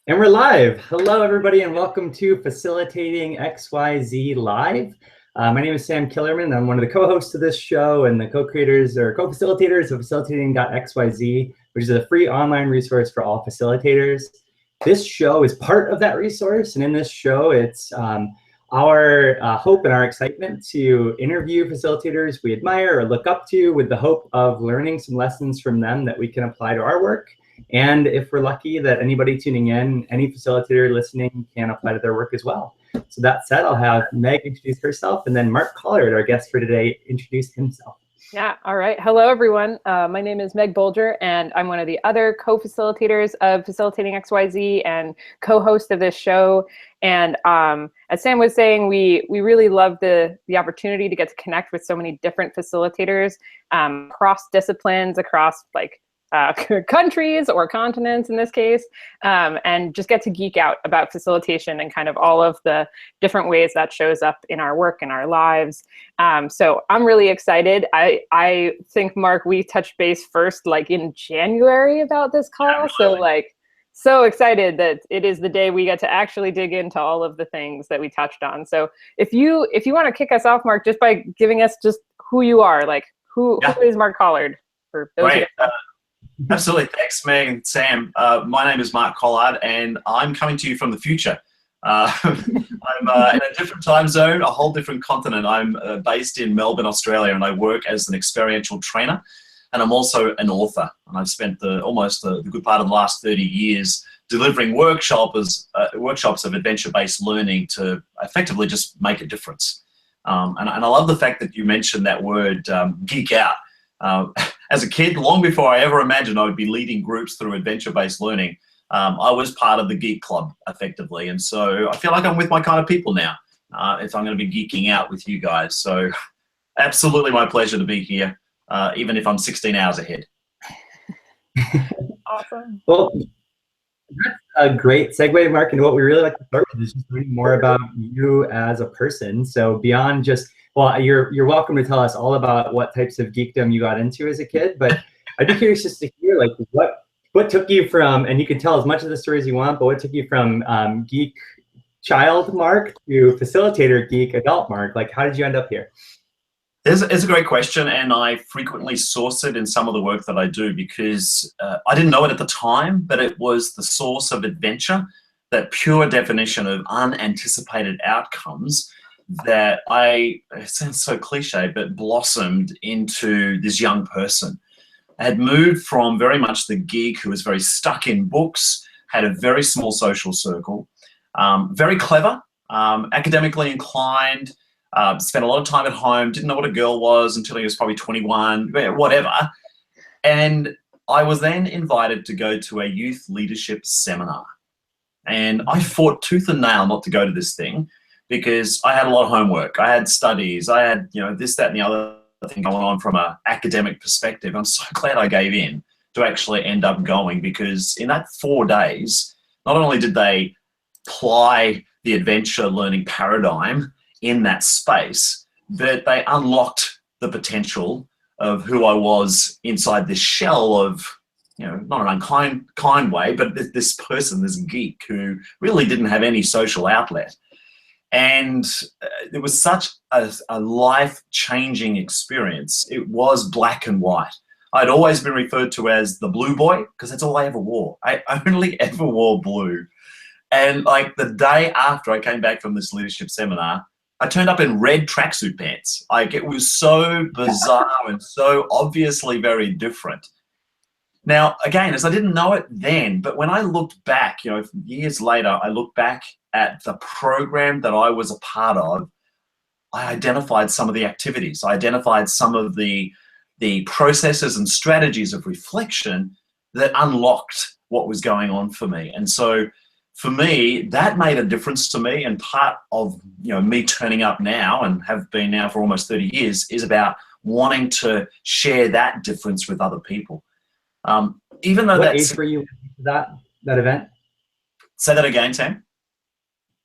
And we're live. Hello, everybody, and welcome to Facilitating XYZ Live. My name is Sam Killerman. I'm one of the co-hosts of this show and the co-creators or co-facilitators of Facilitating.XYZ, which is a free online resource for all facilitators. This show is part of that resource, and in this show, it's our hope and our excitement to interview facilitators we admire or look up to with the hope of learning some lessons from them that we can apply to our work. And if we're lucky that anybody tuning in, any facilitator listening can apply to their work as well. So that said, I'll have Meg introduce herself, and then Mark Collard, our guest for today, introduce himself. Yeah, all right. Hello, everyone. My name is Meg Bolger, and I'm one of the other co-facilitators of Facilitating XYZ and co-host of this show. And as Sam was saying, we really love the opportunity to get to connect with so many different facilitators across disciplines, across countries or continents in this case, and just get to geek out about facilitation and kind of all of the different ways that shows up in our work and our lives. So I'm really excited. I think, Mark, we touched base first in January about this call. So so excited that it is the day we get to actually dig into all of the things that we touched on. So if you want to kick us off, Mark, just by giving us just who you are, who is Mark Collard? For those Great. Absolutely. Thanks, Meg and Sam. My name is Mark Collard, and I'm coming to you from the future. I'm in a different time zone, a whole different continent. I'm based in Melbourne, Australia, and I work as an experiential trainer, and I'm also an author. And I've spent almost the good part of the last 30 years delivering workshops of adventure-based learning to effectively just make a difference. And I love the fact that you mentioned that word, geek out. As a kid, long before I ever imagined I would be leading groups through adventure-based learning, I was part of the geek club, effectively. And so I feel like I'm with my kind of people now, if I'm going to be geeking out with you guys. So absolutely my pleasure to be here, even if I'm 16 hours ahead. Awesome. Well, that's a great segue, Mark, into what we really like to start with is just learning more about you as a person. So beyond just, well, you're welcome to tell us all about what types of geekdom you got into as a kid, but I'd be curious just to hear what took you from, and you can tell as much of the story as you want, but what took you from geek child Mark to facilitator geek adult Mark? How did you end up here? It's a great question, and I frequently source it in some of the work that I do because I didn't know it at the time, but it was the source of adventure, that pure definition of unanticipated outcomes that it sounds so cliche, but blossomed into this young person. I had moved from very much the geek who was very stuck in books, had a very small social circle, very clever, academically inclined, spent a lot of time at home, didn't know what a girl was until he was probably 21, whatever. And I was then invited to go to a youth leadership seminar. And I fought tooth and nail not to go to this thing because I had a lot of homework. I had studies. I had, this, that, and the other thing going on from an academic perspective. I'm so glad I gave in to actually end up going, because in that 4 days, not only did they apply the adventure learning paradigm in that space, but they unlocked the potential of who I was inside this shell of, not an unkind way, but this person, this geek who really didn't have any social outlet. And it was such a life-changing experience. It was black and white. I'd always been referred to as the blue boy because that's all I ever wore. I only ever wore blue. And the day after I came back from this leadership seminar, I turned up in red tracksuit pants. It was so bizarre and so obviously very different. Now, again, as I didn't know it then, but when I looked back, years later, I look back at the program that I was a part of, I identified some of the activities. I identified some of the processes and strategies of reflection that unlocked what was going on for me. And so for me, that made a difference to me, and part of me turning up now and have been now for almost 30 years is about wanting to share that difference with other people. Even though what age were you at that event? Say that again, Sam.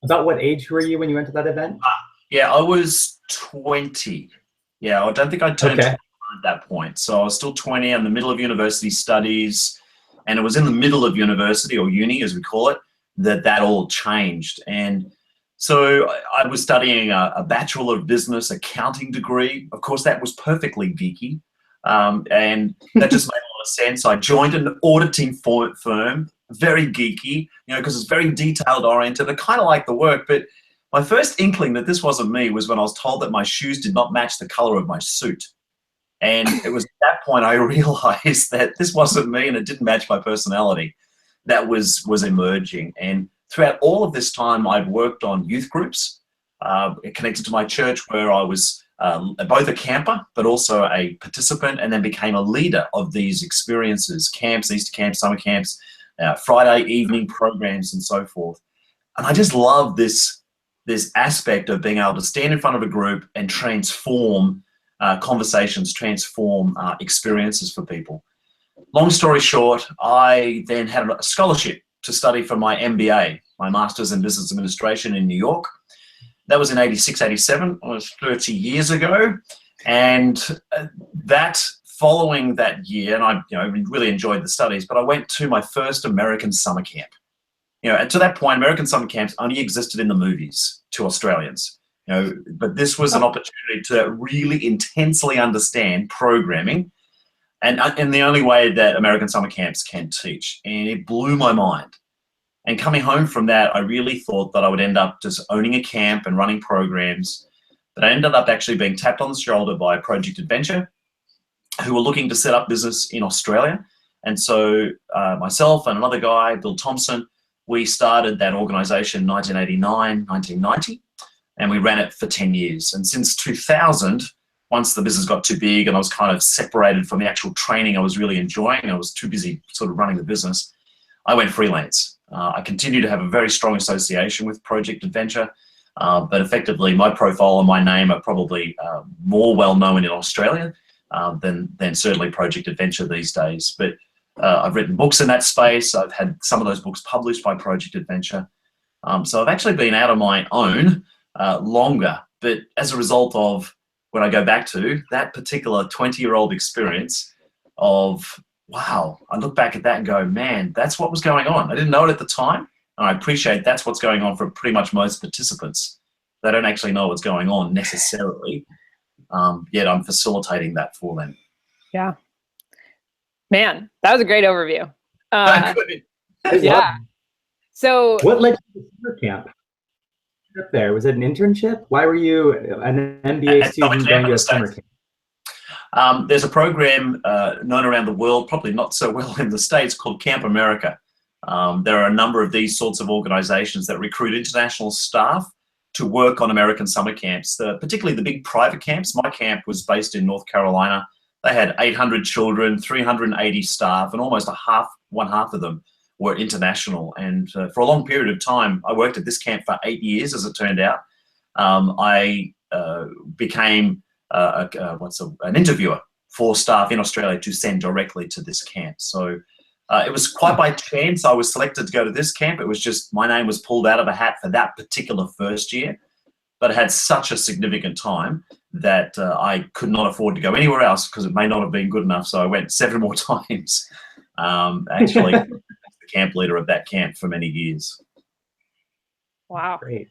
About what age were you when you went to that event? Yeah, I was 20. Yeah, I don't think I turned 21 at that point. So I was still 20 in the middle of university studies, and it was in the middle of university, or uni as we call it, that all changed. And so I was studying a Bachelor of Business accounting degree. Of course, that was perfectly geeky. And that just made a lot of sense. I joined an auditing firm, very geeky, because it's very detailed oriented. I kind of like the work, but my first inkling that this wasn't me was when I was told that my shoes did not match the color of my suit. And it was at that point I realized that this wasn't me and it didn't match my personality that was emerging. And throughout all of this time, I'd worked on youth groups connected to my church, where I was both a camper but also a participant, and then became a leader of these experiences, camps, Easter camps, summer camps, Friday evening programs, and so forth. And I just love this aspect of being able to stand in front of a group and transform conversations, transform experiences for people. Long story short, I then had a scholarship to study for my MBA, my Master's in Business Administration in New York. That was in 86, 87, almost 30 years ago. And following that year, and I really enjoyed the studies, but I went to my first American summer camp. And to that point, American summer camps only existed in the movies to Australians. But this was an opportunity to really intensely understand programming, and the only way that American summer camps can teach. And it blew my mind. And coming home from that, I really thought that I would end up just owning a camp and running programs. But I ended up actually being tapped on the shoulder by Project Adventure, who were looking to set up business in Australia. And so myself and another guy, Bill Thompson, we started that organization in 1989, 1990, and we ran it for 10 years. And since 2000, once the business got too big and I was kind of separated from the actual training I was really enjoying, I was too busy sort of running the business, I went freelance. I continue to have a very strong association with Project Adventure, but effectively my profile and my name are probably more well-known in Australia than certainly Project Adventure these days. But I've written books in that space. I've had some of those books published by Project Adventure. So I've actually been out on my own longer, but as a result of, when I go back to that particular 20-year-old experience of, wow, I look back at that and go, man, that's what was going on. I didn't know it at the time, and I appreciate that's what's going on for pretty much most participants. They don't actually know what's going on necessarily, yet I'm facilitating that for them. Yeah. Man, that was a great overview. Yeah. So what led you to summer camp? Up there, was it an internship? Why were you an MBA student going to a summer camp? There's a program known around the world, probably not so well in the States, called Camp America. There are a number of these sorts of organizations that recruit international staff to work on American summer camps, particularly the big private camps. My camp was based in North Carolina. They had 800 children, 380 staff, and almost one half of them were international. And for a long period of time, I worked at this camp for 8 years, as it turned out. I became an interviewer for staff in Australia to send directly to this camp. So it was quite by chance I was selected to go to this camp. It was just my name was pulled out of a hat for that particular first year, but it had such a significant time that I could not afford to go anywhere else because it may not have been good enough. So I went 7 more times. Actually, the camp leader of that camp for many years. Wow. Great.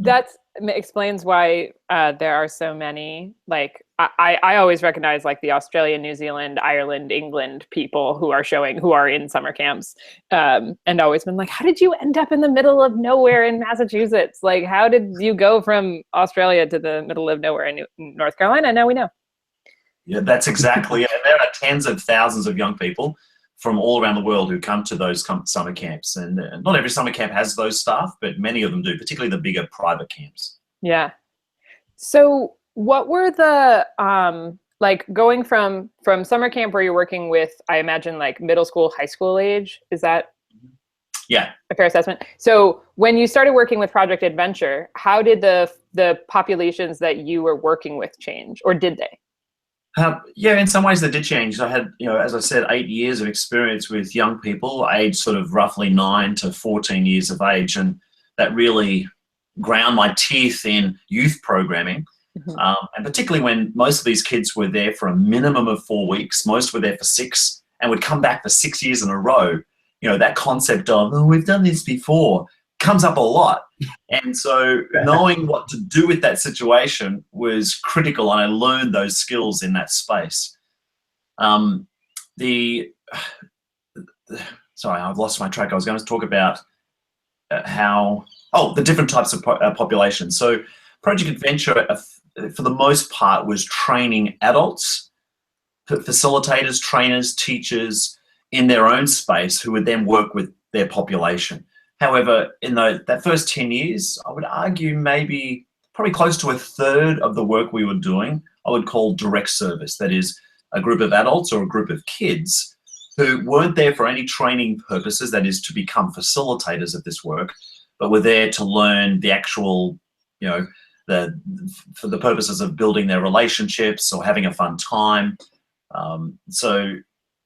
That explains why there are so many, like, I always recognize like the Australia, New Zealand, Ireland, England people who are in summer camps, and always been like, how did you end up in the middle of nowhere in Massachusetts? Like, how did you go from Australia to the middle of nowhere in North Carolina? Now we know. Yeah, that's exactly it. There are tens of thousands of young people from all around the world who come to those summer camps. And not every summer camp has those staff, but many of them do, particularly the bigger private camps. Yeah. So what were the, like going from summer camp where you're working with, I imagine like middle school, high school age, is that a fair assessment? So when you started working with Project Adventure, how did the populations that you were working with change, or did they? Yeah, in some ways they did change. I had, as I said, 8 years of experience with young people, aged sort of roughly 9 to 14 years of age, and that really ground my teeth in youth programming. Mm-hmm. And particularly when most of these kids were there for a minimum of 4 weeks, most were there for 6, and would come back for 6 years in a row. that concept of, oh, we've done this before, comes up a lot. And so knowing what to do with that situation was critical, and I learned those skills in that space. Sorry, I've lost my track. I was going to talk about the different types of populations. So Project Adventure, for the most part, was training adults, facilitators, trainers, teachers in their own space who would then work with their population. However, in that first 10 years, I would argue probably close to a third of the work we were doing, I would call direct service. That is a group of adults or a group of kids who weren't there for any training purposes, that is to become facilitators of this work, but were there to learn the actual, for the purposes of building their relationships or having a fun time. So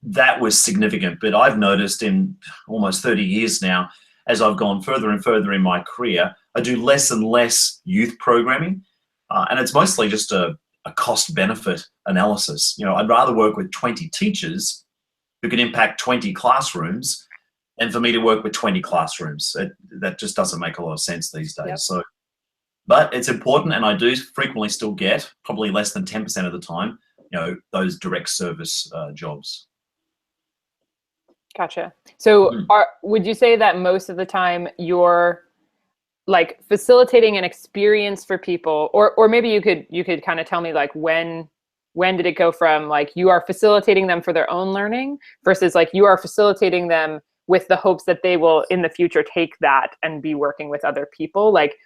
that was significant. But I've noticed in almost 30 years now, as I've gone further and further in my career, I do less and less youth programming. And it's mostly just a cost-benefit analysis. I'd rather work with 20 teachers who can impact 20 classrooms than for me to work with 20 classrooms. That just doesn't make a lot of sense these days. Yep. So, but it's important, and I do frequently still get, probably less than 10% of the time, those direct service jobs. Gotcha. So would you say that most of the time you're like facilitating an experience for people, or maybe you could kind of tell me like when did it go from like you are facilitating them for their own learning versus like you are facilitating them with the hopes that they will in the future take that and be working with other people? Like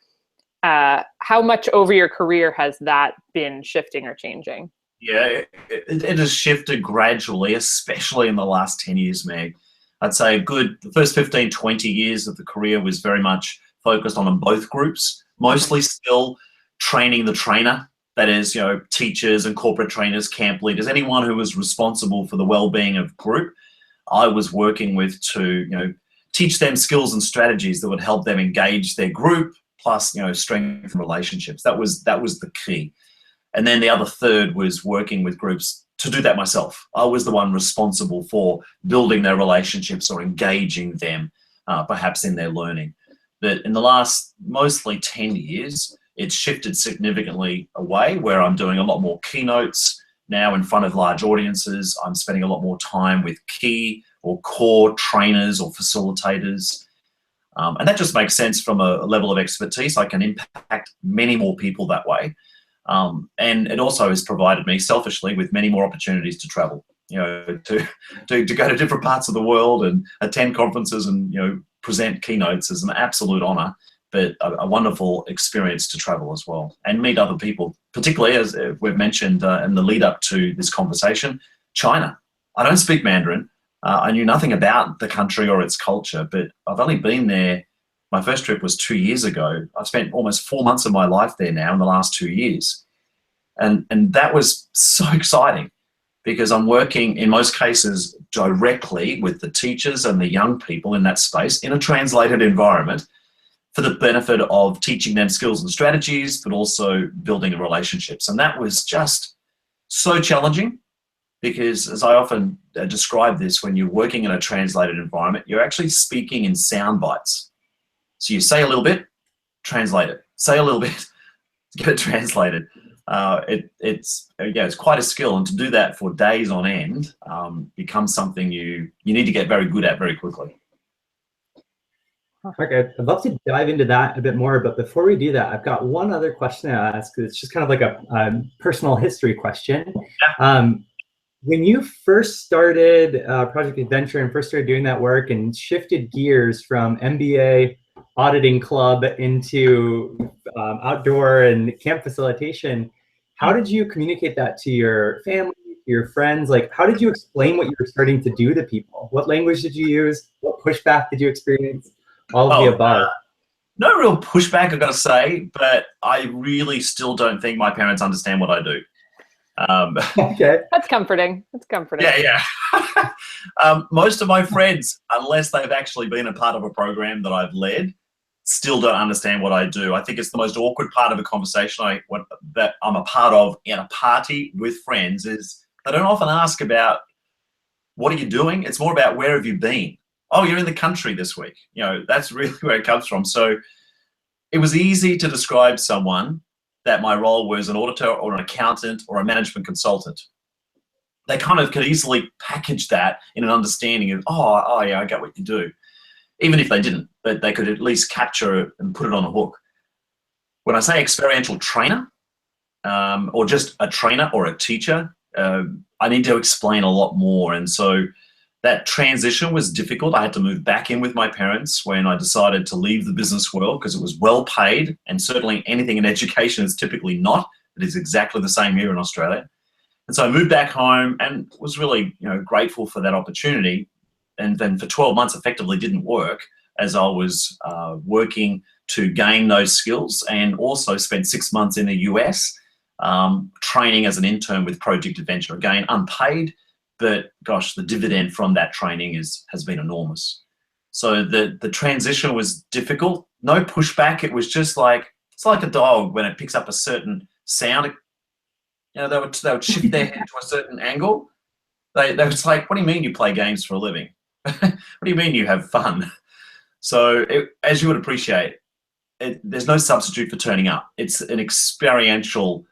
how much over your career has that been shifting or changing? Yeah, it has shifted gradually, especially in the last 10 years, Meg. I'd say the first 15, 20 years of the career was very much focused on both groups, mostly still training the trainer, that is, teachers and corporate trainers, camp leaders, anyone who was responsible for the well-being of group. I was working with to, teach them skills and strategies that would help them engage their group, plus, strengthen relationships. That was the key. And then the other third was working with groups to do that myself. I was the one responsible for building their relationships or engaging them, perhaps in their learning. But in the last mostly 10 years, it's shifted significantly away, where I'm doing a lot more keynotes now in front of large audiences. I'm spending a lot more time with key or core trainers or facilitators. And that just makes sense from a level of expertise. I can impact many more people that way. And it also has provided me selfishly with many more opportunities to travel, to go to different parts of the world and attend conferences and, present keynotes is an absolute honor, but a wonderful experience to travel as well and meet other people, particularly as we've mentioned in the lead up to this conversation, China. I don't speak Mandarin. I knew nothing about the country or its culture, but I've only been there. My first trip was 2 years ago. I've spent almost 4 months of my life there now in the last 2 years. And that was so exciting because I'm working in most cases directly with the teachers and the young people in that space in a translated environment for the benefit of teaching them skills and strategies, but also building relationships. And that was just so challenging because, as I often describe this, when you're working in a translated environment, you're actually speaking in sound bites. So you say a little bit, translate it. Say a little bit, get it translated. It's quite a skill, and to do that for days on end becomes something you need to get very good at very quickly. Okay, I'd love to dive into that a bit more, but before we do that, I've got one other question to ask. It's just kind of like a personal history question. Yeah. When you first started Project Adventure and first started doing that work and shifted gears from MBA auditing club into outdoor and camp facilitation, how did you communicate that to your family, your friends? Like, how did you explain what you were starting to do to people? What language did you use? What pushback did you experience? All of the above. No real pushback, I've got to say, but I really still don't think my parents understand what I do. Okay. That's comforting. That's comforting. Yeah. Most of my friends, unless they've actually been a part of a program that I've led, still don't understand what I do. I think it's the most awkward part of a conversation that I'm a part of in a party with friends is they don't often ask about what are you doing. It's more about where have you been. oh, you're in the country this week. You know, that's really where it comes from. So it was easy to describe someone that my role was an auditor or an accountant or a management consultant. They kind of could easily package that in an understanding of, oh yeah, I get what you do. Even if they didn't, but they could at least capture it and put it on a hook. When I say experiential trainer, or just a trainer or a teacher, I need to explain a lot more. And so that transition was difficult. I had to move back in with my parents when I decided to leave the business world because it was well paid, and certainly anything in education is typically not. It is exactly the same here in Australia. And so I moved back home and was really, you know, grateful for that opportunity. And then for 12 months effectively didn't work as I was working to gain those skills, and also spent 6 months in the US training as an intern with Project Adventure. Again, unpaid, but gosh, the dividend from that training has been enormous. So the transition was difficult. No pushback. It was just like, it's like a dog when it picks up a certain sound. You know, they would shift their head to a certain angle. They was like, what do you mean you play games for a living? What do you mean you have fun? So as you would appreciate, there's no substitute for turning up. It's an experiential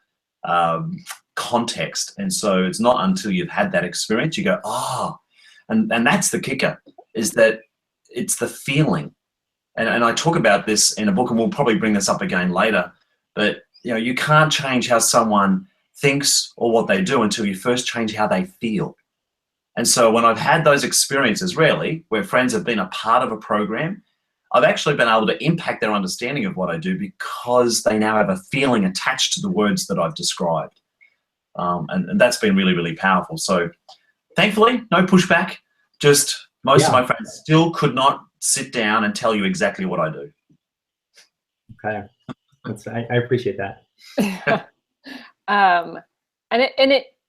context. And so it's not until you've had that experience, you go, oh, and that's the kicker, is that it's the feeling. And I talk about this in a book, and we'll probably bring this up again later, but you know, you can't change how someone thinks or what they do until you first change how they feel. And so when I've had those experiences, rarely, where friends have been a part of a program, I've actually been able to impact their understanding of what I do because they now have a feeling attached to the words that I've described. And that's been really, really powerful. So thankfully, no pushback, just most of my friends still could not sit down and tell you exactly what I do. Okay, I appreciate that.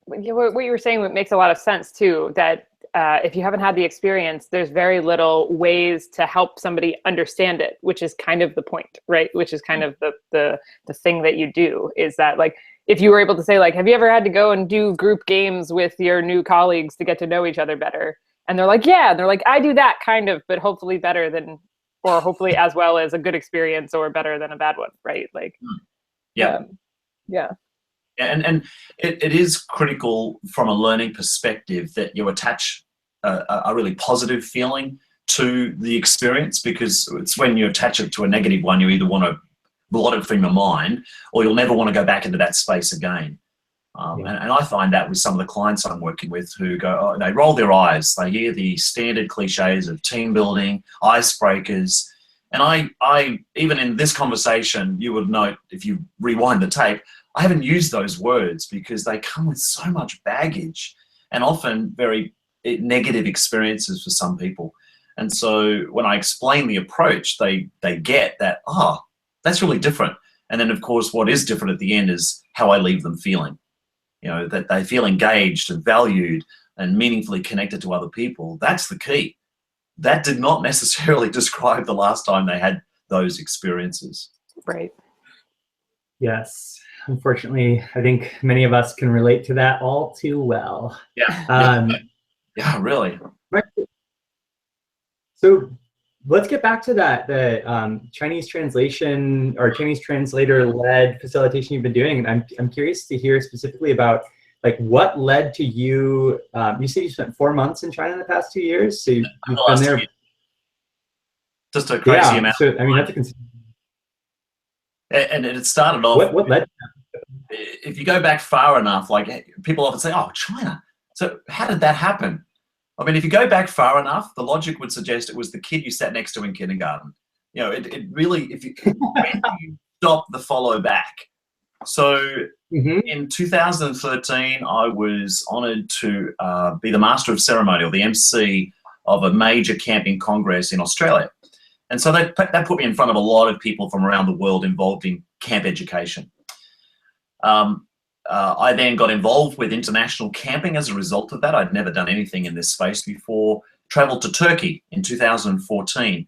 What you were saying makes a lot of sense too, that if you haven't had the experience, there's very little ways to help somebody understand it, which is kind of the point, right? Which is kind of the thing that you do, is that, like, if you were able to say, like, have you ever had to go and do group games with your new colleagues to get to know each other better? And they're like, yeah, and they're like, I do that kind of, but hopefully better than, or hopefully as well as a good experience or better than a bad one, right? Like, yeah. And it is critical from a learning perspective that you attach a really positive feeling to the experience, because it's when you attach it to a negative one, you either want to blot it from your mind, or you'll never want to go back into that space again. And I find that with some of the clients I'm working with who go, oh, they roll their eyes. They hear the standard cliches of team building, icebreakers. And I even in this conversation, you would note, if you rewind the tape, I haven't used those words because they come with so much baggage and often very negative experiences for some people. And so when I explain the approach, they get that, oh, that's really different. And then, of course, what is different at the end is how I leave them feeling. You know, that they feel engaged and valued and meaningfully connected to other people. That's the key. That did not necessarily describe the last time they had those experiences. Right. Yes. Unfortunately, I think many of us can relate to that all too well. Yeah, really. Right. So let's get back to that, the Chinese translation or Chinese translator-led facilitation you've been doing. And I'm curious to hear specifically about, like, what led to you. You said you spent 4 months in China in the past 2 years. So you've been there. Just a crazy amount. So, I mean, that's and it started off. What led? If you go back far enough, like, people often say, oh, China. So how did that happen? I mean, if you go back far enough, the logic would suggest it was the kid you sat next to in kindergarten. You know, it really, if you stop the follow back. So in 2013, I was honored to be the master of ceremony, or the MC, of a major camping congress in Australia. And so that put me in front of a lot of people from around the world involved in camp education. I then got involved with international camping as a result of that. I'd never done anything in this space before. Traveled to Turkey in 2014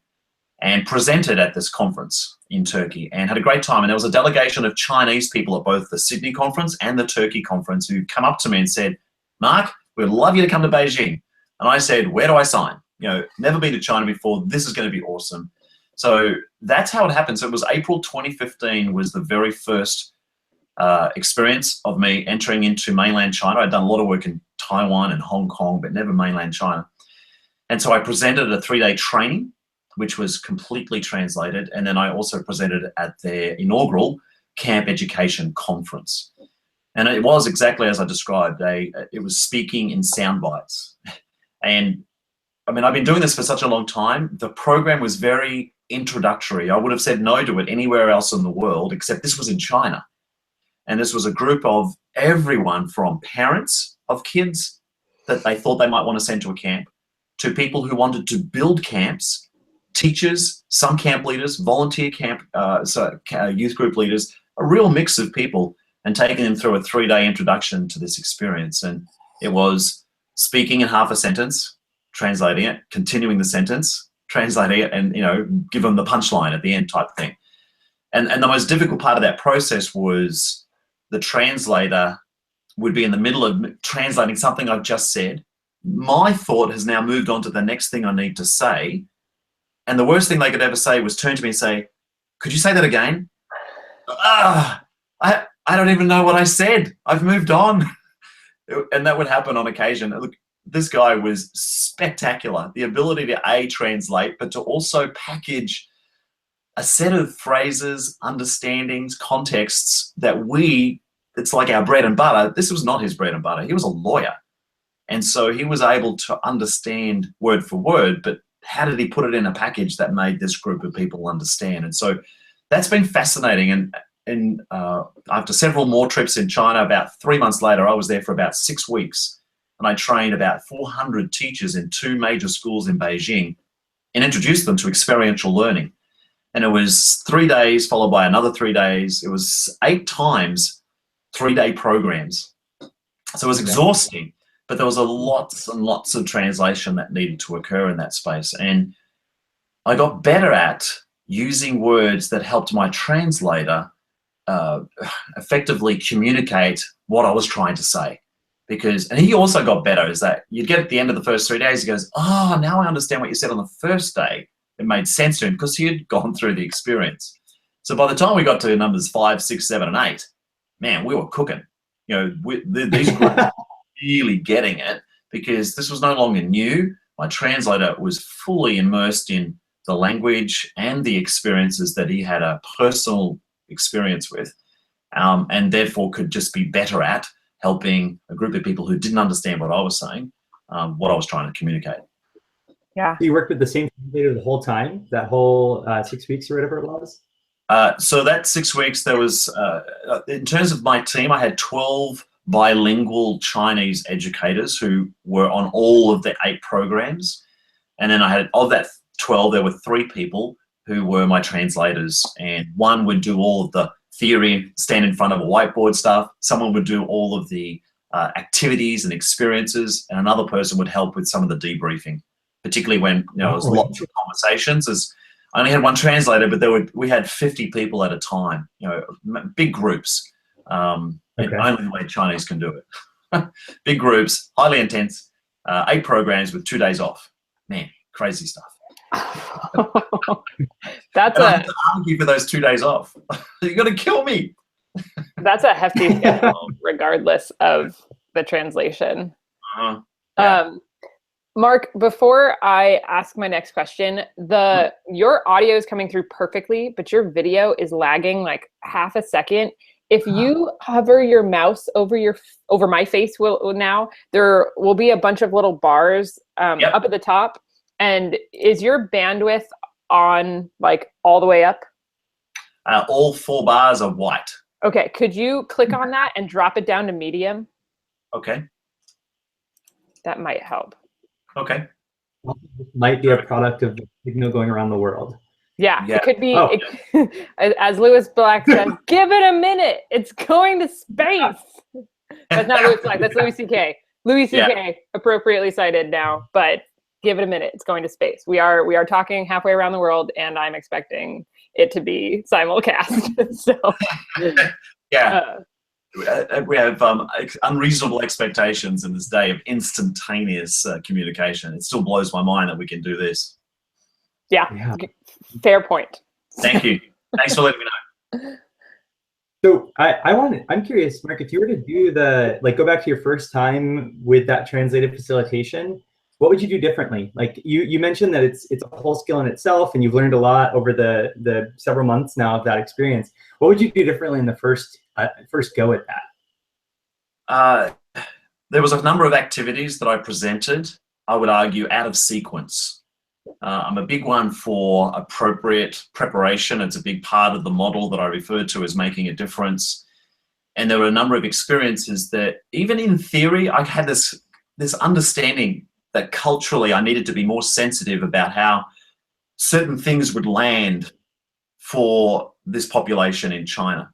and presented at this conference in Turkey and had a great time. And there was a delegation of Chinese people at both the Sydney conference and the Turkey conference who come up to me and said, Mark, we'd love you to come to Beijing. And I said, where do I sign? never been to China before. This is going to be awesome. So that's how it happened. So it was April 2015 was the very first experience of me entering into mainland China. I'd done a lot of work in Taiwan and Hong Kong, but never mainland China. And so I presented a 3-day training, which was completely translated. And then I also presented at their inaugural camp education conference. And it was exactly as I described. It was speaking in sound bites. And I mean, I've been doing this for such a long time. The program was very introductory. I would have said no to it anywhere else in the world, except this was in China. And this was a group of everyone from parents of kids that they thought they might want to send to a camp, to people who wanted to build camps, teachers, some camp leaders, volunteer camp, youth group leaders, a real mix of people, and taking them through a 3-day introduction to this experience. And it was speaking in half a sentence, translating it, continuing the sentence, translating it, and give them the punchline at the end type thing. And the most difficult part of that process was the translator would be in the middle of translating something I've just said. My thought has now moved on to the next thing I need to say. And the worst thing they could ever say was turn to me and say, "Could you say that again?" I don't even know what I said. I've moved on. And that would happen on occasion. Look, this guy was spectacular. The ability to translate, but to also package a set of phrases, understandings, contexts that it's like our bread and butter. This was not his bread and butter. He was a lawyer. And so he was able to understand word for word, but how did he put it in a package that made this group of people understand? And so that's been fascinating. And after several more trips in China, about 3 months later, I was there for about 6 weeks. And I trained about 400 teachers in 2 major schools in Beijing and introduced them to experiential learning. And it was 3 days followed by another 3 days. It was 8 times 3-day programs. So it was exhausting, but there was lots and lots of translation that needed to occur in that space. And I got better at using words that helped my translator effectively communicate what I was trying to say. And he also got better, is that you'd get at the end of the first 3 days, he goes, "Oh, now I understand what you said on the first day." It made sense to him because he had gone through the experience. So by the time we got to numbers 5, 6, 7, and 8, man, we were cooking. These groups were really getting it because this was no longer new. My translator was fully immersed in the language and the experiences that he had a personal experience with, and therefore could just be better at helping a group of people who didn't understand what I was saying, what I was trying to communicate. Yeah. So you worked with the same translator the whole time, that whole 6 weeks or whatever it was? So that 6 weeks, there was, in terms of my team, I had 12 bilingual Chinese educators who were on all of the 8 programs. And then I had, of that 12, there were 3 people who were my translators. And one would do all of the theory, stand in front of a whiteboard stuff. Someone would do all of the activities and experiences. And another person would help with some of the debriefing, particularly when there was lots of conversations. As I only had one translator, but we had 50 people at a time, big groups. And only the way Chinese can do it. Big groups, highly intense, 8 programs with 2 days off. Man, crazy stuff. That's I have to argue for those 2 days off. You're going to kill me. That's a hefty schedule, regardless of the translation. Yeah. Mark, before I ask my next question, your audio is coming through perfectly, but your video is lagging like half a second. If you hover your mouse over my face now, there will be a bunch of little bars up at the top. And is your bandwidth on like all the way up? All 4 bars are white. Okay, could you click on that and drop it down to medium? Okay. That might help. Okay. Might be a product of the signal going around the world. Yeah. It could be, as Lewis Black says, give it a minute. It's going to space. That's not Lewis Black. That's Louis C.K. Louis C.K. appropriately cited now, but give it a minute. It's going to space. We are talking halfway around the world, and I'm expecting it to be simulcast. So, we have unreasonable expectations in this day of instantaneous communication. It still blows my mind that we can do this. Yeah. Fair point. Thank you. Thanks for letting me know. So I'm curious, Mark, if you were to do go back to your first time with that translated facilitation, what would you do differently? Like you mentioned that it's a whole skill in itself, and you've learned a lot over the several months now of that experience. What would you do differently in the first go at that? There was a number of activities that I presented, I would argue, out of sequence. I'm a big one for appropriate preparation. It's a big part of the model that I refer to as making a difference. And there were a number of experiences that, even in theory, I had this understanding that culturally I needed to be more sensitive about how certain things would land for this population in China.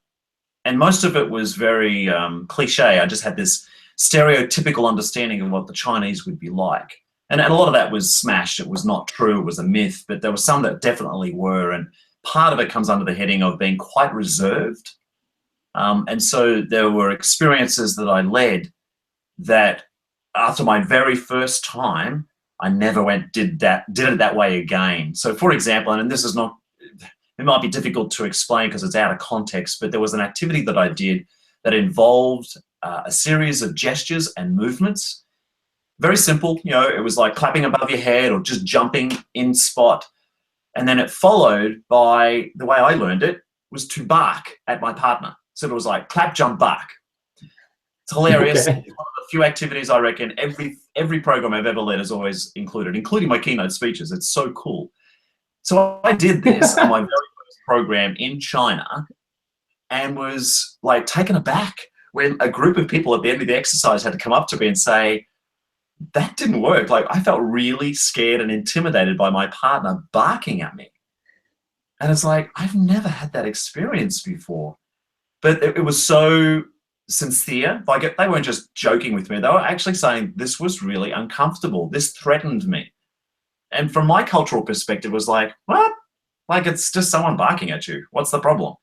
And most of it was very cliche. I just had this stereotypical understanding of what the Chinese would be like. And a lot of that was smashed. It was not true. It was a myth. But there were some that definitely were. And part of it comes under the heading of being quite reserved. And so there were experiences that I led that after my very first time, I never did it that way again. So for example, and this is not, it might be difficult to explain because it's out of context, but there was an activity that I did that involved a series of gestures and movements. Very simple, it was like clapping above your head or just jumping in spot. And then it followed by, the way I learned it, was to bark at my partner. So it was like clap, jump, bark. It's hilarious. Okay. It's one of the few activities I reckon every program I've ever led has always included, including my keynote speeches. It's so cool. So I did this on my very first program in China and was like taken aback when a group of people at the end of the exercise had to come up to me and say, that didn't work. Like, I felt really scared and intimidated by my partner barking at me. And it's like, I've never had that experience before. But it was so sincere. Like, they weren't just joking with me. They were actually saying, this was really uncomfortable. This threatened me. And from my cultural perspective, it was like, what? Like, it's just someone barking at you. What's the problem?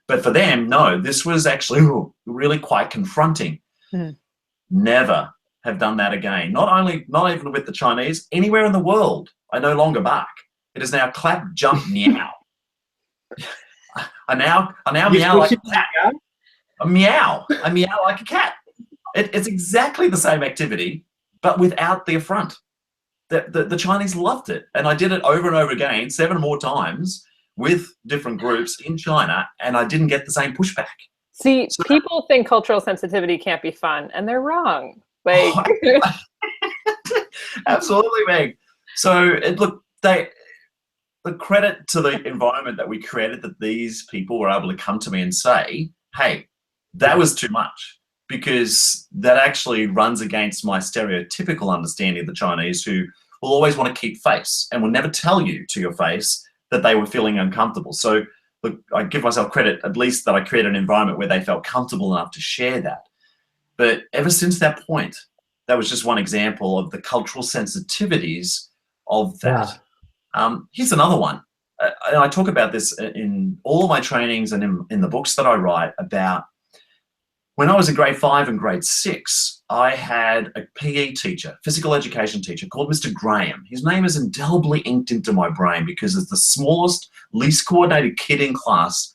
But for them, no, this was actually really quite confronting. Mm. Never have done that again. Not even with the Chinese, anywhere in the world, I no longer bark. It is now clap, jump, meow. I now meow like a cat. I meow like a cat. It's exactly the same activity, but without the affront. The Chinese loved it. And I did it over and over again, 7 more times with different groups in China, and I didn't get the same pushback. See, people think cultural sensitivity can't be fun, and they're wrong. Like, absolutely, Meg. So look, the credit to the environment that we created, that these people were able to come to me and say, hey, that was too much, because that actually runs against my stereotypical understanding of the Chinese, who will always want to keep face and will never tell you to your face that they were feeling uncomfortable. So look, I give myself credit, at least, that I created an environment where they felt comfortable enough to share that. But ever since that point, that was just one example of the cultural sensitivities of that. Yeah. Here's another one. And I talk about this in all of my trainings and in the books that I write about. When I was in grade 5 and grade 6, I had a PE teacher, physical education teacher, called Mr. Graham. His name is indelibly inked into my brain because as the smallest, least coordinated kid in class,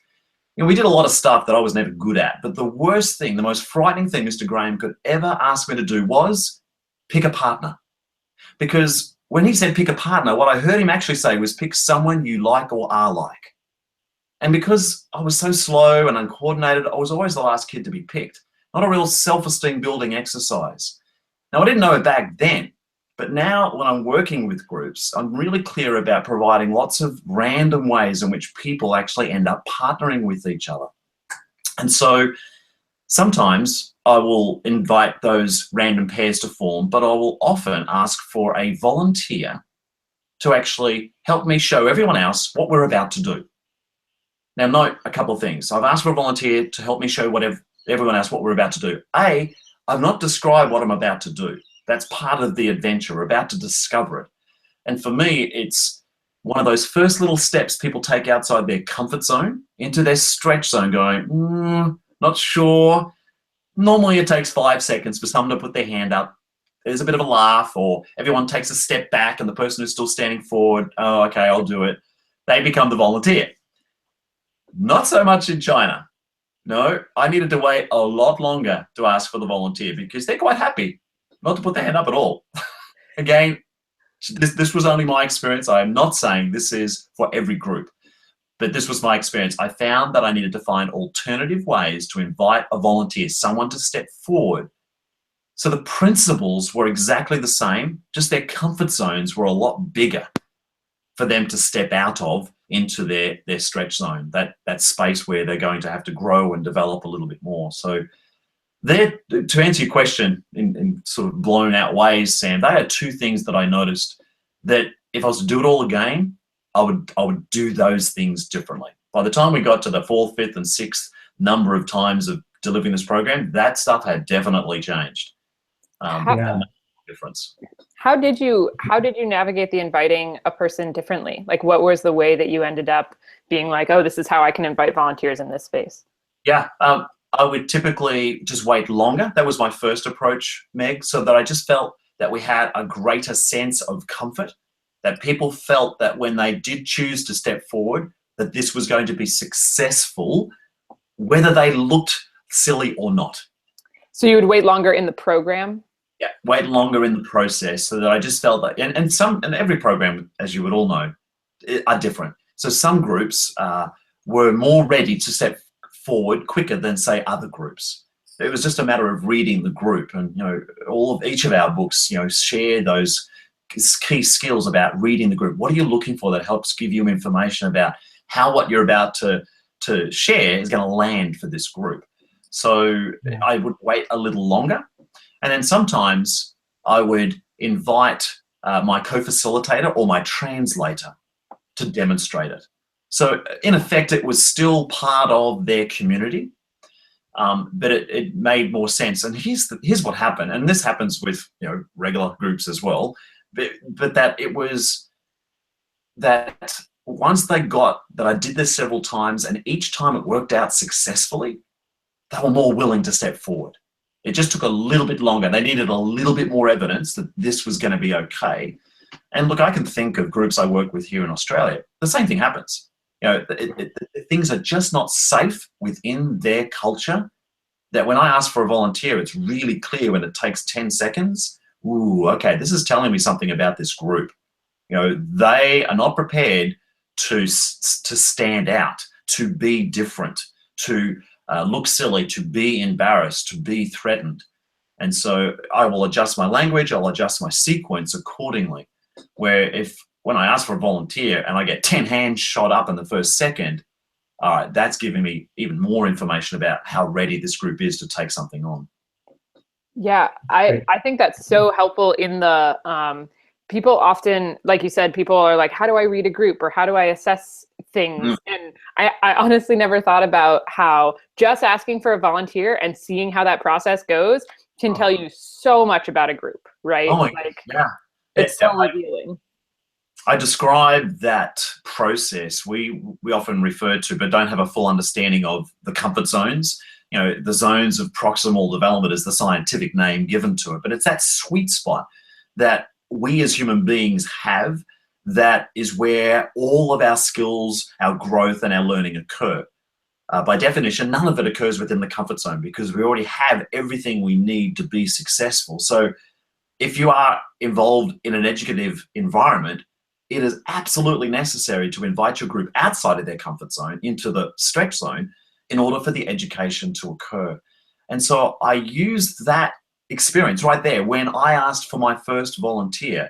we did a lot of stuff that I was never good at. But the worst thing, the most frightening thing Mr. Graham could ever ask me to do was pick a partner. Because when he said pick a partner, what I heard him actually say was pick someone you like or are like. And because I was so slow and uncoordinated, I was always the last kid to be picked. Not a real self-esteem building exercise. Now, I didn't know it back then, but now when I'm working with groups, I'm really clear about providing lots of random ways in which people actually end up partnering with each other. And so sometimes I will invite those random pairs to form, but I will often ask for a volunteer to actually help me show everyone else what we're about to do. Now, note a couple of things. I've asked for a volunteer to help me show everyone else what we're about to do. A, I've not described what I'm about to do. That's part of the adventure. We're about to discover it. And for me, it's one of those first little steps people take outside their comfort zone into their stretch zone, going, not sure. Normally it takes 5 seconds for someone to put their hand up. There's a bit of a laugh, or everyone takes a step back and the person who's still standing forward, oh, okay, I'll do it. They become the volunteer. Not so much in China. No, I needed to wait a lot longer to ask for the volunteer because they're quite happy not to put their hand up at all. Again, this was only my experience. I am not saying this is for every group, but this was my experience. I found that I needed to find alternative ways to invite a volunteer, someone to step forward. So the principles were exactly the same, just their comfort zones were a lot bigger for them to step out of into their stretch zone, that space where they're going to have to grow and develop a little bit more. So there, to answer your question in sort of blown out ways, Sam, they are two things that I noticed that if I was to do it all again, I would do those things differently. By the time we got to the 4th, 5th, and 6th number of times of delivering this program, that stuff had definitely changed. Difference. How did you navigate the inviting a person differently? Like, what was the way that you ended up being like, oh, this is how I can invite volunteers in this space? Yeah, I would typically just wait longer. That was my first approach, Meg, so that I just felt that we had a greater sense of comfort, that people felt that when they did choose to step forward, that this was going to be successful, whether they looked silly or not. So you would wait longer in the program? Yeah, wait longer in the process, so that I just felt that, and every program, as you would all know, are different. So some groups were more ready to step forward quicker than, say, other groups. It was just a matter of reading the group, and each of our books, share those key skills about reading the group. What are you looking for that helps give you information about how what you're about to share is going to land for this group? So I would wait a little longer. And then sometimes I would invite my co-facilitator or my translator to demonstrate it. So in effect, it was still part of their community, but it made more sense. And here's what happened, and this happens with regular groups as well, but that it was that once they got that I did this several times, and each time it worked out successfully, they were more willing to step forward. It just took a little bit longer. They needed a little bit more evidence that this was going to be okay. And look, I can think of groups I work with here in Australia. The same thing happens. Things are just not safe within their culture, that when I ask for a volunteer, it's really clear when it takes 10 seconds. Ooh, okay, this is telling me something about this group. They are not prepared to stand out, to be different, to look silly, to be embarrassed, to be threatened. And so I will adjust my language, I'll adjust my sequence accordingly, where when I ask for a volunteer and I get 10 hands shot up in the first second, all right, that's giving me even more information about how ready this group is to take something on. Yeah, I think that's so helpful in the, people often, like you said, people are like, how do I read a group, or how do I assess things? And I honestly never thought about how just asking for a volunteer and seeing how that process goes can tell you so much about a group, right? Oh, yeah. It's so revealing. I describe that process we often refer to, but don't have a full understanding of, the comfort zones. The zones of proximal development is the scientific name given to it, but it's that sweet spot that we as human beings have, that is where all of our skills, our growth, and our learning occur. By definition, none of it occurs within the comfort zone because we already have everything we need to be successful. So if you are involved in an educative environment, it is absolutely necessary to invite your group outside of their comfort zone into the stretch zone in order for the education to occur. And so I used that experience right there when I asked for my first volunteer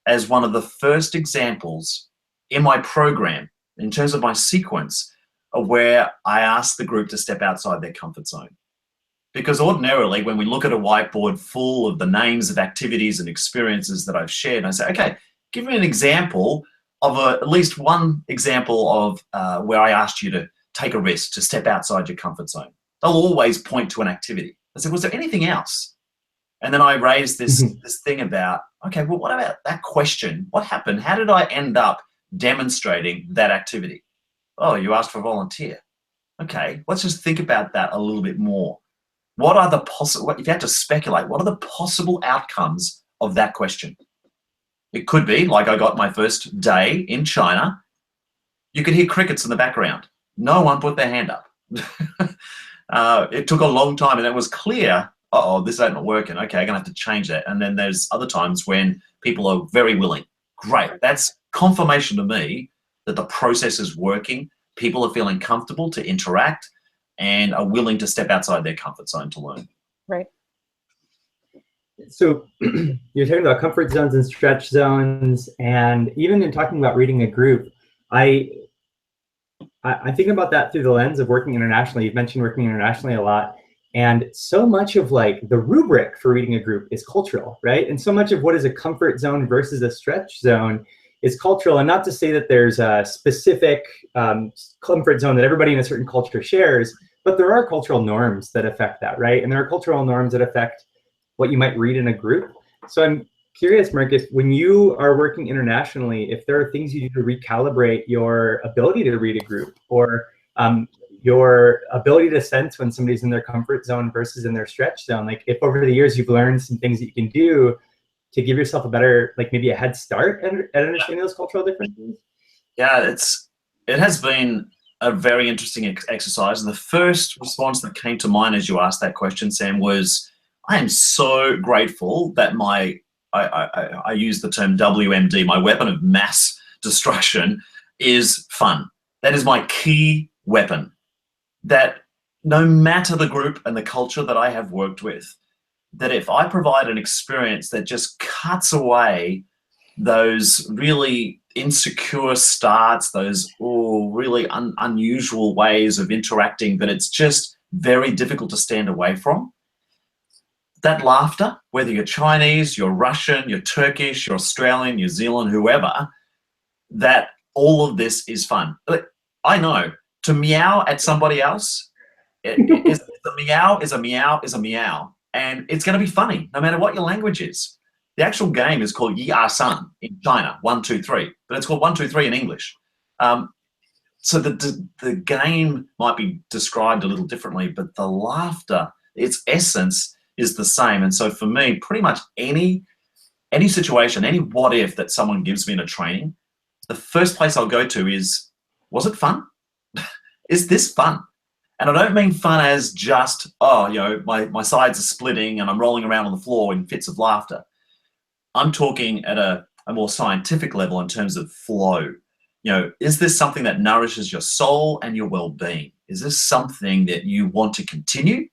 as one of the first examples in my program, in terms of my sequence, of where I asked the group to step outside their comfort zone. Because ordinarily, when we look at a whiteboard full of the names of activities and experiences that I've shared, I say, okay, give me an example of at least one example of where I asked you to take a risk, to step outside your comfort zone. They'll always point to an activity. I said, was there anything else? And then I raised this thing about, okay, well, what about that question? What happened? How did I end up demonstrating that activity? Oh, you asked for a volunteer. Okay, let's just think about that a little bit more. what are the possible, if you had to speculate, what are the possible outcomes of that question? It could be, like I got my first day in China, you could hear crickets in the background. No one put their hand up. It took a long time, and it was clear, uh-oh, this ain't working. Okay, I'm gonna have to change that. And then there's other times when people are very willing. Great, that's confirmation to me that the process is working. People are feeling comfortable to interact and are willing to step outside their comfort zone to learn. Right. So you're talking about comfort zones and stretch zones, and even in talking about reading a group, I think about that through the lens of working internationally. You've mentioned working internationally a lot, and so much of like the rubric for reading a group is cultural, right? And so much of what is a comfort zone versus a stretch zone is cultural. And not to say that there's a specific comfort zone that everybody in a certain culture shares, but there are cultural norms that affect that, right? And there are cultural norms that affect what you might read in a group. So I'm curious, Marcus, when you are working internationally, if there are things you do to recalibrate your ability to read a group, or your ability to sense when somebody's in their comfort zone versus in their stretch zone, like if over the years you've learned some things that you can do to give yourself a better, like maybe a head start at understanding those cultural differences? Yeah, it has been a very interesting exercise. And the first response that came to mind as you asked that question, Sam, was I am so grateful that I use the term WMD, my weapon of mass destruction, is fun. That is my key weapon. That no matter the group and the culture that I have worked with, that if I provide an experience that just cuts away those really insecure starts, those really unusual ways of interacting that it's just very difficult to stand away from, that laughter, whether you're Chinese, you're Russian, you're Turkish, you're Australian, New Zealand, whoever, that all of this is fun. I know, to meow at somebody else, a meow is a meow is a meow. And it's going to be funny, no matter what your language is. The actual game is called Yi Ah San in China, 1, 2, 3, but it's called 1, 2, 3 in English. So the game might be described a little differently, but the laughter, its essence is the same. And so for me, pretty much any situation, any what if that someone gives me in a training, the first place I'll go to is, was it fun? Is this fun? And I don't mean fun as just, oh, you know, my sides are splitting and I'm rolling around on the floor in fits of laughter. I'm talking at a more scientific level in terms of flow. You know, is this something that nourishes your soul and your well-being? Is this something that you want to continue?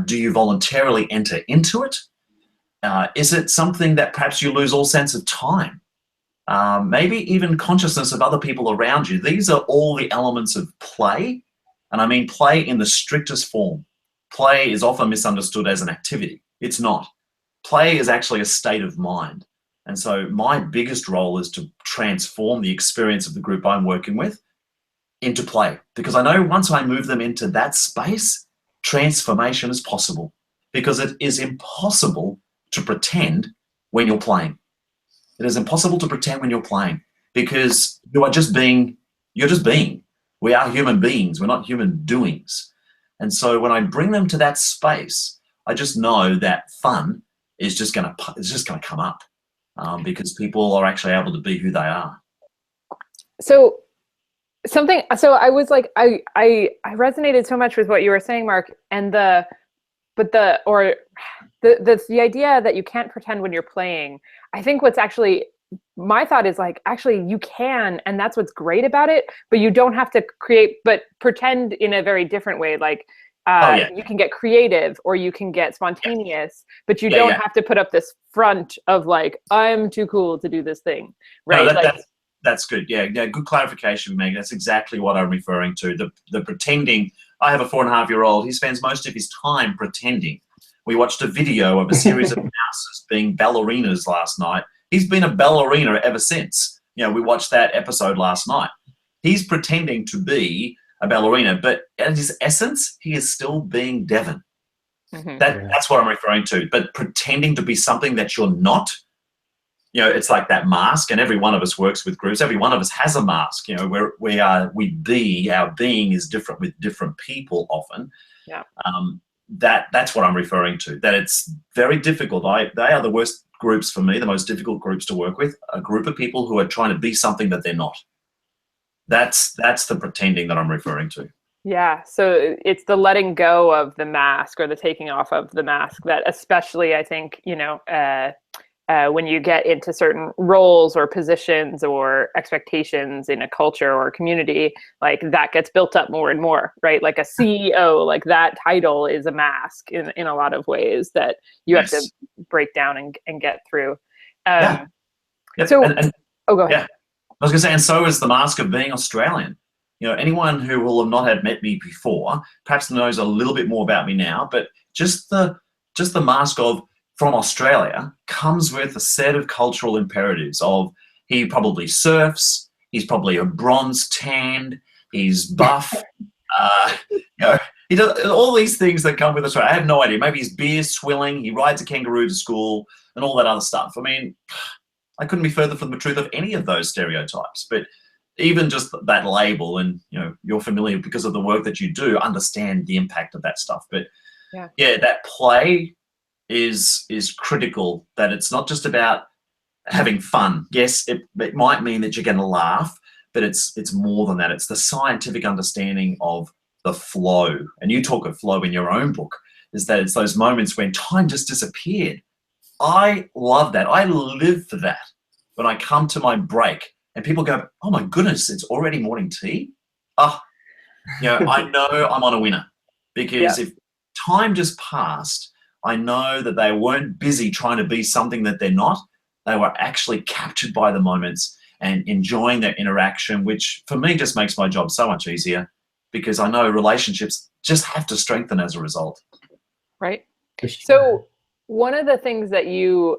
Do you voluntarily enter into it? Is it something that perhaps you lose all sense of time? Maybe even consciousness of other people around you. These are all the elements of play. And I mean play in the strictest form. Play is often misunderstood as an activity. It's not. Play is actually a state of mind. And so my biggest role is to transform the experience of the group I'm working with into play. Because I know once I move them into that space, transformation is possible. Because it is impossible to pretend when you're playing. It is impossible to pretend when you're playing because you are just being, you're just being. We are human beings, we're not human doings. And so when I bring them to that space, I just know that fun is just gonna come up because people are actually able to be who they are. So I was like, I resonated so much with what you were saying, Mark, and the idea that you can't pretend when you're playing. I think what's actually, my thought is like, actually you can, and that's what's great about it, but you don't have to pretend in a very different way. Like you can get creative or you can get spontaneous, but you don't have to put up this front of like, I'm too cool to do this thing, right? No, that's good. Yeah, good clarification, Meg. That's exactly what I'm referring to. The pretending. I have a 4.5-year-old. He spends most of his time pretending. We watched a video of a series of mouses being ballerinas last night. He's been a ballerina ever since. You know, we watched that episode last night. He's pretending to be a ballerina, but at his essence, he is still being Devon. Mm-hmm. That's what I'm referring to. But pretending to be something that you're not, you know, it's like that mask, and every one of us works with groups. Every one of us has a mask, you know, our being is different with different people often. Yeah. that's what I'm referring to, that it's very difficult. They are the worst groups for me, the most difficult groups to work with, a group of people who are trying to be something that they're not. That's the pretending that I'm referring to. Yeah, so it's the letting go of the mask or the taking off of the mask that especially I think, when you get into certain roles or positions or expectations in a culture or a community, like that gets built up more and more, right? Like a CEO, like that title is a mask in a lot of ways that you have to break down and get through. Yep. So, oh, go ahead. Yeah, I was going to say, and so is the mask of being Australian. Anyone who will have not had met me before perhaps knows a little bit more about me now, but just the mask of from Australia comes with a set of cultural imperatives of he probably surfs, he's probably a bronze tanned, he's buff, he does all these things that come with Australia. I have no idea. Maybe he's beer swilling, he rides a kangaroo to school, and all that other stuff. I mean, I couldn't be further from the truth of any of those stereotypes, but even just that label, and you're familiar because of the work that you do, understand the impact of that stuff. But yeah, that play is critical, that it's not just about having fun. Yes, it might mean that you're going to laugh, but it's more than that. It's the scientific understanding of the flow. And you talk of flow in your own book, is that it's those moments when time just disappeared. I love that. I live for that. When I come to my break and people go, oh my goodness, it's already morning tea. I know I'm on a winner, because if time just passed, I know that they weren't busy trying to be something that they're not. They were actually captured by the moments and enjoying their interaction, which for me just makes my job so much easier, because I know relationships just have to strengthen as a result. Right. So one of the things that you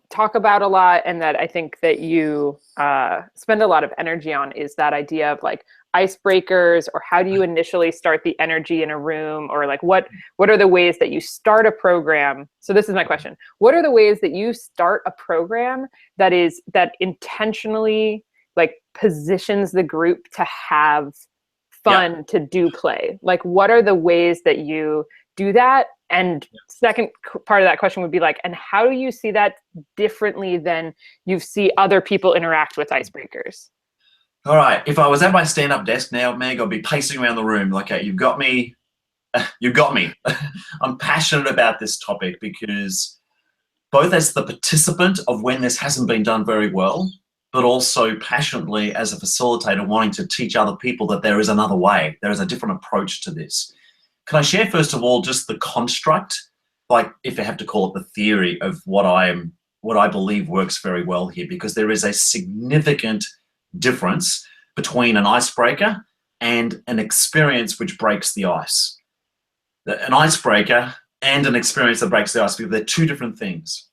talk about a lot, and that I think that you spend a lot of energy on, is that idea of like icebreakers, or how do you initially start the energy in a room, or like what are the ways that you start a program? So this is my question. What are the ways that you start a program that intentionally like positions the group to have fun, to do play? Like, what are the ways that you do that? And second part of that question would be like, and how do you see that differently than you see other people interact with icebreakers? All right. If I was at my stand-up desk now, Meg, I'd be pacing around the room like, you've got me. You got me. I'm passionate about this topic because both as the participant of when this hasn't been done very well, but also passionately as a facilitator wanting to teach other people that there is another way. There is a different approach to this. Can I share, first of all, just the construct, like if I have to call it the theory of what I believe works very well here, because there is a significant difference between an icebreaker and an experience which breaks the ice. An icebreaker and an experience that breaks the ice, because they're two different things.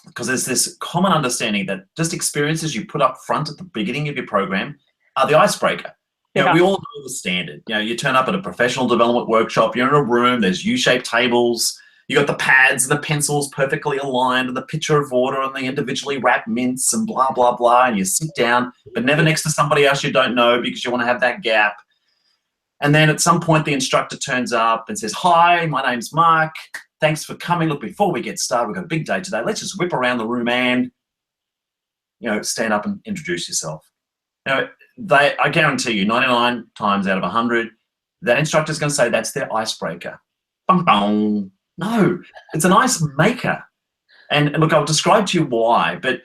Because there's this common understanding that just experiences you put up front at the beginning of your program are the icebreaker. We all know the standard. You turn up at a professional development workshop, you're in a room, there's U-shaped tables, you got the pads and the pencils perfectly aligned, and the pitcher of water and the individually wrapped mints and blah, blah, blah, and you sit down, but never next to somebody else you don't know, because you want to have that gap. And then at some point the instructor turns up and says, hi, my name's Mark. Thanks for coming. Look, before we get started, we've got a big day today. Let's just whip around the room and, stand up and introduce yourself. I guarantee you 99 times out of 100, that instructor's going to say that's their icebreaker. Bum, bum. No, it's an ice maker. And look, I'll describe to you why, but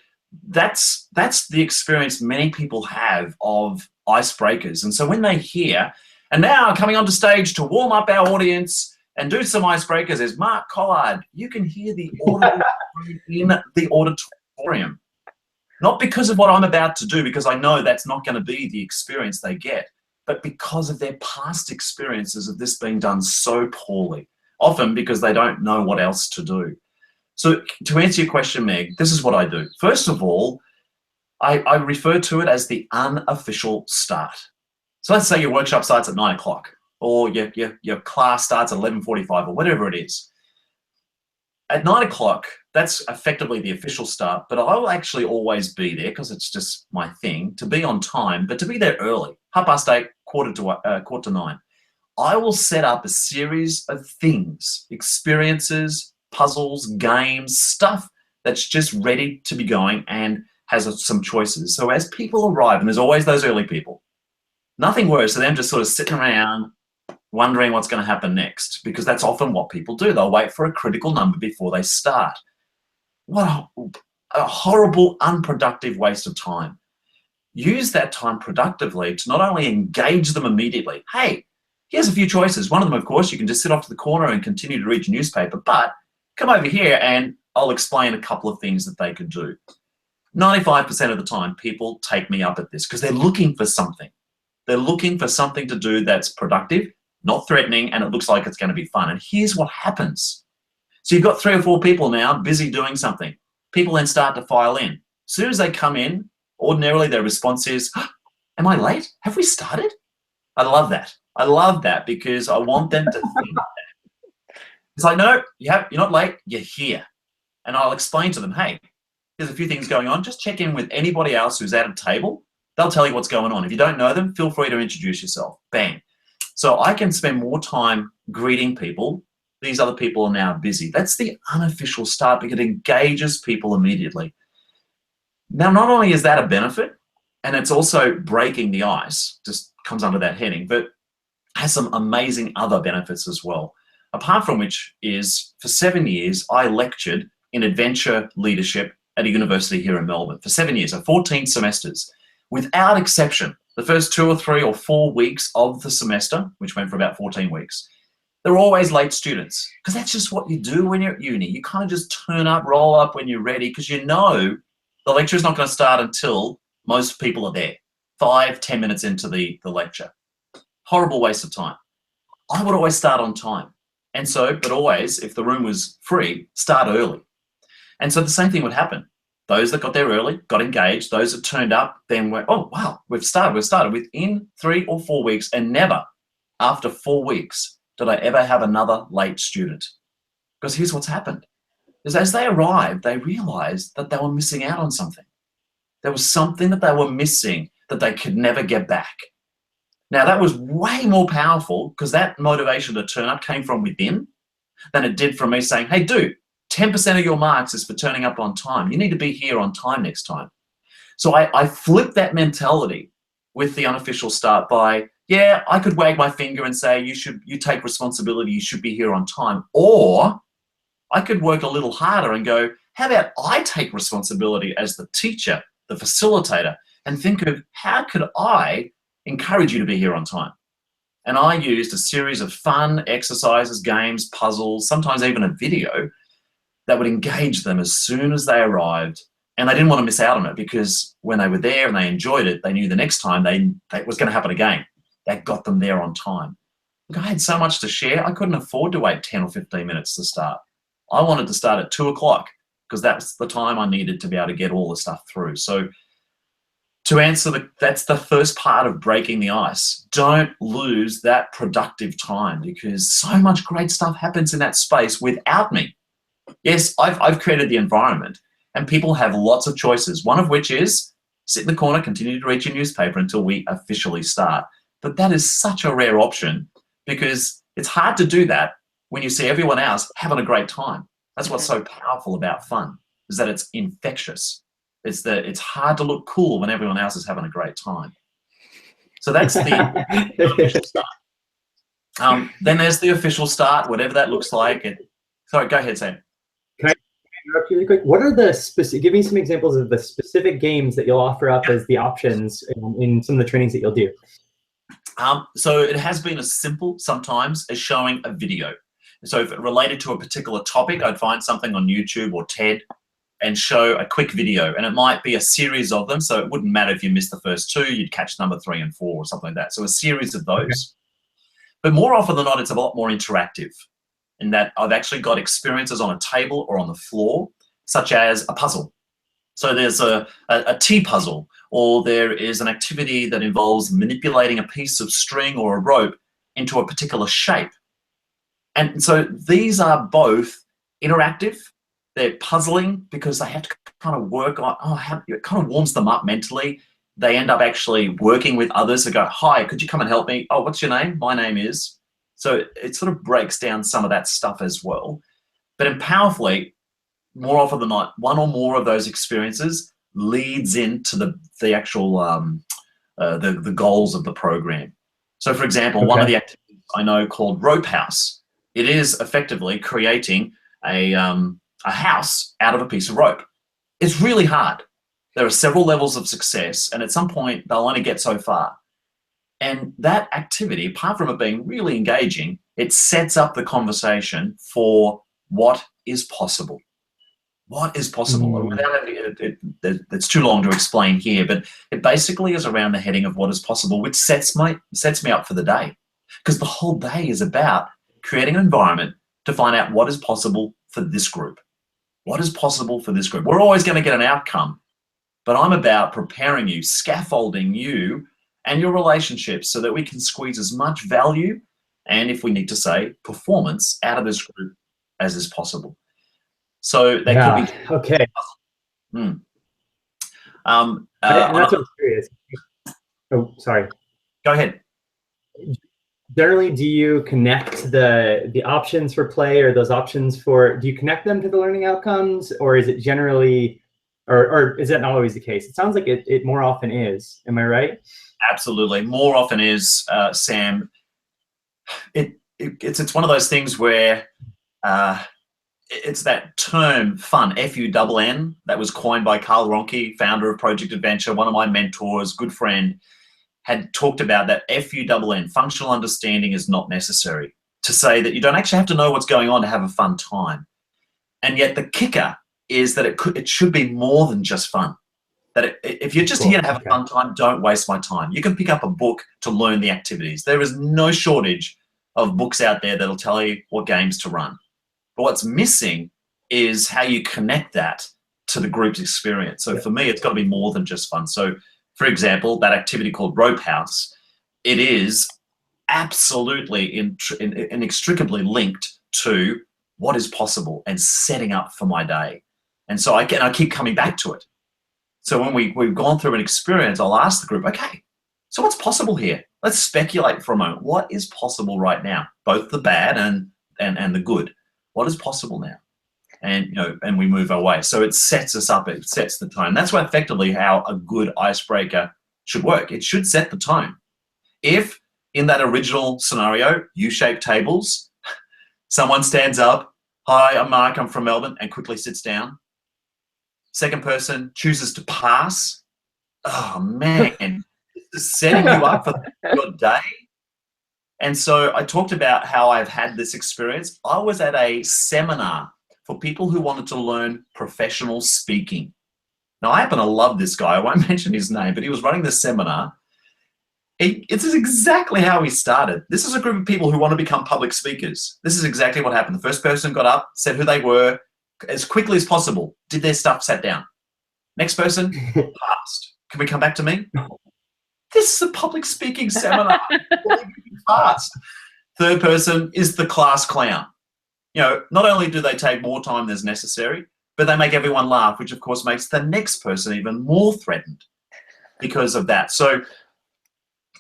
that's the experience many people have of icebreakers. And so when they hear, and now coming onto stage to warm up our audience and do some icebreakers is Mark Collard, you can hear the audible in the auditorium. Not because of what I'm about to do, because I know that's not going to be the experience they get, but because of their past experiences of this being done so poorly, often because they don't know what else to do. So to answer your question, Meg, this is what I do. First of all, I refer to it as the unofficial start. So let's say your workshop starts at 9 o'clock, or your class starts at 11:45, or whatever it is. At 9 o'clock, that's effectively the official start, but I'll actually always be there, because it's just my thing, to be on time, but to be there early, 8:30, quarter to 9. I will set up a series of things, experiences, puzzles, games, stuff that's just ready to be going and has some choices. So as people arrive, and there's always those early people, nothing worse than them just sort of sitting around wondering what's going to happen next, because that's often what people do. They'll wait for a critical number before they start. What a horrible, unproductive waste of time. Use that time productively to not only engage them immediately. Hey, here's a few choices. One of them, of course, you can just sit off to the corner and continue to read your newspaper, but come over here and I'll explain a couple of things that they could do. 95% of the time, people take me up at this because they're looking for something. They're looking for something to do that's productive, not threatening, and it looks like it's going to be fun. And here's what happens. So you've got 3 or 4 people now busy doing something. People then start to file in. As soon as they come in, ordinarily their response is, am I late? Have we started? I love that. I love that because I want them to think that. It's like, no, you're not late, you're here. And I'll explain to them, hey, there's a few things going on. Just check in with anybody else who's at a table. They'll tell you what's going on. If you don't know them, feel free to introduce yourself. Bang. So I can spend more time greeting people. These other people are now busy. That's the unofficial start because it engages people immediately. Now, not only is that a benefit, and it's also breaking the ice, just comes under that heading, but has some amazing other benefits as well. Apart from which is, for 7 years, I lectured in adventure leadership at a university here in Melbourne for 7 years, so 14 semesters. Without exception, the first 2 or 3 or 4 weeks of the semester, which went for about 14 weeks, they're always late students because that's just what you do when you're at uni. You kind of just turn up, roll up when you're ready because you know the lecture's not going to start until most people are there, 5-10 minutes into the lecture. Horrible waste of time. I would always start on time. And so, but always, if the room was free, start early. And so the same thing would happen. Those that got there early, got engaged. Those that turned up, then went, oh, wow, we've started within 3 or 4 weeks, and never after 4 weeks did I ever have another late student. Because here's what's happened. Is as they arrived, they realized that they were missing out on something. There was something that they were missing that they could never get back. Now, that was way more powerful because that motivation to turn up came from within than it did from me saying, hey, dude, 10% of your marks is for turning up on time. You need to be here on time next time. So I flipped that mentality with the unofficial start by, yeah, I could wag my finger and say, you take responsibility, you should be here on time. Or I could work a little harder and go, how about I take responsibility as the teacher, the facilitator, and think of how could I encourage you to be here on time? And I used a series of fun exercises, games, puzzles, sometimes even a video that would engage them as soon as they arrived. And they didn't want to miss out on it because when they were there and they enjoyed it, they knew the next time that was going to happen again. That got them there on time. Look, I had so much to share. I couldn't afford to wait 10 or 15 minutes to start. I wanted to start at 2 o'clock because that's the time I needed to be able to get all the stuff through. So to answer that's the first part of breaking the ice. Don't lose that productive time because so much great stuff happens in that space without me. Yes, I've created the environment and people have lots of choices, one of which is sit in the corner, continue to read your newspaper until we officially start. But that is such a rare option because it's hard to do that when you see everyone else having a great time. That's what's so powerful about fun, is that it's infectious. It's hard to look cool when everyone else is having a great time. So that's the official start. Then there's the official start, whatever that looks like. Sorry, go ahead, Sam. Can I interrupt you really quick? What are the specific, give me some examples of the specific games that you'll offer up as the options in some of the trainings that you'll do. So it has been as simple sometimes as showing a video. So if it related to a particular topic, I'd find something on YouTube or TED and show a quick video. And it might be a series of them. So it wouldn't matter if you missed the first 2, you'd catch number 3 and 4 or something like that. So a series of those. Okay. But more often than not, it's a lot more interactive in that I've actually got experiences on a table or on the floor, such as a puzzle. So there's a tea puzzle, or there is an activity that involves manipulating a piece of string or a rope into a particular shape. And so these are both interactive, they're puzzling because they have to kind of work on, it kind of warms them up mentally. They end up actually working with others who go, hi, could you come and help me? Oh, what's your name? My name is. So it sort of breaks down some of that stuff as well. But in Powerfully, more often than not, one or more of those experiences leads into the actual the goals of the program. So, for example, one of the activities I know called Rope House, it is effectively creating a house out of a piece of rope. It's really hard. There are several levels of success, and at some point they'll only get so far. And that activity, apart from it being really engaging, it sets up the conversation for what is possible. What is possible? It's too long to explain here, but it basically is around the heading of what is possible, which sets me up for the day. Because the whole day is about creating an environment to find out what is possible for this group. What is possible for this group? We're always going to get an outcome, but I'm about preparing you, scaffolding you and your relationships so that we can squeeze as much value and, if we need to say, performance out of this group as is possible. So that could be okay. And that's what I'm curious. Oh, sorry. Go ahead. Generally, do you connect the options for play or those options for, do you connect them to the learning outcomes, or is it generally, or is that not always the case? It sounds like it more often is. Am I right? Absolutely. More often is, Sam. It's one of those things where it's that term fun, F-U-N-N, that was coined by Carl Ronke, founder of Project Adventure, one of my mentors, good friend, had talked about that F-U-N-N, functional understanding is not necessary, to say that you don't actually have to know what's going on to have a fun time. And yet the kicker is that it should be more than just fun. That if you're just here to have a fun time, don't waste my time. You can pick up a book to learn the activities. There is no shortage of books out there that'll tell you what games to run. But what's missing is how you connect that to the group's experience. So for me, it's got to be more than just fun. So, for example, that activity called Rope House, it is absolutely inextricably linked to what is possible and setting up for my day. And so I keep coming back to it. So when we've gone through an experience, I'll ask the group, okay, so what's possible here? Let's speculate for a moment. What is possible right now? Both the bad and the good. What is possible now? And and we move our way. So it sets us up, it sets the tone. That's effectively how a good icebreaker should work. It should set the tone. If in that original scenario, U-shaped tables, someone stands up, hi, I'm Mark, I'm from Melbourne, and quickly sits down. Second person chooses to pass. Oh man, setting you up for your day. And so I talked about how I've had this experience. I was at a seminar for people who wanted to learn professional speaking. Now, I happen to love this guy. I won't mention his name, but he was running this seminar. It's exactly how he started. This is a group of people who want to become public speakers. This is exactly what happened. The first person got up, said who they were, as quickly as possible, did their stuff, sat down. Next person passed. Can we come back to me? This is a public speaking seminar. Fast. Third person is the class clown. Not only do they take more time than is necessary, but they make everyone laugh, which of course makes the next person even more threatened because of that. So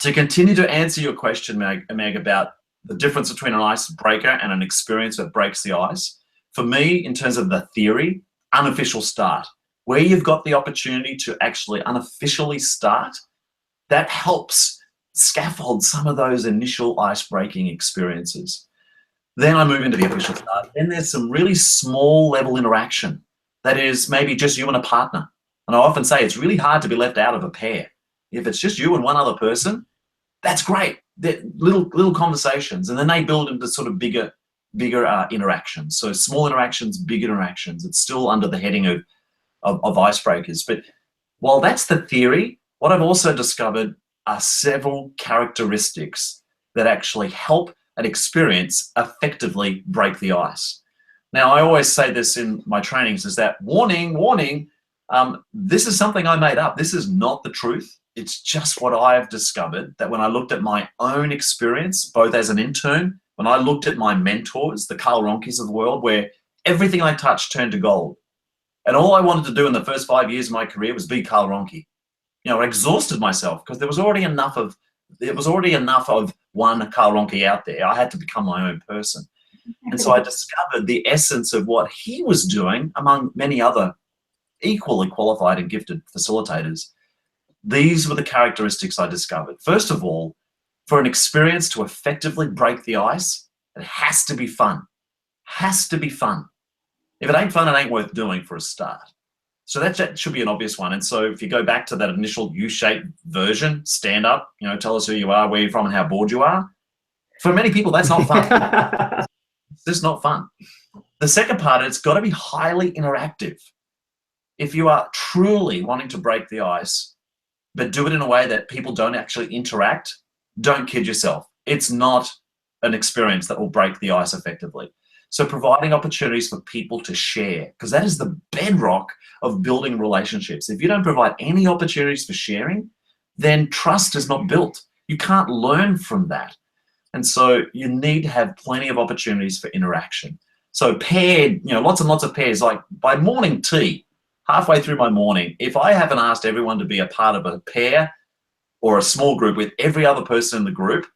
to continue to answer your question, Meg, about the difference between an icebreaker and an experience that breaks the ice, for me, in terms of the theory, unofficial start, where you've got the opportunity to actually unofficially start, that helps scaffold some of those initial ice-breaking experiences. Then I move into the official start. Then there's some really small level interaction that is maybe just you and a partner. And I often say it's really hard to be left out of a pair. If it's just you and one other person, that's great. They're little conversations, and then they build into sort of bigger interactions. So small interactions, big interactions. It's still under the heading of icebreakers. But while that's the theory, what I've also discovered are several characteristics that actually help an experience effectively break the ice. Now, I always say this in my trainings, is that warning, this is something I made up. This is not the truth. It's just what I've discovered, that when I looked at my own experience, both as an intern, when I looked at my mentors, the Carl Ronkes of the world, where everything I touched turned to gold. And all I wanted to do in the first 5 years of my career was be Carl Ronke. I exhausted myself because there was already enough of there was already enough of one Carl Ronke out there. I had to become my own person. And so I discovered the essence of what he was doing among many other equally qualified and gifted facilitators. These were the characteristics I discovered. First of all, for an experience to effectively break the ice, it has to be fun. Has to be fun. If it ain't fun, it ain't worth doing for a start. So that should be an obvious one. And so if you go back to that initial U-shaped version, stand up, tell us who you are, where you're from, and how bored you are. For many people, that's not fun. It's just not fun. The second part, it's got to be highly interactive. If you are truly wanting to break the ice, but do it in a way that people don't actually interact, don't kid yourself. It's not an experience that will break the ice effectively. So providing opportunities for people to share, because that is the bedrock of building relationships. If you don't provide any opportunities for sharing, then trust is not built. You can't learn from that. And so you need to have plenty of opportunities for interaction. So paired, lots and lots of pairs, like by morning tea, halfway through my morning, if I haven't asked everyone to be a part of a pair or a small group with every other person in the group,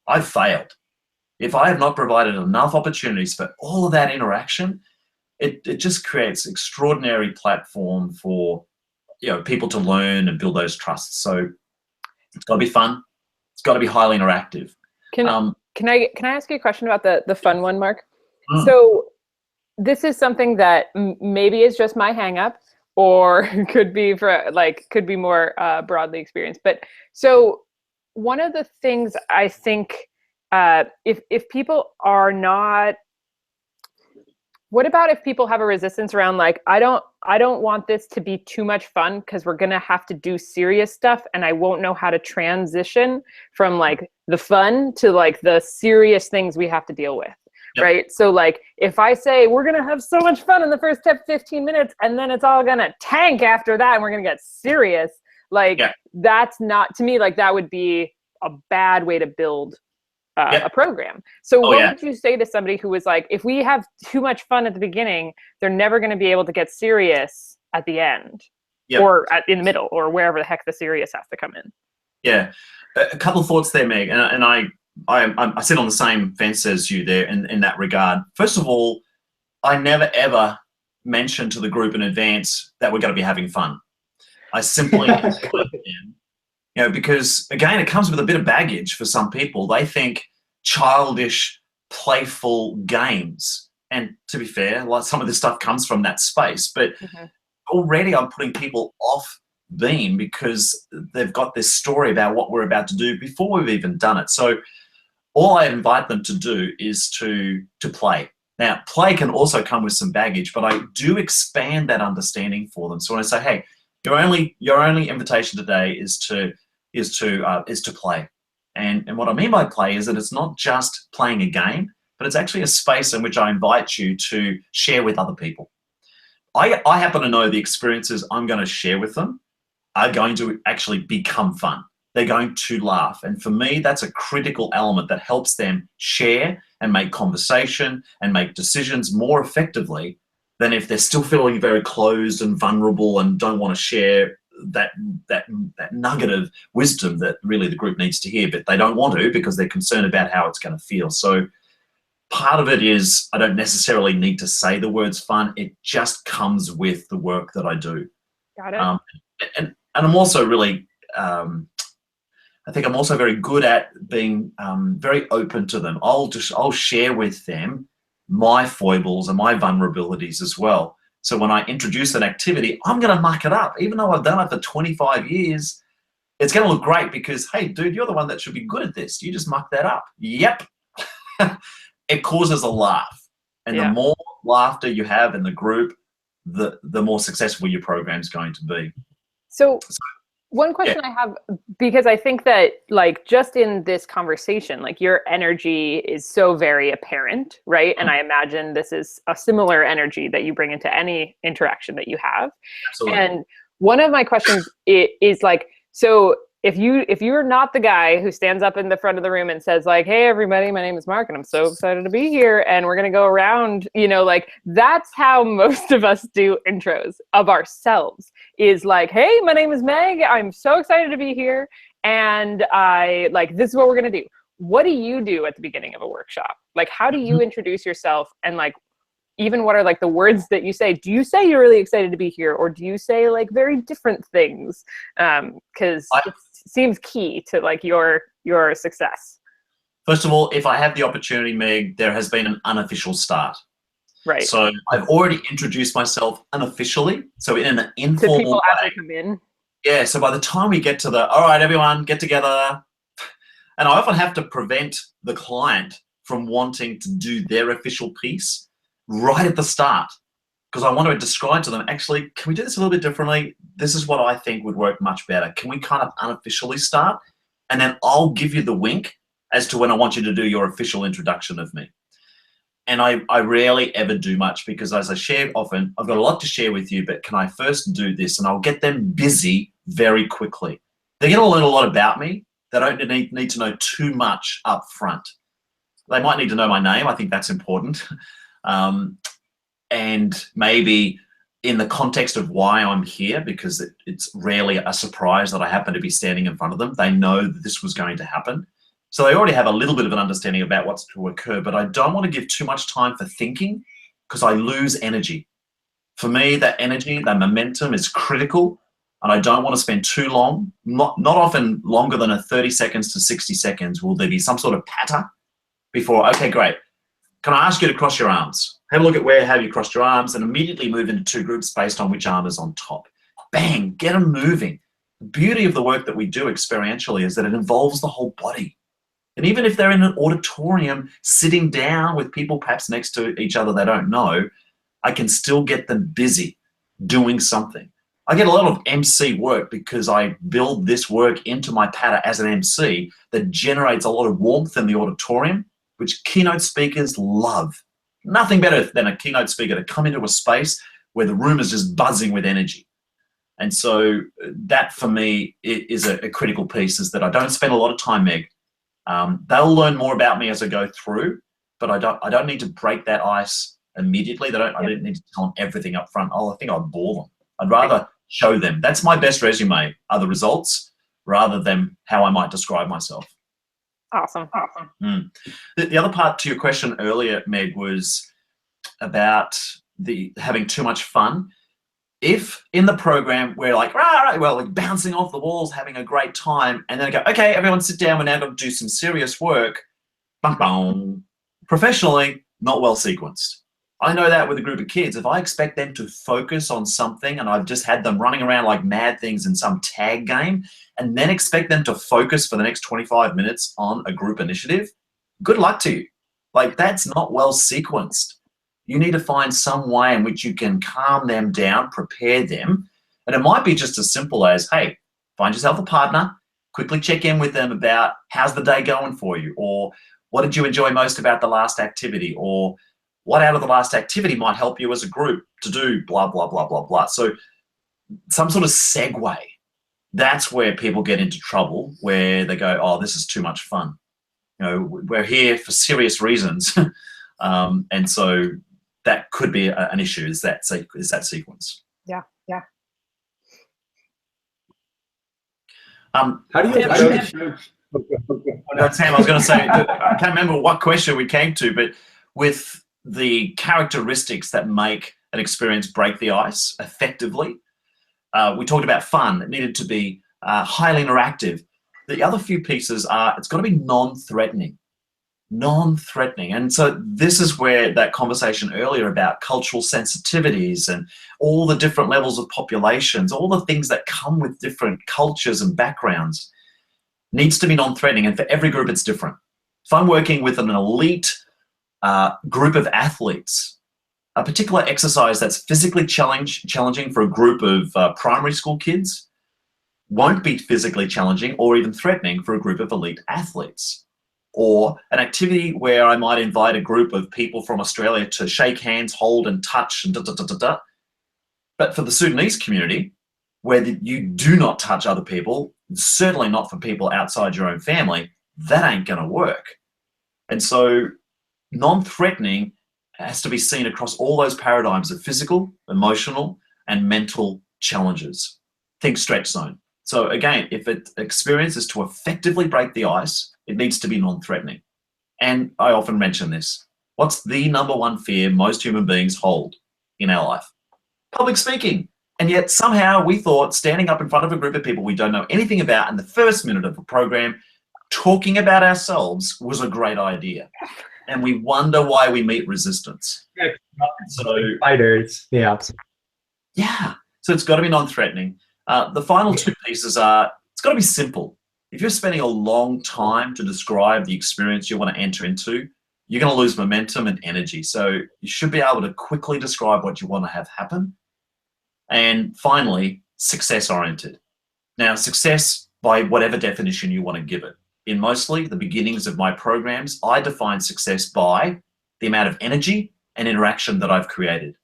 I've failed. If I have not provided enough opportunities for all of that interaction, it just creates extraordinary platform for people to learn and build those trusts. So it's got to be fun. It's got to be highly interactive. Can I ask you a question about the fun one, Mark? Mm. So this is something that maybe is just my hang up, or could be more broadly experienced. But so one of the things I think, if people are not, what about if people have a resistance around like, I don't want this to be too much fun because we're gonna have to do serious stuff and I won't know how to transition from like the fun to like the serious things we have to deal with. Yep. Right? So like if I say we're gonna have so much fun in the first 15 minutes and then it's all gonna tank after that and we're gonna get serious, like that's not, to me, like that would be a bad way to build a program. So what would you say to somebody who was like, if we have too much fun at the beginning, they're never going to be able to get serious at the end or in the middle or wherever the heck the serious has to come in? Yeah, a couple of thoughts there, Meg, and I sit on the same fence as you there in that regard. First of all, I never ever mention to the group in advance that we're going to be having fun. I simply because again, it comes with a bit of baggage for some people. They think childish, playful games. And to be fair, like some of this stuff comes from that space. But already I'm putting people off beam because they've got this story about what we're about to do before we've even done it. So all I invite them to do is to play. Now, play can also come with some baggage, but I do expand that understanding for them. So when I say, hey, your only invitation today is to play. And what I mean by play is that it's not just playing a game, but it's actually a space in which I invite you to share with other people. I happen to know the experiences I'm going to share with them are going to actually become fun. They're going to laugh. And for me, that's a critical element that helps them share and make conversation and make decisions more effectively than if they're still feeling very closed and vulnerable and don't want to share that nugget of wisdom that really the group needs to hear, but they don't want to because they're concerned about how it's going to feel. So part of it is I don't necessarily need to say the words fun. It just comes with the work that I do. Got it. And I'm also really, I think I'm also very good at being very open to them. I'll share with them my foibles and my vulnerabilities as well. So when I introduce an activity, I'm going to muck it up. Even though I've done it for 25 years, it's going to look great because, hey, dude, you're the one that should be good at this. You just muck that up. Yep. It causes a laugh. And the more laughter you have in the group, the more successful your program's going to be. So one question I have, because I think that like just in this conversation, like your energy is so very apparent, right? And I imagine this is a similar energy that you bring into any interaction that you have. Absolutely. And one of my questions is like, so if you're not the guy who stands up in the front of the room and says like, hey, everybody, my name is Mark and I'm so excited to be here. And we're going to go around, like that's how most of us do intros of ourselves is like, hey, my name is Meg. I'm so excited to be here. and I like, this is what we're going to do. What do you do at the beginning of a workshop? Like, how do you introduce yourself? And like, even what are like the words that you say? Do you say you're really excited to be here, or do you say like very different things? Because it seems key to like your success. First of all, if I have the opportunity, Meg, there has been an unofficial start. Right. So I've already introduced myself unofficially. So in an informal to people way. as they come in. Yeah. So by the time we get to the, all right, everyone, get together. And I often have to prevent the client from wanting to do their official piece right at the start, because I want to describe to them, actually, can we do this a little bit differently? This is what I think would work much better. Can we kind of unofficially start? And then I'll give you the wink as to when I want you to do your official introduction of me. And I rarely ever do much, because as I share often, I've got a lot to share with you, but can I first do this? And I'll get them busy very quickly. They get to learn a lot about me. They don't need to know too much up front. They might need to know my name. I think that's important. And maybe in the context of why I'm here, because it's rarely a surprise that I happen to be standing in front of them. They know that this was going to happen. So they already have a little bit of an understanding about what's to occur, but I don't want to give too much time for thinking, because I lose energy. For me, that energy, that momentum is critical, and I don't want to spend too long, not often longer than a 30 seconds to 60 seconds. Will there be some sort of patter before, okay, great. Can I ask you to cross your arms? Have a look at where have you crossed your arms, and immediately move into two groups based on which arm is on top. Bang, get them moving. The beauty of the work that we do experientially is that it involves the whole body. And even if they're in an auditorium sitting down with people perhaps next to each other they don't know, I can still get them busy doing something. I get a lot of MC work because I build this work into my patter as an MC that generates a lot of warmth in the auditorium, which keynote speakers love. Nothing better than a keynote speaker to come into a space where the room is just buzzing with energy. And so that for me is a critical piece, is that I don't spend a lot of time, Meg. They'll learn more about me as I go through, but I don't need to break that ice immediately. I don't need to tell them everything up front. I think I'd bore them. I'd rather show them. That's my best resume, are the results, rather than how I might describe myself. Awesome. The other part to your question earlier, Meg, was about having too much fun. If in the program we're like, like bouncing off the walls, having a great time, and then I go, okay, everyone sit down, we're now going to do some serious work. Bang, bang. Professionally, not well sequenced. I know that with a group of kids, if I expect them to focus on something and I've just had them running around like mad things in some tag game, and then expect them to focus for the next 25 minutes on a group initiative, good luck to you. Like, that's not well sequenced. You need to find some way in which you can calm them down, prepare them. And it might be just as simple as, hey, find yourself a partner, quickly check in with them about how's the day going for you, or what did you enjoy most about the last activity, or what out of the last activity might help you as a group to do blah, blah, blah, blah, blah. So some sort of segue. That's where people get into trouble, where they go, oh, this is too much fun. You know, we're here for serious reasons. And so that could be an issue, is that sequence. Yeah. How do you approach? Sam, I was going to say, I can't remember what question we came to, but with the characteristics that make an experience break the ice effectively, we talked about fun. It needed to be highly interactive. The other few pieces are, it's got to be non-threatening. And so this is where that conversation earlier about cultural sensitivities and all the different levels of populations, all the things that come with different cultures and backgrounds, needs to be non-threatening. And for every group, it's different. If I'm working with an elite group of athletes, a particular exercise that's physically challenging for a group of primary school kids won't be physically challenging or even threatening for a group of elite athletes. Or an activity where I might invite a group of people from Australia to shake hands, hold and touch and da-da-da-da-da. But for the Sudanese community, where you do not touch other people, certainly not for people outside your own family, that ain't going to work. And so non-threatening has to be seen across all those paradigms of physical, emotional, and mental challenges. Think stretch zone. So again, if it experience is to effectively break the ice, it needs to be non-threatening. And I often mention this. What's the number one fear most human beings hold in our life? Public speaking. And yet somehow we thought standing up in front of a group of people we don't know anything about in the first minute of a program, talking about ourselves was a great idea. And we wonder why we meet resistance. So fighters, yeah. Yeah, so it's got to be non-threatening. The final two pieces are, it's got to be simple. If you're spending a long time to describe the experience you want to enter into, you're going to lose momentum and energy. So you should be able to quickly describe what you want to have happen. And finally, success-oriented. Now, success, by whatever definition you want to give it. In mostly the beginnings of my programs, I define success by the amount of energy and interaction that I've created.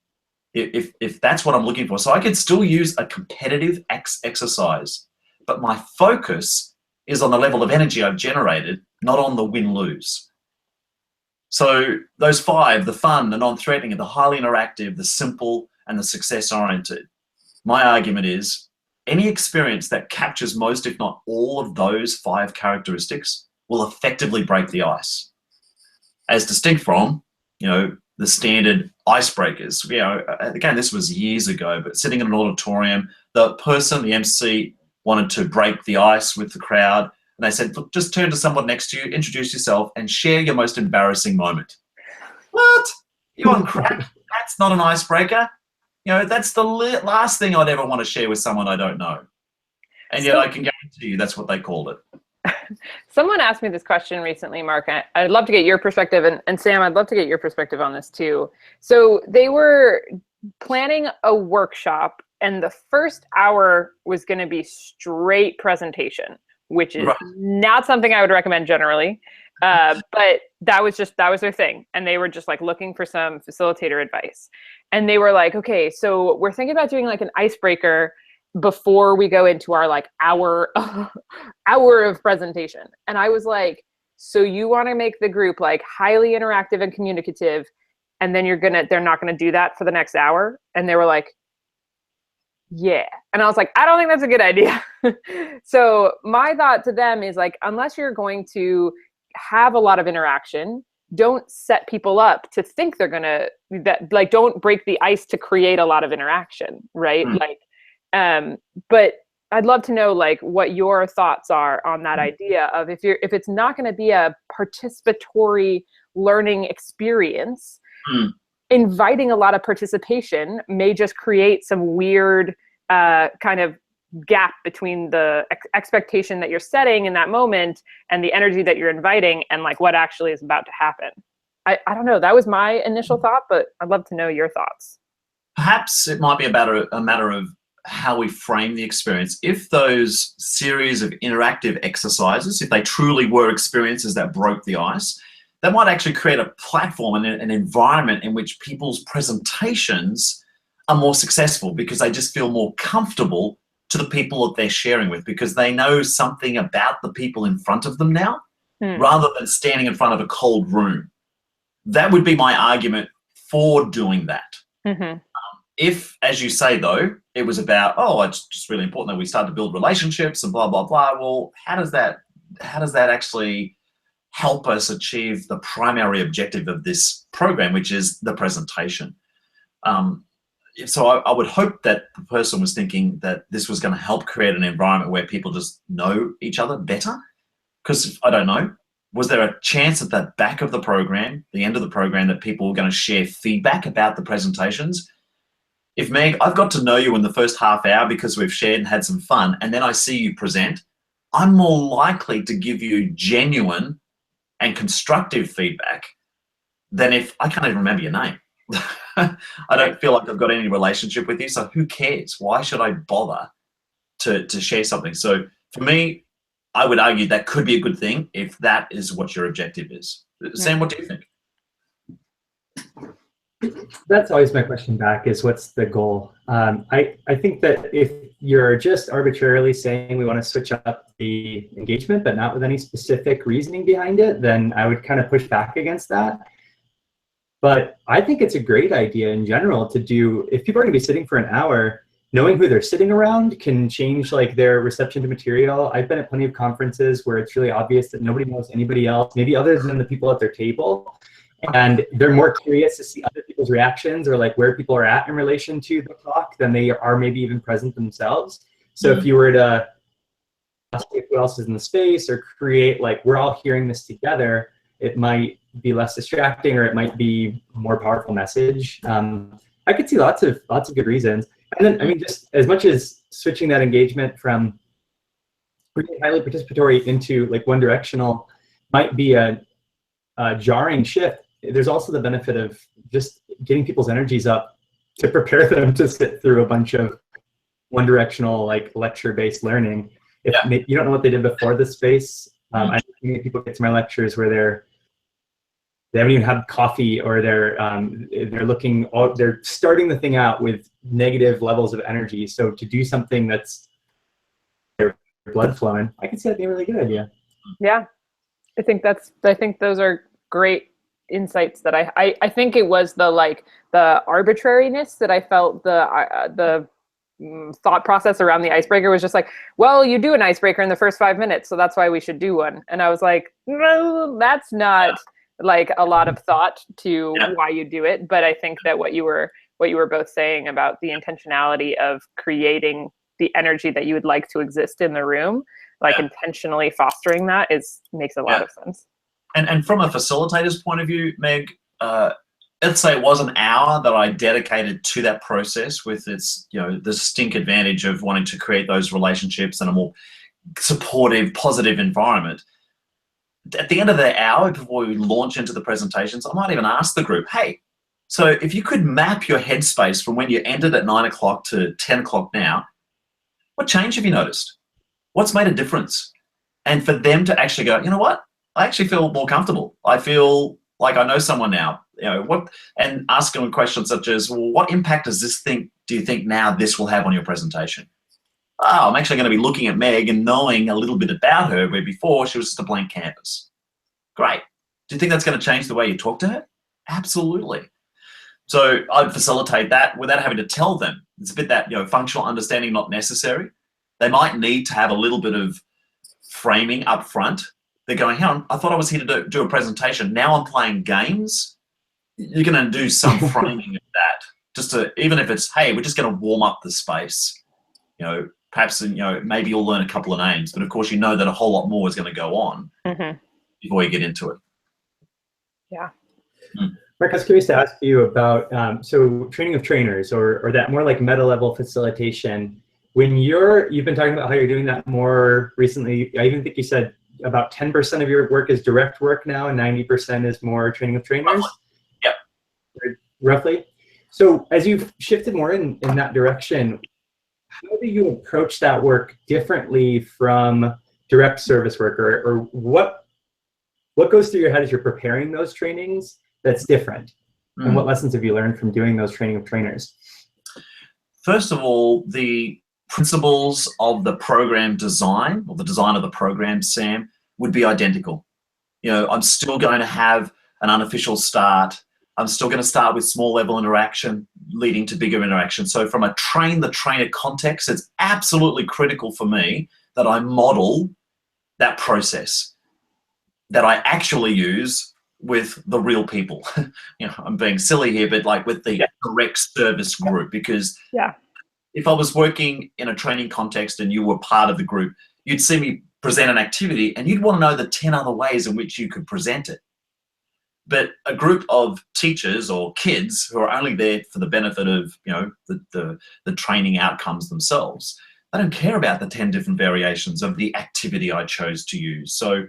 If that's what I'm looking for. So I could still use a competitive exercise, but my focus is on the level of energy I've generated, not on the win-lose. So those five, the fun, the non-threatening, the highly interactive, the simple, and the success-oriented. My argument is any experience that captures most, if not all of those five characteristics will effectively break the ice. As distinct from, the standard icebreakers. Again, this was years ago, but sitting in an auditorium, the person, the MC, wanted to break the ice with the crowd. And they said, look, just turn to someone next to you, introduce yourself, and share your most embarrassing moment. What? You on crack? That's not an icebreaker. That's the last thing I'd ever want to share with someone I don't know. And yet I can guarantee you that's what they called it. Someone asked me this question recently, Mark. I'd love to get your perspective, and Sam, I'd love to get your perspective on this too. So they were planning a workshop, and the first hour was going to be straight presentation, which is not something I would recommend generally. But that was their thing. And they were just like looking for some facilitator advice. And they were like, okay, so we're thinking about doing like an icebreaker before we go into our like hour of presentation. And I was like, so you want to make the group like highly interactive and communicative, and then they're not going to do that for the next hour? And they were like, yeah. And I was like, I don't think that's a good idea. So my thought to them is like, unless you're going to have a lot of interaction, don't set people up to think they're gonna don't break the ice to create a lot of interaction, right? But I'd love to know like what your thoughts are on that idea of if it's not going to be a participatory learning experience, inviting a lot of participation may just create some weird kind of gap between the expectation that you're setting in that moment and the energy that you're inviting and like what actually is about to happen. I don't know. That was my initial thought, but I'd love to know your thoughts. Perhaps it might be a matter of how we frame the experience. If those series of interactive exercises, if they truly were experiences that broke the ice, that might actually create a platform and an environment in which people's presentations are more successful because they just feel more comfortable to the people that they're sharing with, because they know something about the people in front of them now, rather than standing in front of a cold room. That would be my argument for doing that. If, as you say, though, it was about, it's just really important that we start to build relationships and blah, blah, blah. Well, how does that actually help us achieve the primary objective of this program, which is the presentation? So I would hope that the person was thinking that this was going to help create an environment where people just know each other better. Because I don't know, was there a chance at the back of the program, the end of the program, that people were going to share feedback about the presentations? If Meg, I've got to know you in the first half hour because we've shared and had some fun, and then I see you present, I'm more likely to give you genuine and constructive feedback than if I can't even remember your name. I don't feel like I've got any relationship with you, so who cares? Why should I bother to share something? So for me, I would argue that could be a good thing if that is what your objective is. Sam, what do you think? That's always my question back, is what's the goal? I think that if you're just arbitrarily saying we want to switch up the engagement but not with any specific reasoning behind it, then I would kind of push back against that. But I think it's a great idea in general to do, if people are going to be sitting for an hour, knowing who they're sitting around can change like their reception to material. I've been at plenty of conferences where it's really obvious that nobody knows anybody else, maybe other than the people at their table. And they're more curious to see other people's reactions or like where people are at in relation to the talk than they are maybe even present themselves. So if you were to ask who else is in the space or create like, we're all hearing this together, it might be less distracting or it might be a more powerful message. I could see lots of good reasons. And then, I mean, just as much as switching that engagement from really highly participatory into like one directional might be a jarring shift, there's also the benefit of just getting people's energies up to prepare them to sit through a bunch of one directional like lecture-based learning. If you don't know what they did before this space, I think people get to my lectures where they haven't even had coffee, or they're starting the thing out with negative levels of energy. So to do something that's their blood flowing, I can see that being a really good idea. Yeah, I think those are great insights. That I think it was the arbitrariness that I felt, the thought process around the icebreaker was just like, well, you do an icebreaker in the first 5 minutes, so that's why we should do one. And I was like, no, that's not like a lot of thought to why you do it. But I think that what you were both saying about the intentionality of creating the energy that you would like to exist in the room, like intentionally fostering that makes a lot of sense. And from a facilitator's point of view, Meg, let's say it was an hour that I dedicated to that process with its, the distinct advantage of wanting to create those relationships and a more supportive, positive environment. At the end of the hour, before we launch into the presentations, I might even ask the group, hey, so if you could map your headspace from when you ended at 9 o'clock to 10 o'clock now, what change have you noticed? What's made a difference? And for them to actually go, you know what? I actually feel more comfortable. I feel like I know someone now. And ask them questions such as, well, what impact do you think now this will have on your presentation? Oh, I'm actually going to be looking at Meg and knowing a little bit about her, where before she was just a blank canvas. Great. Do you think that's going to change the way you talk to her? Absolutely. So I'd facilitate that without having to tell them. It's a bit that, functional understanding not necessary. They might need to have a little bit of framing up front. They're going, hang on, I thought I was here to do a presentation. Now I'm playing games. You're going to do some framing of that. Just to, even if it's, hey, we're just going to warm up the space. Perhaps, maybe you'll learn a couple of names, but of course you know that a whole lot more is going to go on before you get into it. Yeah. Mark, I was curious to ask you about, so training of trainers or that more like meta level facilitation. When you've been talking about how you're doing that more recently, I even think you said about 10% of your work is direct work now and 90% is more training of trainers? Roughly. Yep. Roughly. So as you've shifted more in that direction, how do you approach that work differently from direct service work, or what goes through your head as you're preparing those trainings that's different? And what lessons have you learned from doing those training of trainers? First of all, the principles of the program design, or the design of the program, Sam, would be identical. I'm still going to have an unofficial start. I'm still going to start with small level interaction leading to bigger interaction. So from a train the trainer context, it's absolutely critical for me that I model that process that I actually use with the real people. I'm being silly here, but like with the direct service group, because if I was working in a training context and you were part of the group, you'd see me present an activity and you'd want to know the 10 other ways in which you could present it. But a group of teachers or kids who are only there for the benefit of, the training outcomes themselves, they don't care about the 10 different variations of the activity I chose to use. So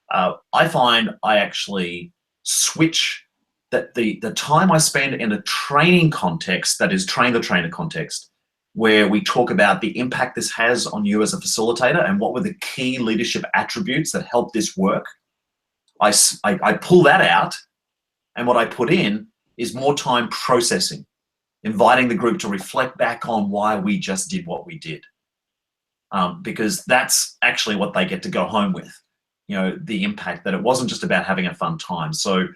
I find I actually switch that the time I spend in a training context, that is train the trainer context, where we talk about the impact this has on you as a facilitator and what were the key leadership attributes that help this work. I pull that out, and what I put in is more time processing, inviting the group to reflect back on why we just did what we did. Because that's actually what they get to go home with, the impact that it wasn't just about having a fun time. So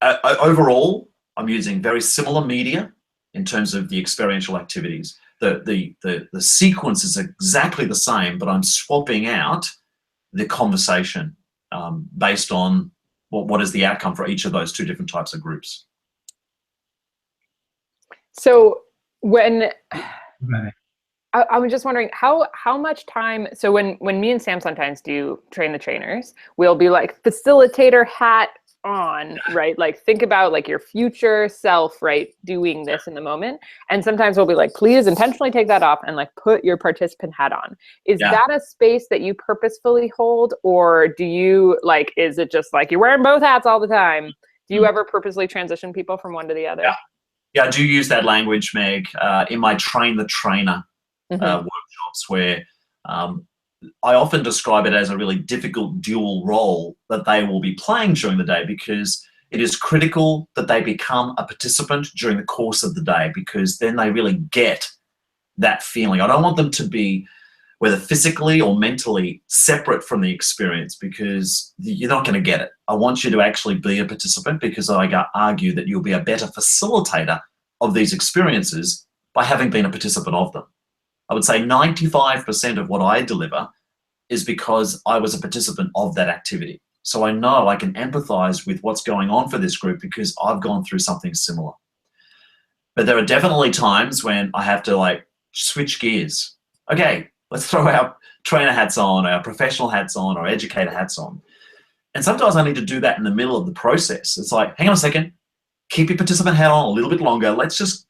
overall, I'm using very similar media in terms of the experiential activities, the sequence is exactly the same, but I'm swapping out the conversation based on what is the outcome for each of those two different types of groups. So when Right. I was just wondering how much time, so when me and Sam sometimes do train the trainers, we'll be like facilitator hat on, right? Like think about like your future self, right? Doing this in the moment. And sometimes we'll be like, please intentionally take that off and like put your participant hat on. Is that a space that you purposefully hold, or do you like, is it just like you're wearing both hats all the time? Do you ever purposely transition people from one to the other? Yeah, I do use that language, Meg, in my train the trainer workshops, where I often describe it as a really difficult dual role that they will be playing during the day, because it is critical that they become a participant during the course of the day, because then they really get that feeling. I don't want them to be, whether physically or mentally, separate from the experience, because you're not going to get it. I want you to actually be a participant, because I argue that you'll be a better facilitator of these experiences by having been a participant of them. I would say 95% of what I deliver is because I was a participant of that activity. So I know I can empathize with what's going on for this group because I've gone through something similar. But there are definitely times when I have to like switch gears. Okay, let's throw our trainer hats on, our professional hats on, our educator hats on. And sometimes I need to do that in the middle of the process. It's like, hang on a second, keep your participant hat on a little bit longer. Let's just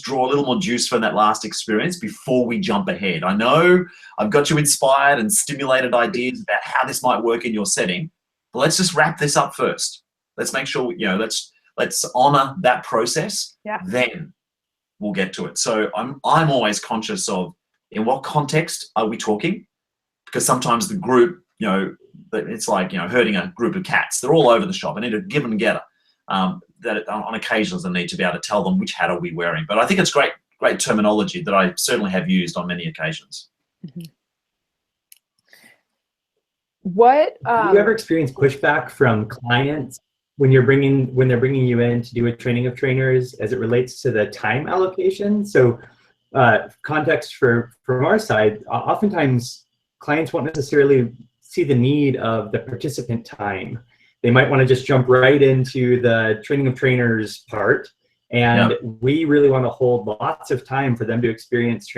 draw a little more juice from that last experience before we jump ahead. I know I've got you inspired and stimulated ideas about how this might work in your setting, but let's just wrap this up first. Let's make sure, let's honor that process. Then we'll get to it. So I'm always conscious of in what context are we talking, because sometimes the group, it's like, herding a group of cats. They're all over the shop. I need a give and getter. That on occasions I need to be able to tell them which hat are we wearing. But I think it's great terminology that I certainly have used on many occasions. Mm-hmm. What do you ever experience pushback from clients when they're bringing you in to do a training of trainers as it relates to the time allocation? So context from our side, oftentimes clients won't necessarily see the need of the participant time. They might want to just jump right into the training of trainers part. And we really want to hold lots of time for them to experience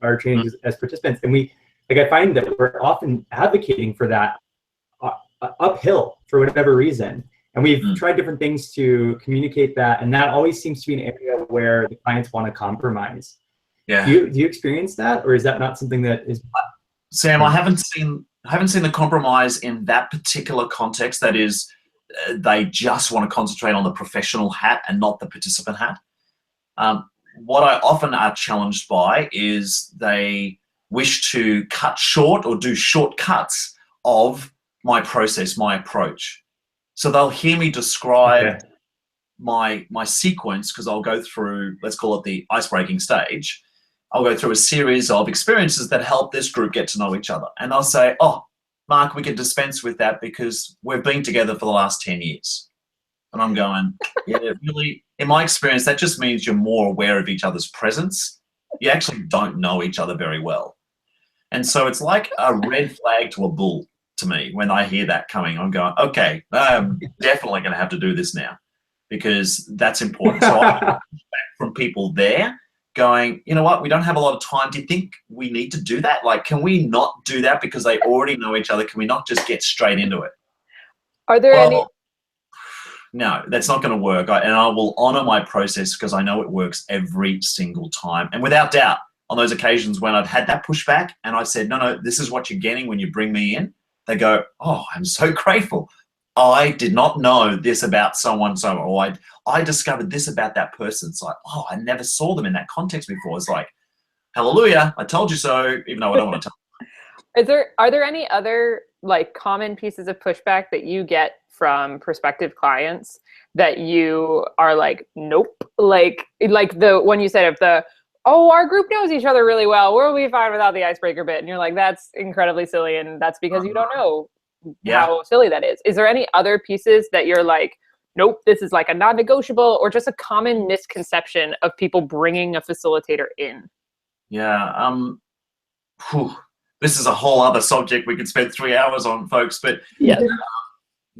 our trainings as participants. And I find that we're often advocating for that uphill for whatever reason. And we've tried different things to communicate that. And that always seems to be an area where the clients want to compromise. Yeah. Do you experience that? Or is that not something that is... Sam, I haven't seen the compromise in that particular context. That is, they just want to concentrate on the professional hat and not the participant hat. What I often are challenged by is they wish to cut short or do shortcuts of my process, my approach. So they'll hear me describe my sequence, because I'll go through, let's call it the ice-breaking stage. I'll go through a series of experiences that help this group get to know each other. And they'll say, oh, Mark, we can dispense with that because we've been together for the last 10 years. And I'm going, yeah, really, in my experience, that just means you're more aware of each other's presence. You actually don't know each other very well. And so it's like a red flag to a bull to me when I hear that coming. I'm going, okay, I'm definitely going to have to do this now because that's important. So I get feedback from people there going, you know what, we don't have a lot of time. Do you think we need to do that? Like, can we not do that because they already know each other? Can we not just get straight into it? Are there any? No, that's not going to work. And I will honor my process because I know it works every single time. And without doubt, on those occasions when I've had that pushback and I said, no, this is what you're getting when you bring me in, they go, oh, I'm so grateful. I did not know this about someone, or I discovered this about that person. It's like, oh, I never saw them in that context before. It's like, hallelujah, I told you so, even though I don't want to tell. Are there any other like common pieces of pushback that you get from prospective clients that you are like, nope, like the one you said of the, oh, our group knows each other really well, we'll be fine without the icebreaker bit, and you're like, that's incredibly silly, and that's because you don't know how silly that is. Is there any other pieces that you're like, nope, this is like a non-negotiable, or just a common misconception of people bringing a facilitator in? Yeah. This is a whole other subject we could spend 3 hours on, folks. But Yeah.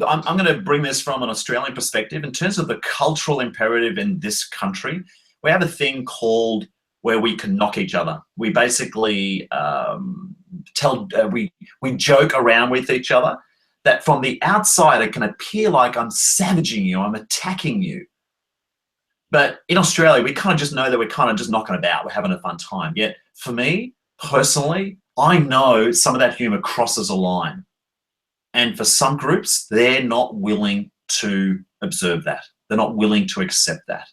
I'm going to bring this from an Australian perspective. In terms of the cultural imperative in this country, we have a thing called where we can knock each other. We basically we joke around with each other that from the outside it can appear like I'm savaging you, I'm attacking you. But in Australia, we kind of just know that we're kind of just knocking about, we're having a fun time. Yet for me, personally, I know some of that humor crosses a line. And for some groups, they're not willing to observe that. They're not willing to accept that.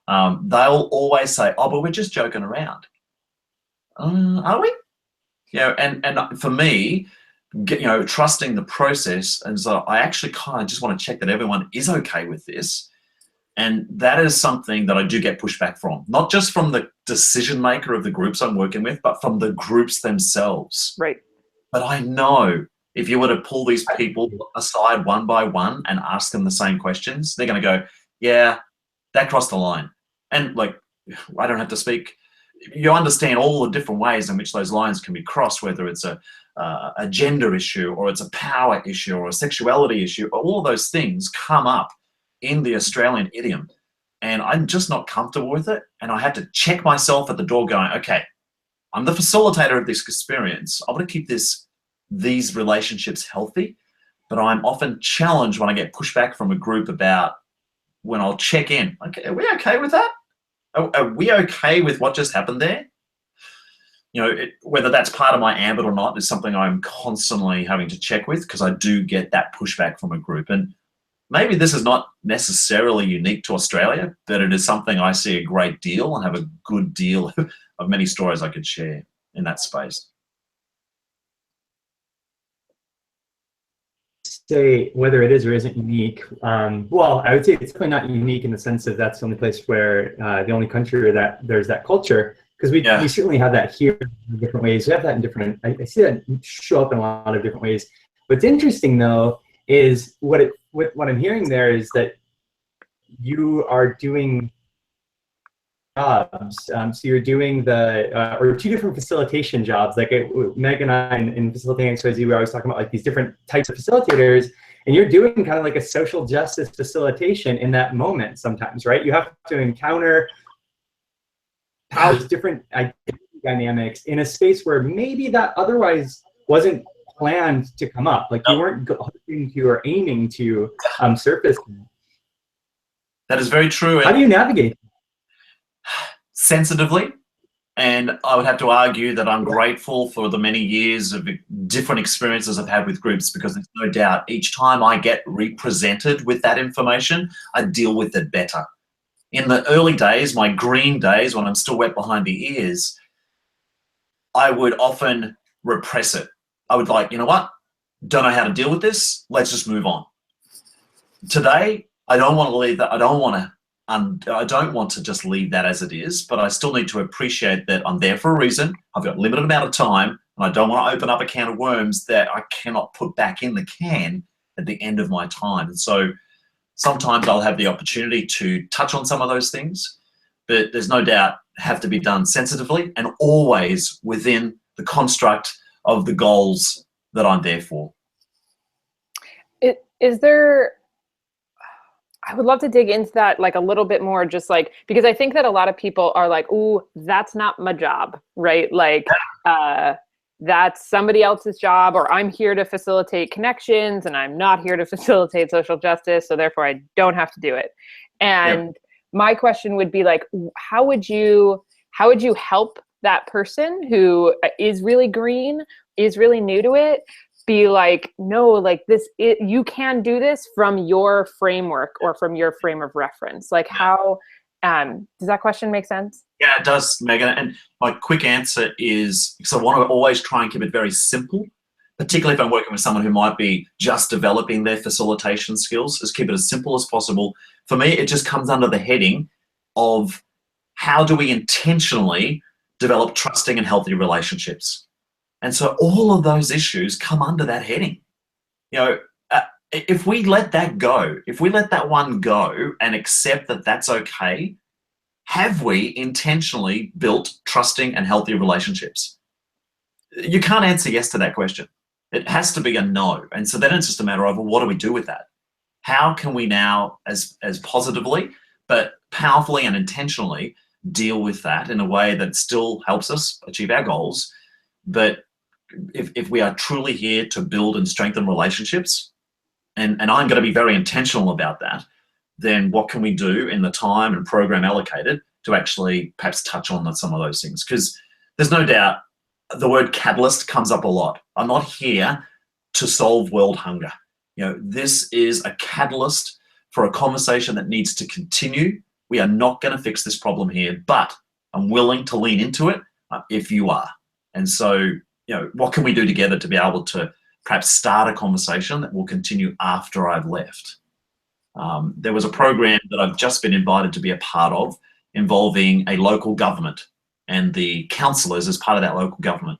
They'll always say, oh, but we're just joking around. Are we? And for me, trusting the process, and so I actually kind of just want to check that everyone is okay with this. And that is something that I do get pushback from, not just from the decision maker of the groups I'm working with, but from the groups themselves. Right. But I know if you were to pull these people aside one by one and ask them the same questions, they're going to go, yeah, that crossed the line. And like, I don't have to speak. You understand all the different ways in which those lines can be crossed, whether it's a gender issue, or it's a power issue, or a sexuality issue. All of those things come up in the Australian idiom, and I'm just not comfortable with it. And I had to check myself at the door going, okay, I'm the facilitator of this experience. I want to keep these relationships healthy, but I'm often challenged when I get pushback from a group about when I'll check in. Okay, are we okay with that? Are we okay with what just happened there? Whether that's part of my ambit or not is something I'm constantly having to check with, because I do get that pushback from a group. And maybe this is not necessarily unique to Australia, but it is something I see a great deal and have a good deal of many stories I could share in that space. Say whether it is or isn't unique. Well, I would say it's definitely not unique in the sense of that's the only place where the only country where that there's that culture, because we certainly have that here in different ways. We have that in different, I see that show up in a lot of different ways. What's interesting though is what I'm hearing there is that you are doing jobs. So you're doing or two different facilitation jobs. Like Meg and I in Facilitating XYZ, we always talking about like these different types of facilitators, and you're doing kind of like a social justice facilitation in that moment sometimes, right? You have to encounter how different identity dynamics in a space where maybe that otherwise wasn't planned to come up. Like you weren't hoping to or aiming to surface. That is very true. How do you navigate? Sensitively. And I would have to argue that I'm grateful for the many years of different experiences I've had with groups, because there's no doubt each time I get represented with that information, I deal with it better. In the early days, my green days, when I'm still wet behind the ears, I would often repress it. I would like, you know what? Don't know how to deal with this. Let's just move on. Today, I don't want to leave that. I don't want to just leave that as it is, but I still need to appreciate that I'm there for a reason. I've got a limited amount of time, and I don't want to open up a can of worms that I cannot put back in the can at the end of my time. And so sometimes I'll have the opportunity to touch on some of those things, but there's no doubt have to be done sensitively and always within the construct of the goals that I'm there for. I would love to dig into that like a little bit more, just like, because I think that a lot of people are like, ooh, that's not my job, right? Like, that's somebody else's job, or I'm here to facilitate connections and I'm not here to facilitate social justice, so therefore I don't have to do it. And my question would be like, how would you help that person who is really green, is really new to it, be like, no, like you can do this from your framework or from your frame of reference? Like how, does that question make sense? Yeah, it does, Megan. And my quick answer is, because I want to always try and keep it very simple, particularly if I'm working with someone who might be just developing their facilitation skills, is keep it as simple as possible. For me, it just comes under the heading of how do we intentionally develop trusting and healthy relationships? And so all of those issues come under that heading. if we let that go, if we let that one go and accept that that's okay, have we intentionally built trusting and healthy relationships? You can't answer yes to that question. It has to be a no. And so then it's just a matter of, well, what do we do with that? How can we now, as positively, but powerfully and intentionally, deal with that in a way that still helps us achieve our goals? But if we are truly here to build and strengthen relationships, and I'm going to be very intentional about that, then what can we do in the time and program allocated to actually perhaps touch on some of those things? Because there's no doubt the word catalyst comes up a lot. I'm not here to solve world hunger. You know, this is a catalyst for a conversation that needs to continue. We are not going to fix this problem here, but I'm willing to lean into it if you are. And so, you know, what can we do together to be able to perhaps start a conversation that will continue after I've left? There was a program that I've just been invited to be a part of involving a local government and the councillors as part of that local government.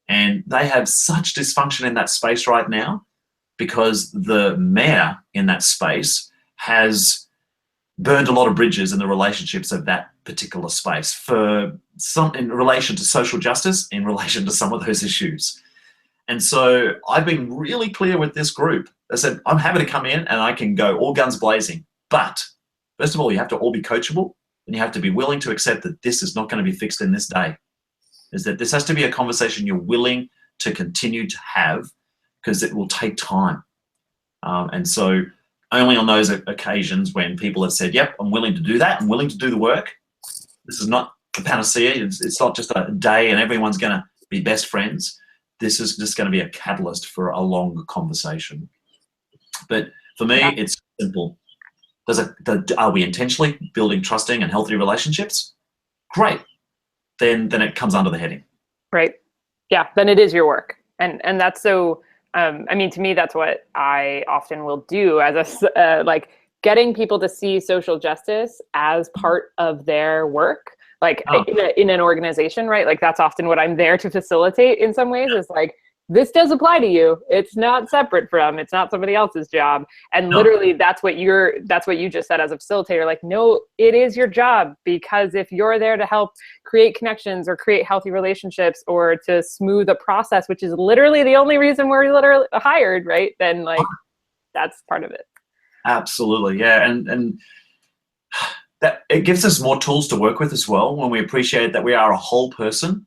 And they have such dysfunction in that space right now because the mayor in that space has burned a lot of bridges in the relationships of that particular space for some in relation to social justice, in relation to some of those issues. And so I've been really clear with this group. I said, I'm happy to come in and I can go all guns blazing. But first of all, you have to all be coachable and you have to be willing to accept that this is not going to be fixed in this day. Is that this has to be a conversation you're willing to continue to have because it will take time. And so only on those occasions when people have said, yep, I'm willing to do that, I'm willing to do the work. This is not a panacea. It's not just a day and everyone's going to be best friends. This is just going to be a catalyst for a longer conversation. But for me, it's simple. Are we intentionally building trusting and healthy relationships? Great. Then it comes under the heading. Right. Yeah. Then it is your work. And that's so, I mean, to me, that's what I often will do as a, like getting people to see social justice as part of their work, like in an organization, right? Like that's often what I'm there to facilitate in some ways is like, this does apply to you. It's not separate from, it's not somebody else's job. And literally that's what you just said as a facilitator, like, no, it is your job, because if you're there to help create connections or create healthy relationships or to smooth a process, which is literally the only reason we're literally hired, right? Then like, that's part of it. Absolutely. Yeah. And that it gives us more tools to work with as well when we appreciate that we are a whole person.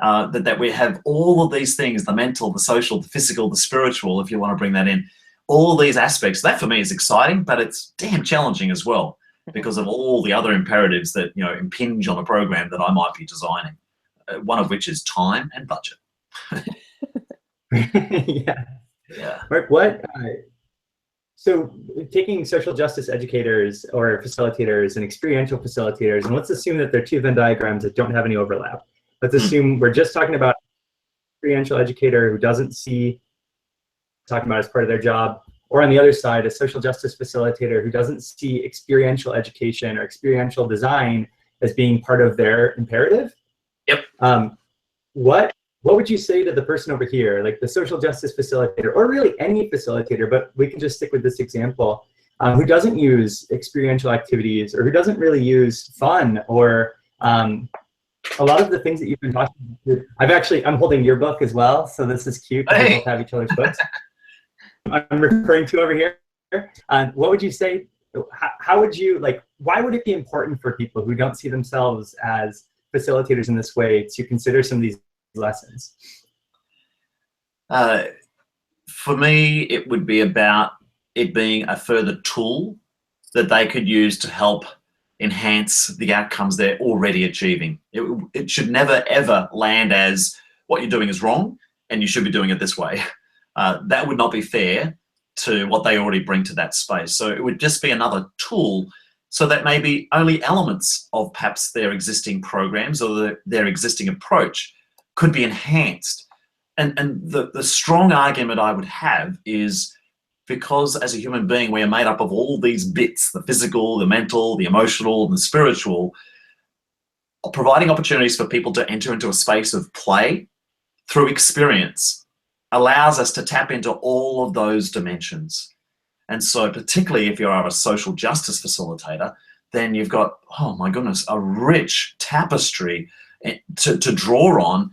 That we have all of these things, the mental, the social, the physical, the spiritual, if you want to bring that in, all these aspects. That for me is exciting, but it's damn challenging as well because of all the other imperatives that, you know, impinge on a program that I might be designing, one of which is time and budget. Yeah. Mark, so taking social justice educators or facilitators and experiential facilitators, and let's assume that they're two Venn diagrams that don't have any overlap. Let's assume we're just talking about experiential educator who doesn't see talking about as part of their job, or on the other side, a social justice facilitator who doesn't see experiential education or experiential design as being part of their imperative. Yep. What would you say to the person over here, like the social justice facilitator, or really any facilitator, but we can just stick with this example, who doesn't use experiential activities or who doesn't really use fun or a lot of the things that you've been talking about. I'm holding your book as well, so this is cute. We both have each other's books. I'm referring to over here. What would you say? How would you why would it be important for people who don't see themselves as facilitators in this way to consider some of these lessons? For me, it would be about it being a further tool that they could use to help enhance the outcomes they're already achieving. It should never, ever land as what you're doing is wrong and you should be doing it this way. That would not be fair to what they already bring to that space. So it would just be another tool so that maybe only elements of perhaps their existing programs or their existing approach could be enhanced. And the strong argument I would have is because as a human being, we are made up of all these bits, the physical, the mental, the emotional, and the spiritual, providing opportunities for people to enter into a space of play through experience allows us to tap into all of those dimensions. And so particularly if you're a social justice facilitator, then you've got, oh my goodness, a rich tapestry to draw on,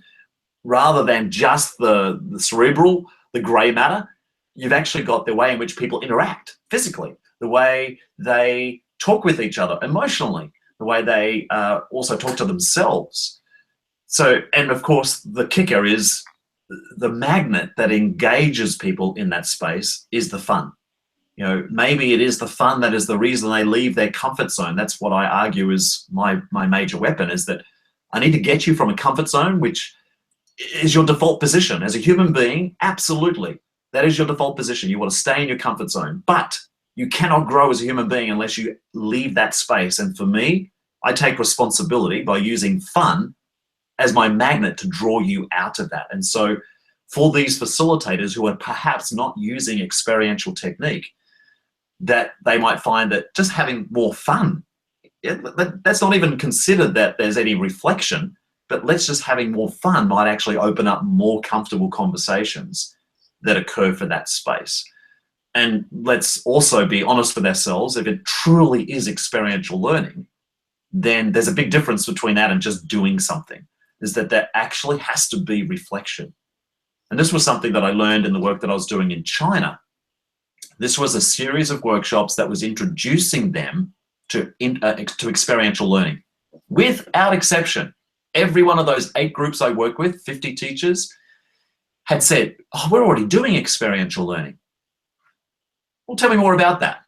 rather than just the cerebral, the gray matter. You've actually got the way in which people interact physically, the way they talk with each other emotionally, the way they also talk to themselves. So, and of course, the kicker is the magnet that engages people in that space is the fun. You know, maybe it is the fun that is the reason they leave their comfort zone. That's what I argue is my major weapon, is that I need to get you from a comfort zone, which is your default position. As a human being, absolutely, that is your default position. You want to stay in your comfort zone, but you cannot grow as a human being unless you leave that space. And for me, I take responsibility by using fun as my magnet to draw you out of that. And so for these facilitators who are perhaps not using experiential technique, that they might find that just having more fun, that's not even considered that there's any reflection, but let's just having more fun might actually open up more comfortable conversations that occur for that space. And let's also be honest with ourselves, if it truly is experiential learning, then there's a big difference between that and just doing something, is that there actually has to be reflection. And this was something that I learned in the work that I was doing in China. This was a series of workshops that was introducing them to experiential learning. Without exception, every one of those 8 groups I work with, 50 teachers, had said, oh, we're already doing experiential learning. Well, tell me more about that.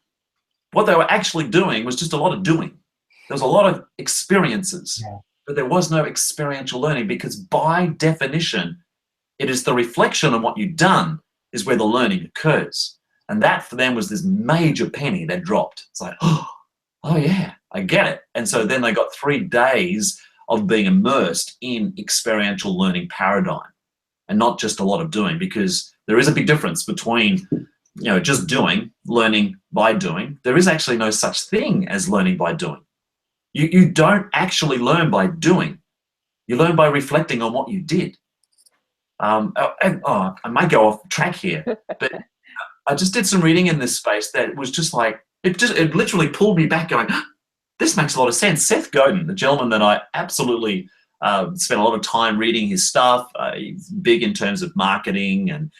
What they were actually doing was just a lot of doing. There was a lot of experiences, but there was no experiential learning, because by definition, it is the reflection on what you've done is where the learning occurs. And that for them was this major penny that dropped. It's like, oh yeah, I get it. And so then they got 3 days of being immersed in experiential learning paradigm, and not just a lot of doing, because there is a big difference between, you know, just doing, learning by doing. There is actually no such thing as learning by doing. You don't actually learn by doing. You learn by reflecting on what you did. I might go off track here, but I just did some reading in this space that was just like, it literally pulled me back going, this makes a lot of sense. Seth Godin, the gentleman that I absolutely spent a lot of time reading his stuff, he's big in terms of marketing and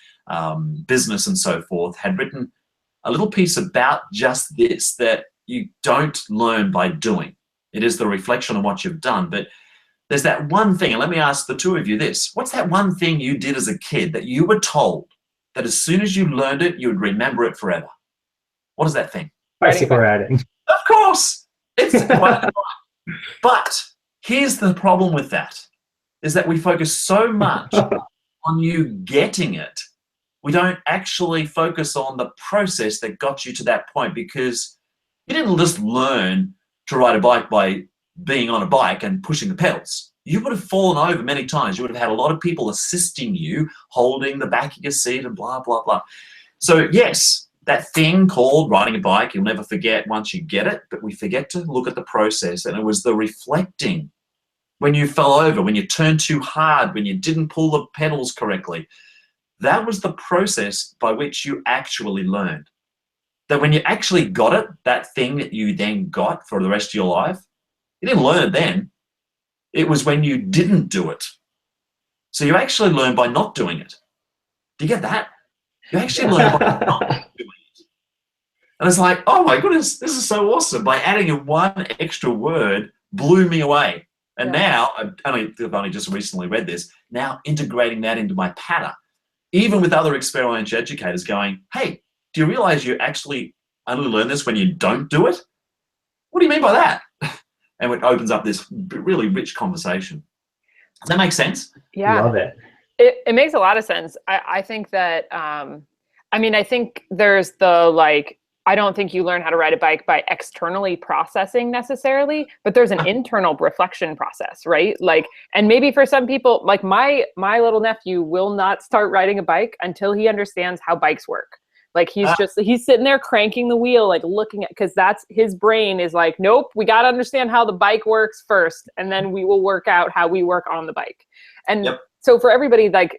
business and so forth, had written a little piece about just this, that you don't learn by doing. It is the reflection on what you've done. But there's that one thing, and let me ask the 2 of you this. What's that one thing you did as a kid that you were told that as soon as you learned it, you would remember it forever? What is that thing? Bicycle riding. Of course. It's but here's the problem with that, is that we focus so much on you getting it. We don't actually focus on the process that got you to that point, because you didn't just learn to ride a bike by being on a bike and pushing the pedals. You would have fallen over many times. You would have had a lot of people assisting you, holding the back of your seat and blah, blah, blah. So yes, that thing called riding a bike, you'll never forget once you get it, but we forget to look at the process. And it was the reflecting when you fell over, when you turned too hard, when you didn't pull the pedals correctly. That was the process by which you actually learned. That when you actually got it, that thing that you then got for the rest of your life, you didn't learn it then. It was when you didn't do it. So you actually learn by not doing it. Do you get that? You actually learn by not doing it. And it's like, oh my goodness, this is so awesome. By adding in one extra word blew me away. And now, I've only just recently read this, now integrating that into my pattern, even with other experiential educators going, hey, do you realize you actually only learn this when you don't do it? What do you mean by that? And it opens up this really rich conversation. Does that make sense? Yeah. Love it. It makes a lot of sense. I think that, I think there's the, like, I don't think you learn how to ride a bike by externally processing necessarily, but there's an internal reflection process, right? Like, and maybe for some people, like my little nephew will not start riding a bike until he understands how bikes work. Like he's sitting there cranking the wheel, like looking at, because that's his brain is like, nope, we got to understand how the bike works first, and then we will work out how we work on the bike. And so for everybody, like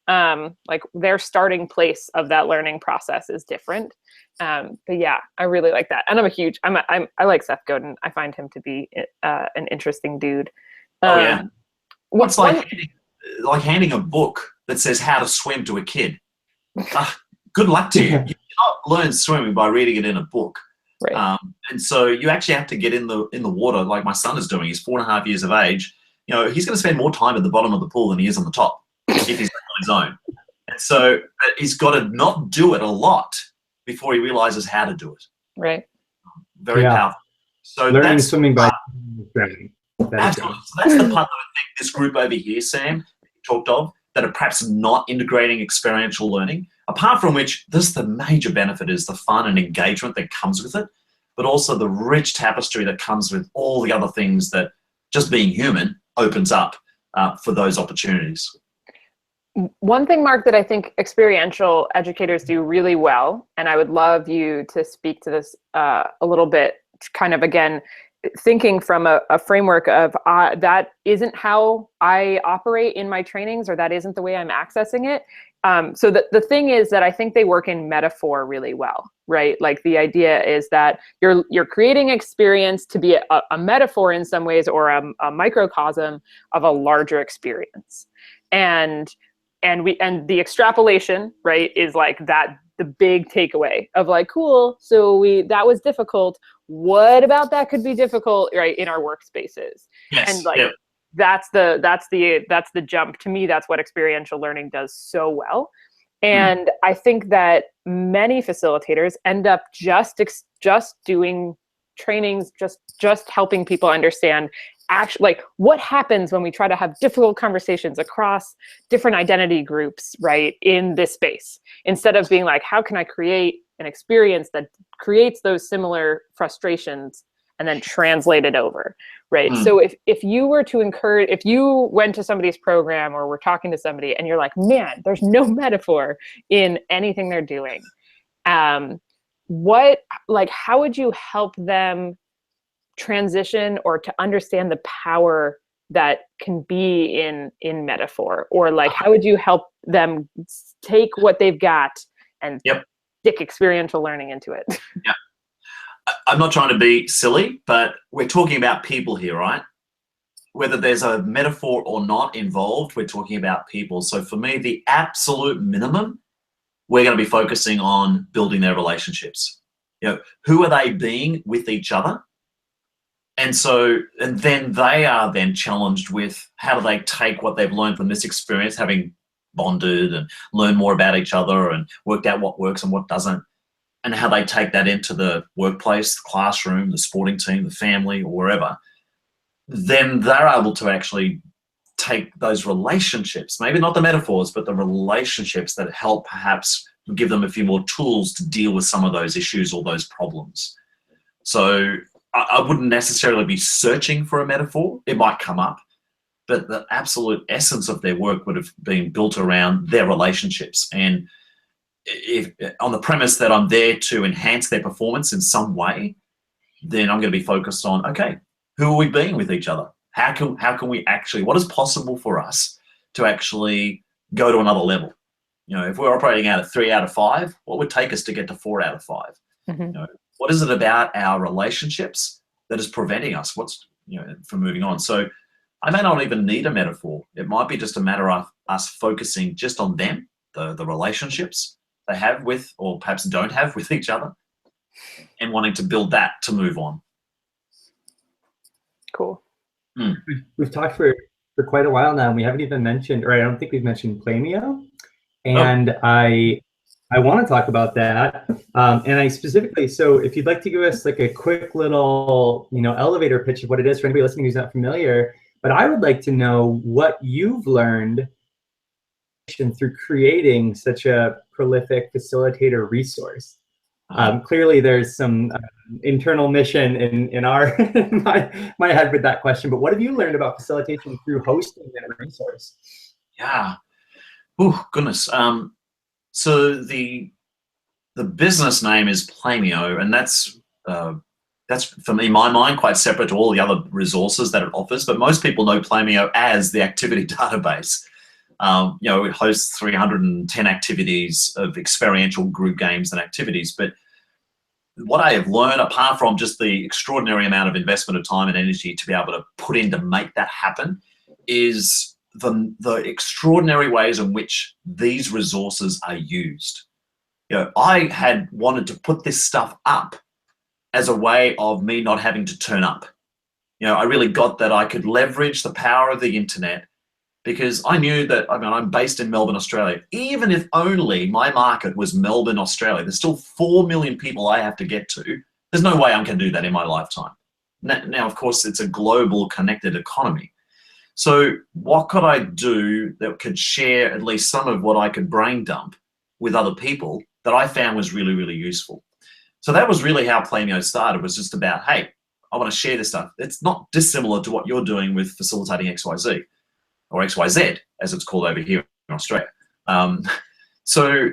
Like their starting place of that learning process is different. But yeah, I really like that. And I like Seth Godin. I find him to be an interesting dude. Oh yeah. What's like handing a book that says how to swim to a kid. Good luck to you. You cannot learn swimming by reading it in a book. Right. And so you actually have to get in the water, like my son is doing. He's 4.5 years of age. You know, he's going to spend more time at the bottom of the pool than he is on the top if he's on his own. And so he's got to not do it a lot before he realizes how to do it. Right. Very powerful. So learning swimming by drowning. Absolutely. So that's the part that I think this group over here, Sam, talked of, that are perhaps not integrating experiential learning. Apart from which, the major benefit is the fun and engagement that comes with it, but also the rich tapestry that comes with all the other things that just being human opens up for those opportunities. One thing, Mark, that I think experiential educators do really well, and I would love you to speak to this a little bit, kind of again, thinking from a framework of that isn't how I operate in my trainings, or that isn't the way I'm accessing it. So the thing is that I think they work in metaphor really well, right? Like the idea is that you're creating experience to be a metaphor in some ways, or a microcosm of a larger experience. And the extrapolation, right, is like that, the big takeaway of like, cool, so that was difficult. What about that could be difficult, right, in our workspaces? Yes. And like, that's the jump. To me, that's what experiential learning does so well. And I think that many facilitators end up just doing trainings, just helping people understand actually, like, what happens when we try to have difficult conversations across different identity groups, right, in this space, instead of being like, how can I create an experience that creates those similar frustrations and then translate it over, right? So if you were to if you went to somebody's program or were talking to somebody and you're like, man, there's no metaphor in anything they're doing, how would you help them transition or to understand the power that can be in metaphor? Or like, how would you help them take what they've got and stick experiential learning into it? Yeah. I'm not trying to be silly, but we're talking about people here, right? Whether there's a metaphor or not involved, we're talking about people. So for me, the absolute minimum, we're going to be focusing on building their relationships. You know, who are they being with each other? And then they are then challenged with how do they take what they've learned from this experience, having bonded and learned more about each other and worked out what works and what doesn't, and how they take that into the workplace, the classroom, the sporting team, the family, or wherever. Then they're able to actually take those relationships, maybe not the metaphors, but the relationships that help perhaps give them a few more tools to deal with some of those issues or those problems. So I wouldn't necessarily be searching for a metaphor. It might come up, but the absolute essence of their work would have been built around their relationships. And if on the premise that I'm there to enhance their performance in some way, then I'm going to be focused on, okay, who are we being with each other? How can we actually, what is possible for us to actually go to another level? You know, if we're operating out of 3 out of 5, what would take us to get to 4 out of 5? Mm-hmm. You know, what is it about our relationships that is preventing us from moving on? So I may not even need a metaphor. It might be just a matter of us focusing just on them, the relationships they have with, or perhaps don't have with each other, and wanting to build that to move on. Cool. We've talked for quite a while now, and we haven't even mentioned, or I don't think we've mentioned Playmeo. And I want to talk about that. And I specifically, so if you'd like to give us like a quick little, elevator pitch of what it is for anybody listening who's not familiar, but I would like to know what you've learned through creating such a prolific facilitator resource. Clearly there's some internal mission in my head with that question, but what have you learned about facilitation through hosting that resource? Yeah. Oh, goodness. So the business name is Playmeo, and that's for me, in my mind, quite separate to all the other resources that it offers. But most people know Playmeo as the activity database. It hosts 310 activities of experiential group games and activities. But what I have learned, apart from just the extraordinary amount of investment of time and energy to be able to put in to make that happen, is the extraordinary ways in which these resources are used. I had wanted to put this stuff up as a way of me not having to turn up. I really got that I could leverage the power of the internet, because I knew that, I'm based in Melbourne, Australia. Even if only my market was Melbourne, Australia, there's still 4 million people I have to get to. There's no way I'm going to do that in my lifetime. Now, of course, it's a global connected economy. So what could I do that could share at least some of what I could brain dump with other people that I found was really, really useful? So that was really how Playmeo started, was just about, hey, I want to share this stuff. It's not dissimilar to what you're doing with Facilitating XYZ, or XYZ, as it's called over here in Australia. So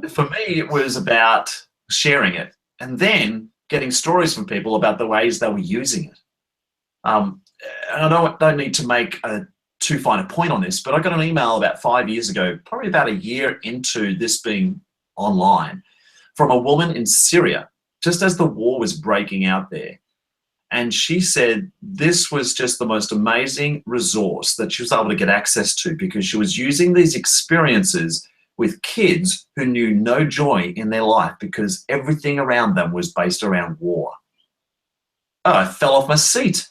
for me, it was about sharing it and then getting stories from people about the ways they were using it. And I don't need to make too fine a point on this, but I got an email about 5 years ago, probably about a year into this being online, from a woman in Syria, just as the war was breaking out there. And she said this was just the most amazing resource that she was able to get access to, because she was using these experiences with kids who knew no joy in their life because everything around them was based around war. Oh, I fell off my seat.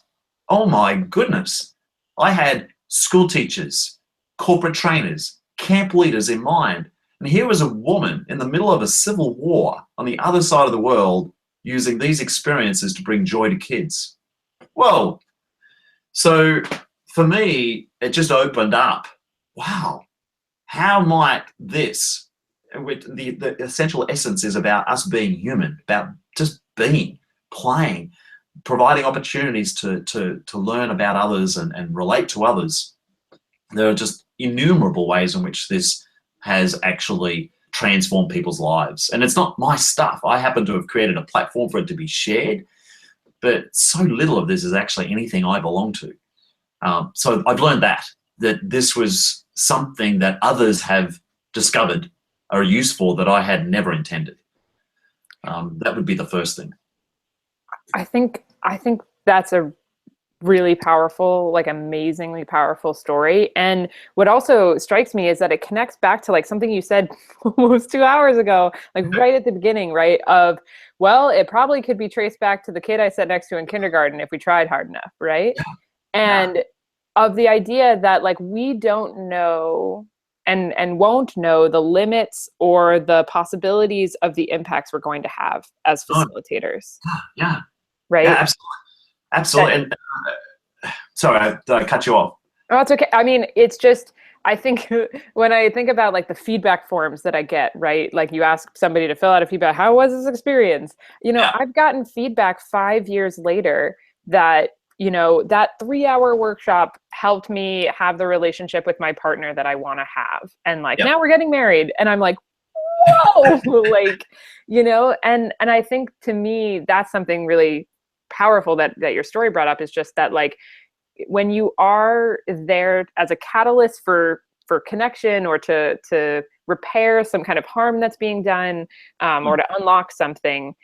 Oh my goodness. I had school teachers, corporate trainers, camp leaders in mind. And here was a woman in the middle of a civil war on the other side of the world using these experiences to bring joy to kids. Whoa. So for me, it just opened up. Wow. How might this, the essential essence is about us being human, about just being, playing, providing opportunities to learn about others and relate to others. There are just innumerable ways in which this has actually transformed people's lives. And it's not my stuff. I happen to have created a platform for it to be shared, but so little of this is actually anything I belong to. So I've learned that this was something that others have discovered are useful that I had never intended. That would be the first thing. I think that's a really powerful, like amazingly powerful story. And what also strikes me is that it connects back to like something you said almost 2 hours ago, like right at the beginning, right? Of, well, it probably could be traced back to the kid I sat next to in kindergarten if we tried hard enough, right? Yeah. And of the idea that like we don't know and won't know the limits or the possibilities of the impacts we're going to have as facilitators. Yeah. Right? Yeah, absolutely. And sorry, did I cut you off? Oh, it's okay. I mean, it's just, I think when I think about like the feedback forms that I get, right? Like you ask somebody to fill out a feedback, how was this experience? I've gotten feedback 5 years later that, that 3-hour workshop helped me have the relationship with my partner that I want to have. And like, now we're getting married. And I'm like, whoa, like, and I think to me, that's something really powerful that your story brought up, is just that like when you are there as a catalyst for connection or to repair some kind of harm that's being done, or to unlock something,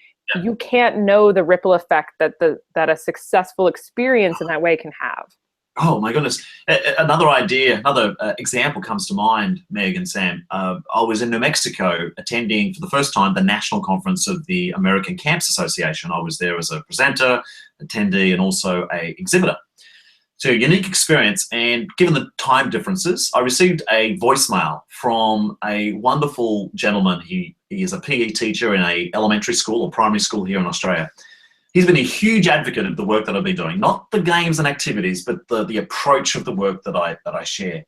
you can't know the ripple effect that a successful experience in that way can have. Oh my goodness. Another example comes to mind, Meg and Sam. I was in New Mexico attending for the first time the national conference of the American Camps Association. I was there as a presenter, attendee, and also an exhibitor. So unique experience. And given the time differences, I received a voicemail from a wonderful gentleman. He is a PE teacher in an elementary school or primary school here in Australia. He's been a huge advocate of the work that I've been doing, not the games and activities, but the approach of the work that I share.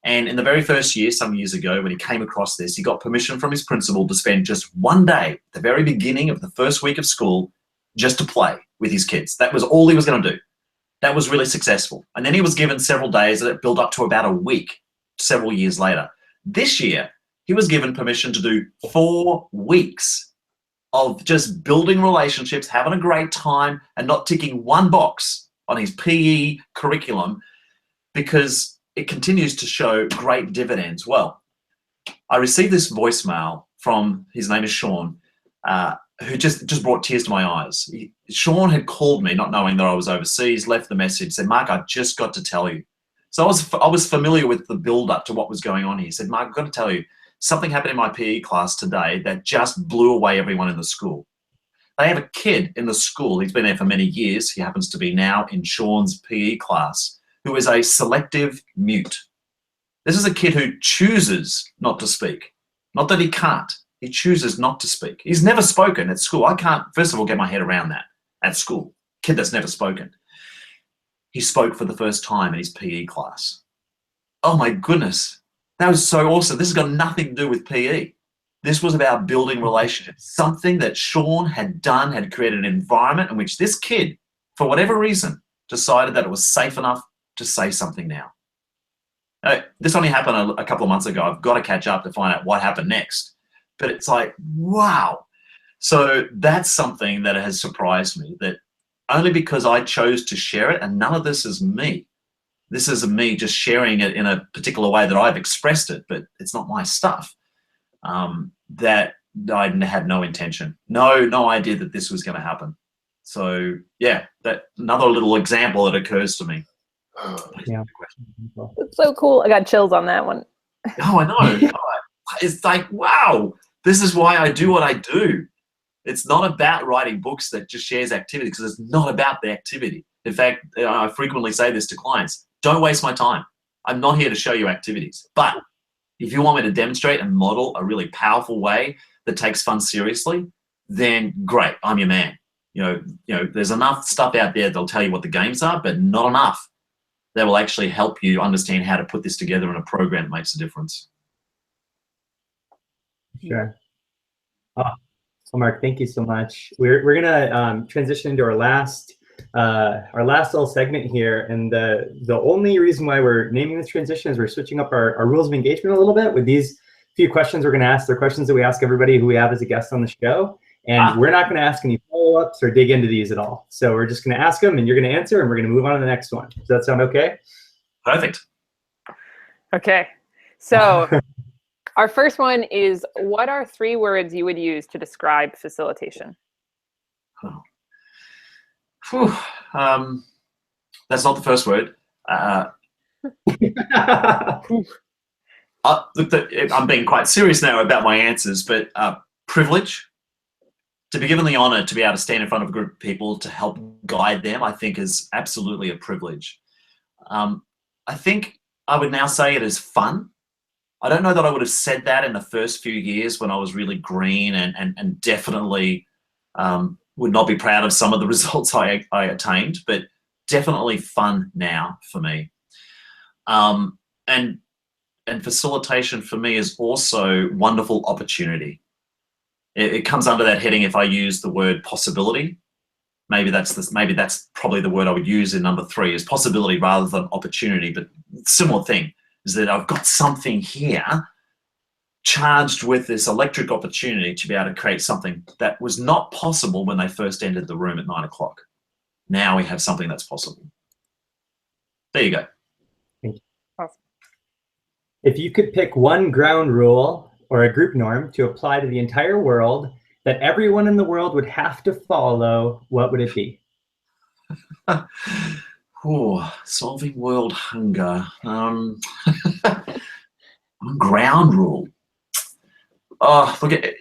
And in the very first year, some years ago, when he came across this, he got permission from his principal to spend just one day, the very beginning of the first week of school, just to play with his kids. That was all he was going to do. That was really successful. And then he was given several days, and it built up to about a week several years later. This year, he was given permission to do 4 weeks of just building relationships, having a great time, and not ticking one box on his PE curriculum, because it continues to show great dividends. Well, I received this voicemail from, his name is Sean, who just brought tears to my eyes. Sean had called me, not knowing that I was overseas, left the message, said, Mark, I just got to tell you. So I was familiar with the build-up to what was going on here. He said, Mark, I've got to tell you, something happened in my PE class today that just blew away everyone in the school. They have a kid in the school, he's been there for many years, he happens to be now in Sean's PE class, who is a selective mute. This is a kid who chooses not to speak. Not that he can't, he chooses not to speak. He's never spoken at school. I can't, first of all, get my head around that at school. Kid that's never spoken. He spoke for the first time in his PE class. Oh my goodness, that was so awesome. This has got nothing to do with PE. This was about building relationships. Something that Sean had done, had created an environment in which this kid, for whatever reason, decided that it was safe enough to say something now. This only happened a couple of months ago. I've got to catch up to find out what happened next. But it's like, wow. So that's something that has surprised me, that only because I chose to share it, and none of this is me. This is me just sharing it in a particular way that I've expressed it, but it's not my stuff. That I had no intention, no idea that this was going to happen. So yeah, that another little example that occurs to me. Yeah. It's so cool. I got chills on that one. Oh, I know. It's like, wow, this is why I do what I do. It's not about writing books that just shares activity, because it's not about the activity. In fact, I frequently say this to clients, don't waste my time. I'm not here to show you activities. But if you want me to demonstrate and model a really powerful way that takes fun seriously, then great, I'm your man. You know, there's enough stuff out there that'll tell you what the games are, but not enough that will actually help you understand how to put this together in a program that makes a difference. Sure. Oh, well, Mark, thank you so much. We're gonna transition into our last little segment here, and the only reason why we're naming this transition is we're switching up our rules of engagement a little bit with these few questions we're going to ask. They're questions that we ask everybody who we have as a guest on the show, and we're not going to ask any follow-ups or dig into these at all. So we're just going to ask them, and you're going to answer, and we're going to move on to the next one. Does that sound okay? Perfect. Okay, so our first one is, what are 3 words you would use to describe facilitation? Oh. Whew. That's not the first word. Look, I'm being quite serious now about my answers, but privilege. To be given the honor to be able to stand in front of a group of people to help guide them, I think is absolutely a privilege. I think I would now say it is fun. I don't know that I would have said that in the first few years when I was really green and definitely would not be proud of some of the results I attained, but definitely fun now for me. And facilitation for me is also wonderful opportunity. It comes under that heading if I use the word possibility. Maybe that's probably the word I would use in number 3 is possibility rather than opportunity, but similar thing is that I've got something here charged with this electric opportunity to be able to create something that was not possible when they first entered the room at 9 o'clock. Now we have something that's possible. There you go. Thank you. Awesome. If you could pick one ground rule or a group norm to apply to the entire world that everyone in the world would have to follow, what would it be? Solving world hunger. Ground rule. Oh, look, it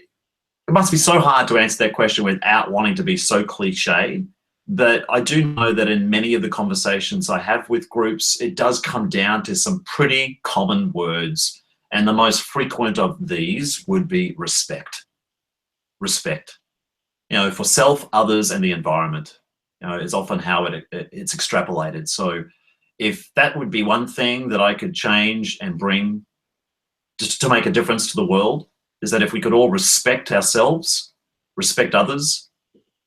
must be so hard to answer that question without wanting to be so cliche. But I do know that in many of the conversations I have with groups, it does come down to some pretty common words. And the most frequent of these would be respect. Respect. You know, for self, others, and the environment. You know, is often how it's extrapolated. So if that would be one thing that I could change and bring just to make a difference to the world, is that if we could all respect ourselves, respect others,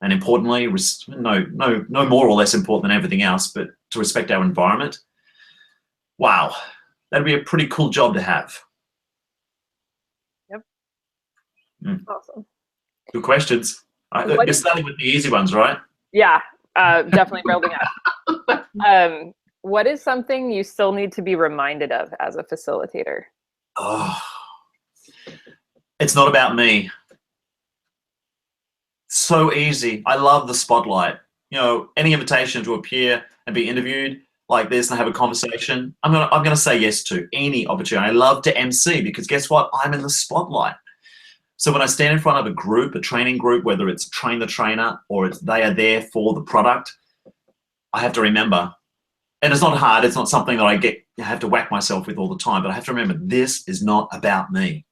and importantly, no more or less important than everything else, but to respect our environment, wow, that'd be a pretty cool job to have. Yep. Awesome. Good questions. You're starting with the easy ones, right? Yeah, definitely building up. what is something you still need to be reminded of as a facilitator? Oh, it's not about me. So easy. I love the spotlight. You know, any invitation to appear and be interviewed like this and have a conversation, I'm gonna say yes to any opportunity. I love to MC because guess what? I'm in the spotlight. So when I stand in front of a group, a training group, whether it's train the trainer or they are there for the product, I have to remember, and it's not hard, it's not something that I have to whack myself with all the time, but I have to remember this is not about me.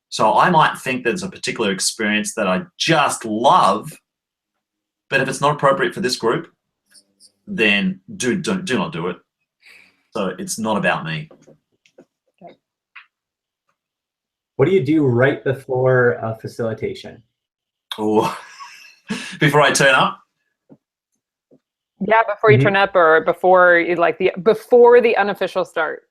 So I might think there's a particular experience that I just love, but if it's not appropriate for this group, then do not do it. So it's not about me. What do you do right before a facilitation? Oh, before I turn up? Yeah, before you turn up, or before you before the unofficial start.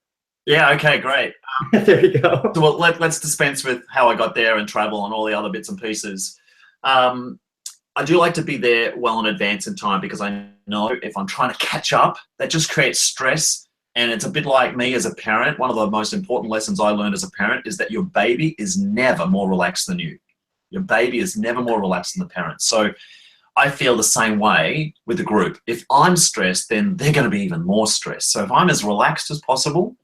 Yeah, okay, great. There you go. So well, let's dispense with how I got there and travel and all the other bits and pieces. I do like to be there well in advance in time because I know if I'm trying to catch up, that just creates stress. And it's a bit like me as a parent. One of the most important lessons I learned as a parent is that your baby is never more relaxed than you. Your baby is never more relaxed than the parent. So I feel the same way with the group. If I'm stressed, then they're going to be even more stressed. So if I'm as relaxed as possible,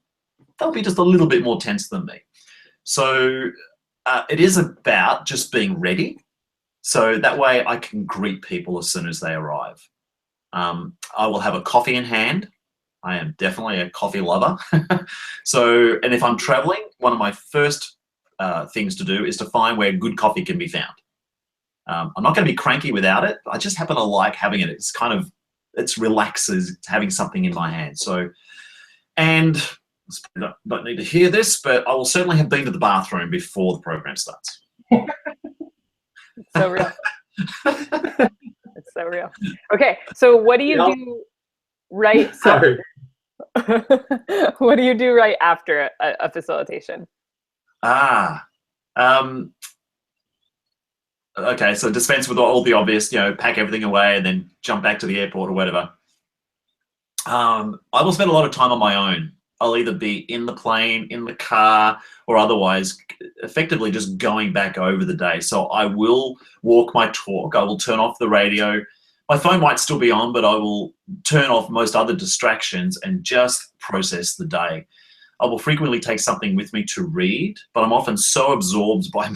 they'll be just a little bit more tense than me. So it is about just being ready. So that way I can greet people as soon as they arrive. I will have a coffee in hand. I am definitely a coffee lover. And if I'm traveling, one of my first things to do is to find where good coffee can be found. I'm not going to be cranky without it. I just happen to like having it. It relaxes having something in my hand. So, and don't need to hear this, but I will certainly have been to the bathroom before the program starts. It's so real. It's so real. Okay, so what do you do right? Sorry. What do you do right after a facilitation? Okay, so dispense with all the obvious, pack everything away and then jump back to the airport or whatever. I will spend a lot of time on my own. I'll either be in the plane, in the car, or otherwise effectively just going back over the day. So I will walk my talk. I will turn off the radio. My phone might still be on, but I will turn off most other distractions and just process the day. I will frequently take something with me to read, but I'm often so absorbed by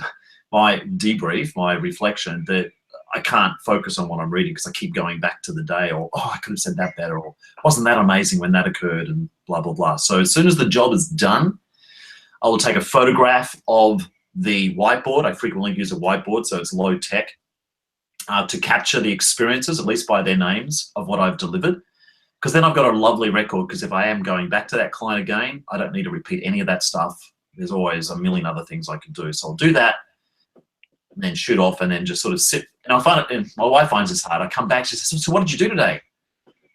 my debrief, my reflection, that I can't focus on what I'm reading because I keep going back to the day, or, oh, I could have said that better, or wasn't that amazing when that occurred, and blah, blah, blah. So as soon as the job is done, I will take a photograph of the whiteboard. I frequently use a whiteboard, so it's low tech, to capture the experiences, at least by their names, of what I've delivered. Because then I've got a lovely record, because if I am going back to that client again, I don't need to repeat any of that stuff. There's always a million other things I can do. So I'll do that, and then shoot off, and then just sort of sit. And I find it, and my wife finds this hard. I come back, she says, so what did you do today?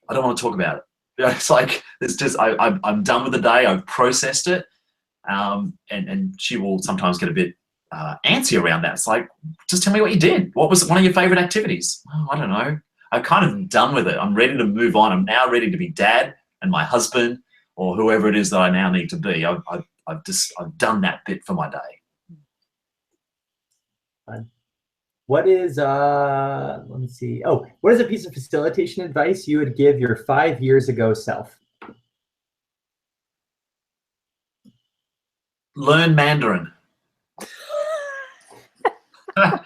I don't want to talk about it. It's like, it's just, I'm done with the day. I've processed it. And she will sometimes get a bit antsy around that. It's like, just tell me what you did. What was one of your favorite activities? Oh, I don't know. I'm kind of done with it. I'm ready to move on. I'm now ready to be dad and my husband, or whoever it is that I now need to be. I've done that bit for my day. What is let me see. Oh, what is a piece of facilitation advice you would give your 5 years ago self? Learn Mandarin. I'm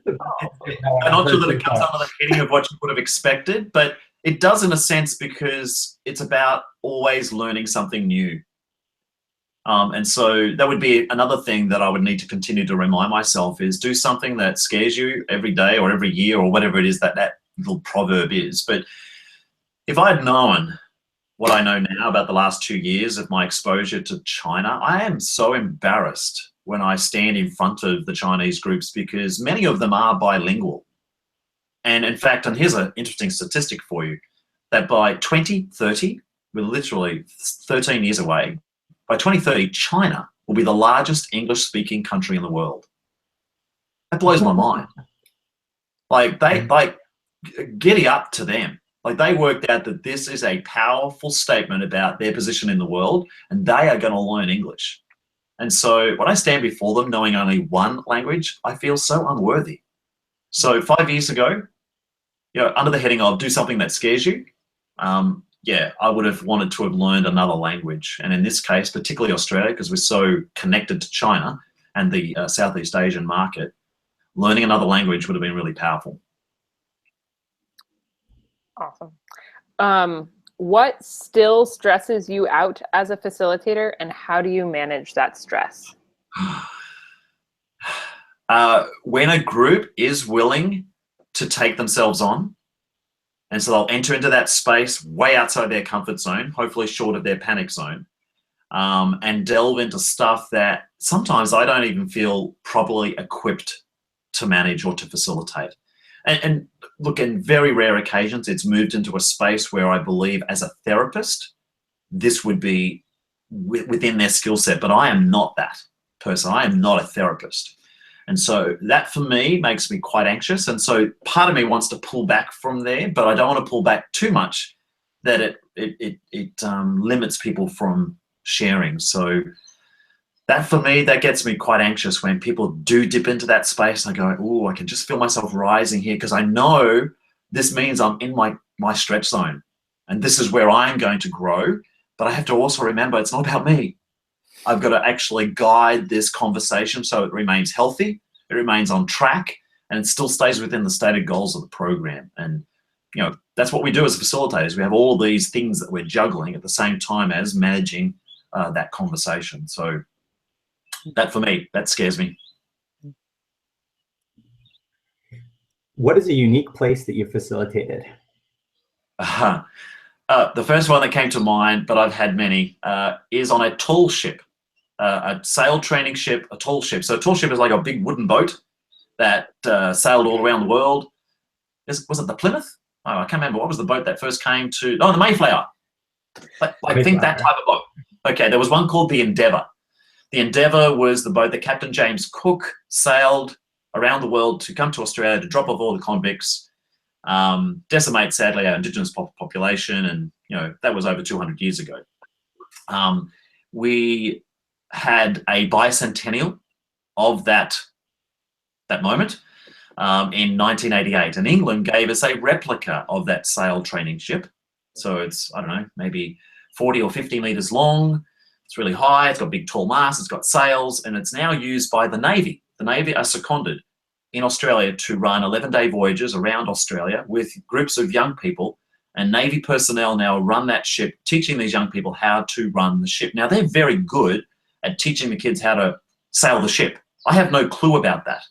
not sure that it comes under the heading of what you would have expected, but it does in a sense, because it's about always learning something new. And so that would be another thing that I would need to continue to remind myself, is do something that scares you every day or every year or whatever it is that little proverb is. But if I had known what I know now about the last 2 years of my exposure to China, I am so embarrassed when I stand in front of the Chinese groups, because many of them are bilingual. And in fact, and here's an interesting statistic for you, that by 2030, we're literally 13 years away, by 2030, China will be the largest English-speaking country in the world. That blows my mind. Like, giddy up to them. Like, they worked out that this is a powerful statement about their position in the world, and they are going to learn English. And so when I stand before them knowing only one language, I feel so unworthy. So 5 years ago, under the heading of do something that scares you, yeah, I would have wanted to have learned another language. And in this case, particularly Australia, because we're so connected to China and the Southeast Asian market, learning another language would have been really powerful. Awesome. What still stresses you out as a facilitator, and how do you manage that stress? When a group is willing to take themselves on, and so they'll enter into that space way outside their comfort zone, hopefully short of their panic zone, and delve into stuff that sometimes I don't even feel properly equipped to manage or to facilitate. And look, in very rare occasions, it's moved into a space where I believe as a therapist, this would be within their skill set, but I am not that person. I am not a therapist. And so that for me makes me quite anxious. And so part of me wants to pull back from there, but I don't want to pull back too much that it limits people from sharing. So that for me, that gets me quite anxious when people do dip into that space. And I go, oh, I can just feel myself rising here because I know this means I'm in my stretch zone and this is where I'm going to grow. But I have to also remember it's not about me. I've got to actually guide this conversation so it remains healthy, it remains on track, and it still stays within the stated goals of the program. And that's what we do as facilitators. We have all of these things that we're juggling at the same time as managing that conversation. So that for me, that scares me. What is a unique place that you facilitated? The first one that came to mind, but I've had many, is on a tall ship, a sail training ship, a tall ship. So a tall ship is like a big wooden boat that sailed all around the world. Was it the Plymouth? Oh, I can't remember. What was the boat that first came to? Oh, the Mayflower. I think that type of boat. Okay, there was one called the Endeavour. The Endeavour was the boat that Captain James Cook sailed around the world to come to Australia to drop off all the convicts, decimate, sadly, our Indigenous population, and that was over 200 years ago. We had a bicentennial of that moment in 1988, and England gave us a replica of that sail training ship. So it's, I don't know, maybe 40 or 50 metres long. It's really high, it's got big tall masts, it's got sails, and it's now used by the Navy. The Navy are seconded in Australia to run 11-day voyages around Australia with groups of young people, and Navy personnel now run that ship, teaching these young people how to run the ship. Now, they're very good at teaching the kids how to sail the ship. I have no clue about that.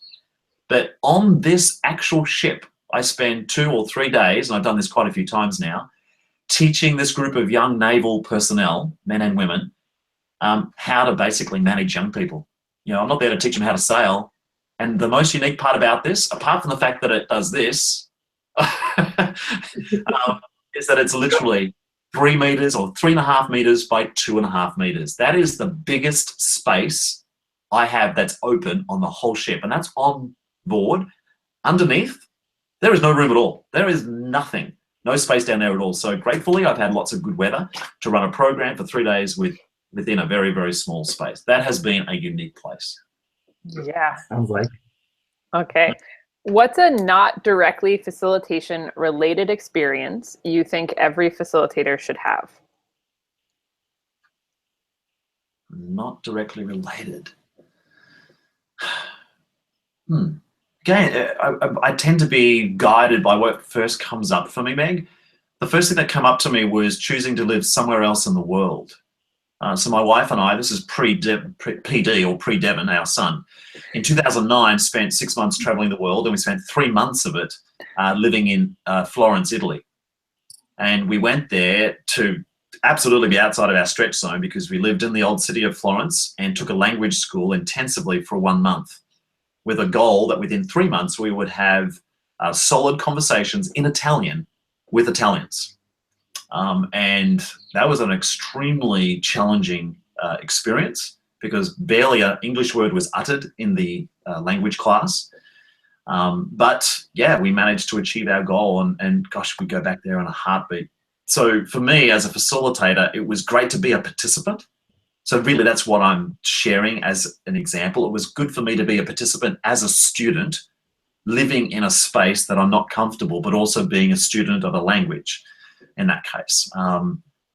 But on this actual ship, I spend 2 or 3 days, and I've done this quite a few times now, teaching this group of young naval personnel, men and women, how to basically manage young people. I'm not there to teach them how to sail. And the most unique part about this, apart from the fact that it does this, is that it's literally 3 meters or 3.5 meters by 2.5 meters. That is the biggest space I have that's open on the whole ship. And that's on board. Underneath, there is no room at all. There is nothing, no space down there at all. So gratefully, I've had lots of good weather to run a program for 3 days within a very, very small space. That has been a unique place. Yeah. Sounds like. Okay. What's a not directly facilitation related experience you think every facilitator should have? Not directly related. Again, I tend to be guided by what first comes up for me, Meg. The first thing that came up to me was choosing to live somewhere else in the world. So my wife and I, this is PD or pre-Devon, our son, in 2009 spent 6 months traveling the world, and we spent 3 months of it living in Florence, Italy. And we went there to absolutely be outside of our stretch zone because we lived in the old city of Florence and took a language school intensively for 1 month with a goal that within 3 months we would have solid conversations in Italian with Italians. And that was an extremely challenging experience because barely an English word was uttered in the language class. But yeah, we managed to achieve our goal, and gosh, we go back there in a heartbeat. So for me as a facilitator, it was great to be a participant. So really that's what I'm sharing as an example. It was good for me to be a participant as a student, living in a space that I'm not comfortable, but also being a student of a language in that case.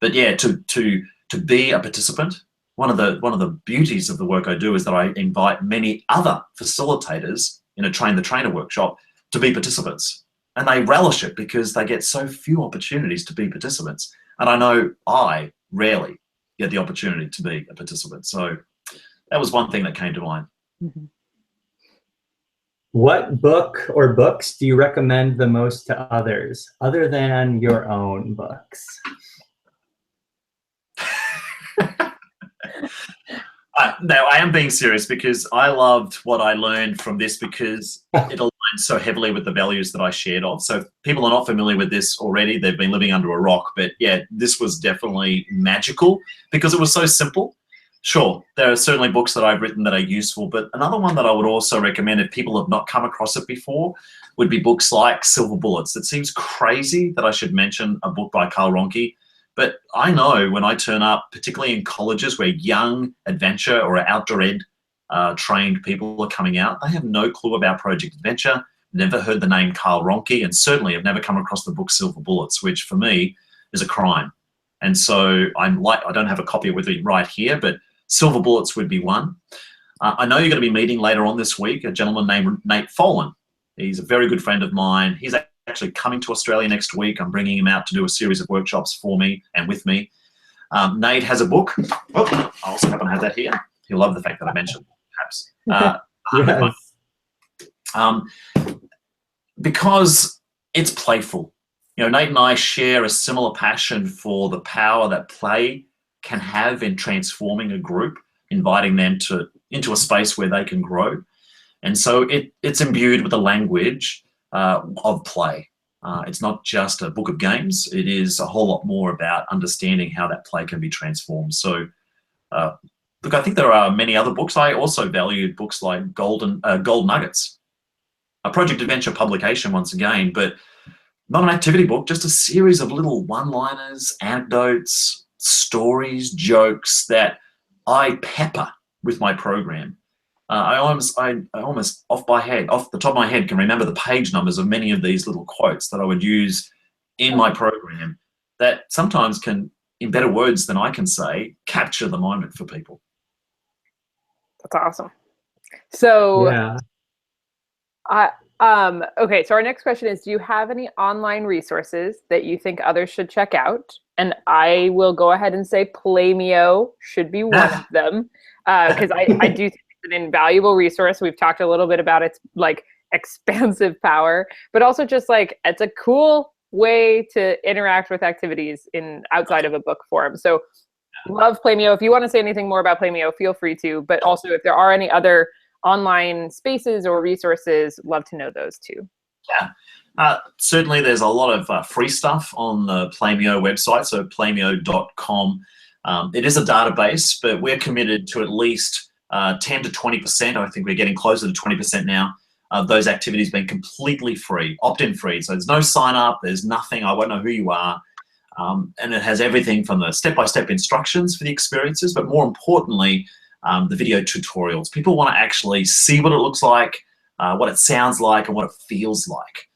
But yeah, to be a participant, one of the beauties of the work I do is that I invite many other facilitators in a train the trainer workshop to be participants, and they relish it because they get so few opportunities to be participants. And I know I rarely get the opportunity to be a participant. So that was one thing that came to mind. Mm-hmm. What book or books do you recommend the most to others, other than your own books? Now, I am being serious because I loved what I learned from this because it aligned so heavily with the values that I shared of. So if people are not familiar with this already, they've been living under a rock. But yeah, this was definitely magical because it was so simple. Sure, there are certainly books that I've written that are useful, but another one that I would also recommend if people have not come across it before would be books like Silver Bullets. It seems crazy that I should mention a book by Carl Ronke, but I know when I turn up, particularly in colleges where young adventure or outdoor ed trained people are coming out, they have no clue about Project Adventure, never heard the name Carl Ronke, and certainly have never come across the book Silver Bullets, which for me is a crime. And so I don't have a copy with me right here, but Silver Bullets would be one. I know you're going to be meeting later on this week a gentleman named Nate Folan. He's a very good friend of mine. He's actually coming to Australia next week. I'm bringing him out to do a series of workshops for me and with me. Nate has a book. Oh, I also happen to have that here. He'll love the fact that I mentioned, perhaps. Yes. Because it's playful. You know, Nate and I share a similar passion for the power that play can have in transforming a group, inviting them into a space where they can grow. And so it's imbued with the language of play. It's not just a book of games. It is a whole lot more about understanding how that play can be transformed. So look, I think there are many other books. I also valued books like Gold Nuggets, a Project Adventure publication once again, but not an activity book, just a series of little one-liners, anecdotes, stories, jokes that I pepper with my program. I almost off the top of my head can remember the page numbers of many of these little quotes that I would use in my program that sometimes can, in better words than I can say, capture the moment for people. That's awesome. So Yeah. Okay, so our next question is, do you have any online resources that you think others should check out? And I will go ahead and say Playmeo should be one of them, because I do think it's an invaluable resource. We've talked a little bit about its like expansive power, but also just like it's a cool way to interact with activities outside of a book form. So love Playmeo. If you want to say anything more about Playmeo, feel free to, but also if there are any other online spaces or resources, love to know those too. Yeah, certainly there's a lot of free stuff on the Playmeo website, so playmeo.com. It is a database, but we're committed to at least 10 to 20%. I think we're getting closer to 20% now of those activities being completely free, opt-in free. So there's no sign up, there's nothing, I won't know who you are. And it has everything from the step-by-step instructions for the experiences, but more importantly, the video tutorials. People want to actually see what it looks like, what it sounds like, and what it feels like.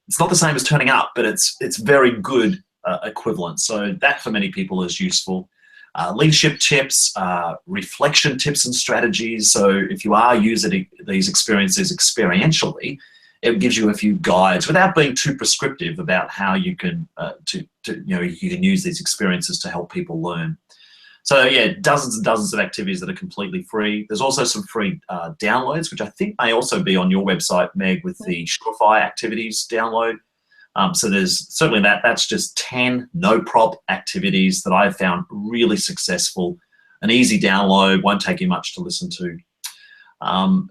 It's not the same as turning up, but it's very good equivalent. So that for many people is useful. Leadership tips, reflection tips and strategies. So if you are using these experiences experientially, it gives you a few guides without being too prescriptive about how you can you can use these experiences to help people learn. So yeah, dozens and dozens of activities that are completely free. There's also some free downloads, which I think may also be on your website, Meg, with the Surefire activities download. So there's certainly that's just 10 no-prop activities that I've found really successful. An easy download, won't take you much to listen to.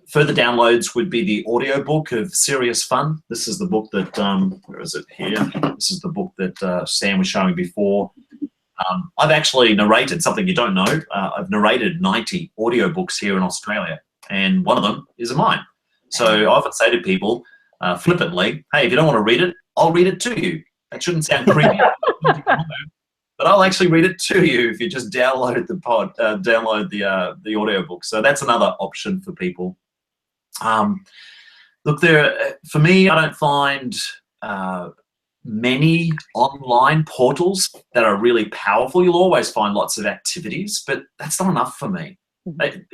Further downloads would be the audiobook of Serious Fun. This is the book that, where is it here? This is the book that Sam was showing before. I've actually narrated something you don't know. I've narrated 90 audiobooks here in Australia, and one of them is mine. So I often say to people, flippantly, hey, if you don't want to read it, I'll read it to you. That shouldn't sound creepy, but I'll actually read it to you if you just download the audiobook. So that's another option for people. Look, for me, I don't find many online portals that are really powerful. You'll always find lots of activities, but that's not enough for me.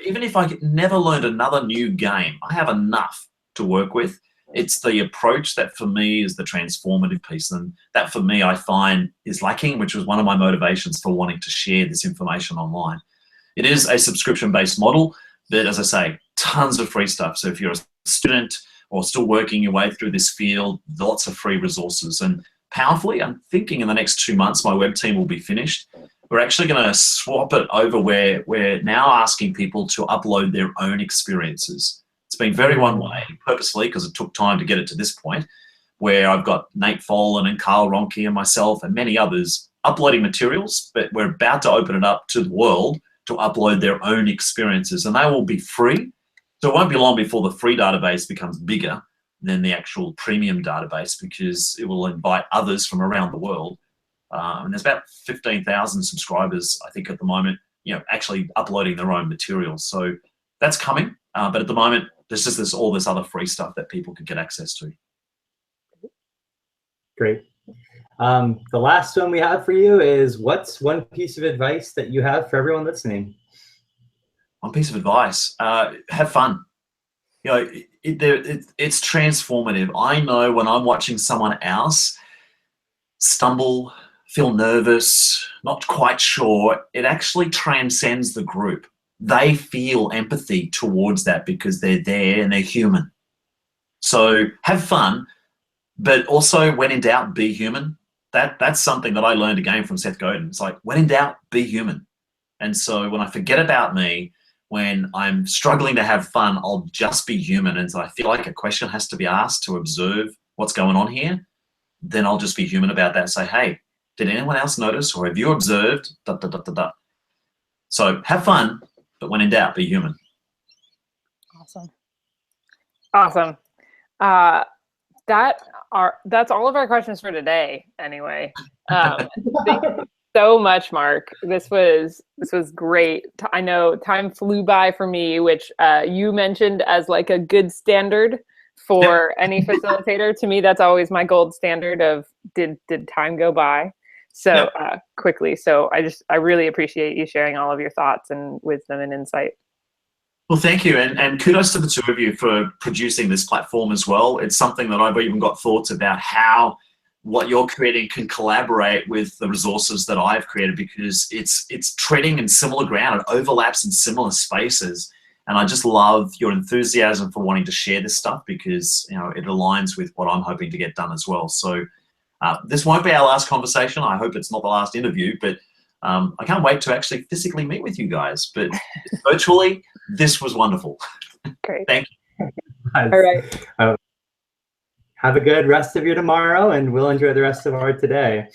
Even if I never learned another new game, I have enough to work with. It's the approach that for me is the transformative piece, and that for me I find is lacking, which was one of my motivations for wanting to share this information online. It is a subscription-based model, but as I say, tons of free stuff. So if you're a student or still working your way through this field, lots of free resources. And powerfully, I'm thinking in the next 2 months, my web team will be finished. We're actually going to swap it over where we're now asking people to upload their own experiences. It's been very one way, purposely, because it took time to get it to this point, where I've got Nate Folan and Carl Ronke and myself and many others uploading materials, but we're about to open it up to the world to upload their own experiences, and they will be free. So it won't be long before the free database becomes bigger than the actual premium database, because it will invite others from around the world. And there's about 15,000 subscribers, I think, at the moment, actually uploading their own materials. So that's coming, but at the moment, there's just all this other free stuff that people could get access to. Great. The last one we have for you is, what's one piece of advice that you have for everyone listening? One piece of advice, have fun. It's transformative. I know when I'm watching someone else stumble, feel nervous, not quite sure, it actually transcends the group. They feel empathy towards that because they're there and they're human. So have fun, but also when in doubt, be human. That's something that I learned again from Seth Godin. It's like, when in doubt, be human. And so when I forget about me, when I'm struggling to have fun, I'll just be human. And so I feel like a question has to be asked to observe what's going on here. Then I'll just be human about that and say, hey, did anyone else notice, or have you observed? So have fun, but when in doubt, be human. Awesome. That's all of our questions for today, anyway. Thank you so much, Mark. This was great. I know time flew by for me, which you mentioned as like a good standard for any facilitator. To me, that's always my gold standard of did time go by so quickly. So I really appreciate you sharing all of your thoughts and wisdom and insight. Well, thank you, and kudos to the two of you for producing this platform as well. It's something that I've even got thoughts about how what you're creating can collaborate with the resources that I've created, because it's treading in similar ground. It overlaps in similar spaces, and I just love your enthusiasm for wanting to share this stuff, because it aligns with what I'm hoping to get done as well. So this won't be our last conversation. I hope it's not the last interview, but I can't wait to actually physically meet with you guys. But virtually, this was wonderful. Great. Thank you. All right. Have a good rest of your tomorrow, and we'll enjoy the rest of our today.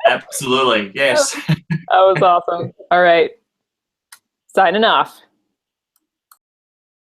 Absolutely. Yes. That was awesome. All right. Signing off.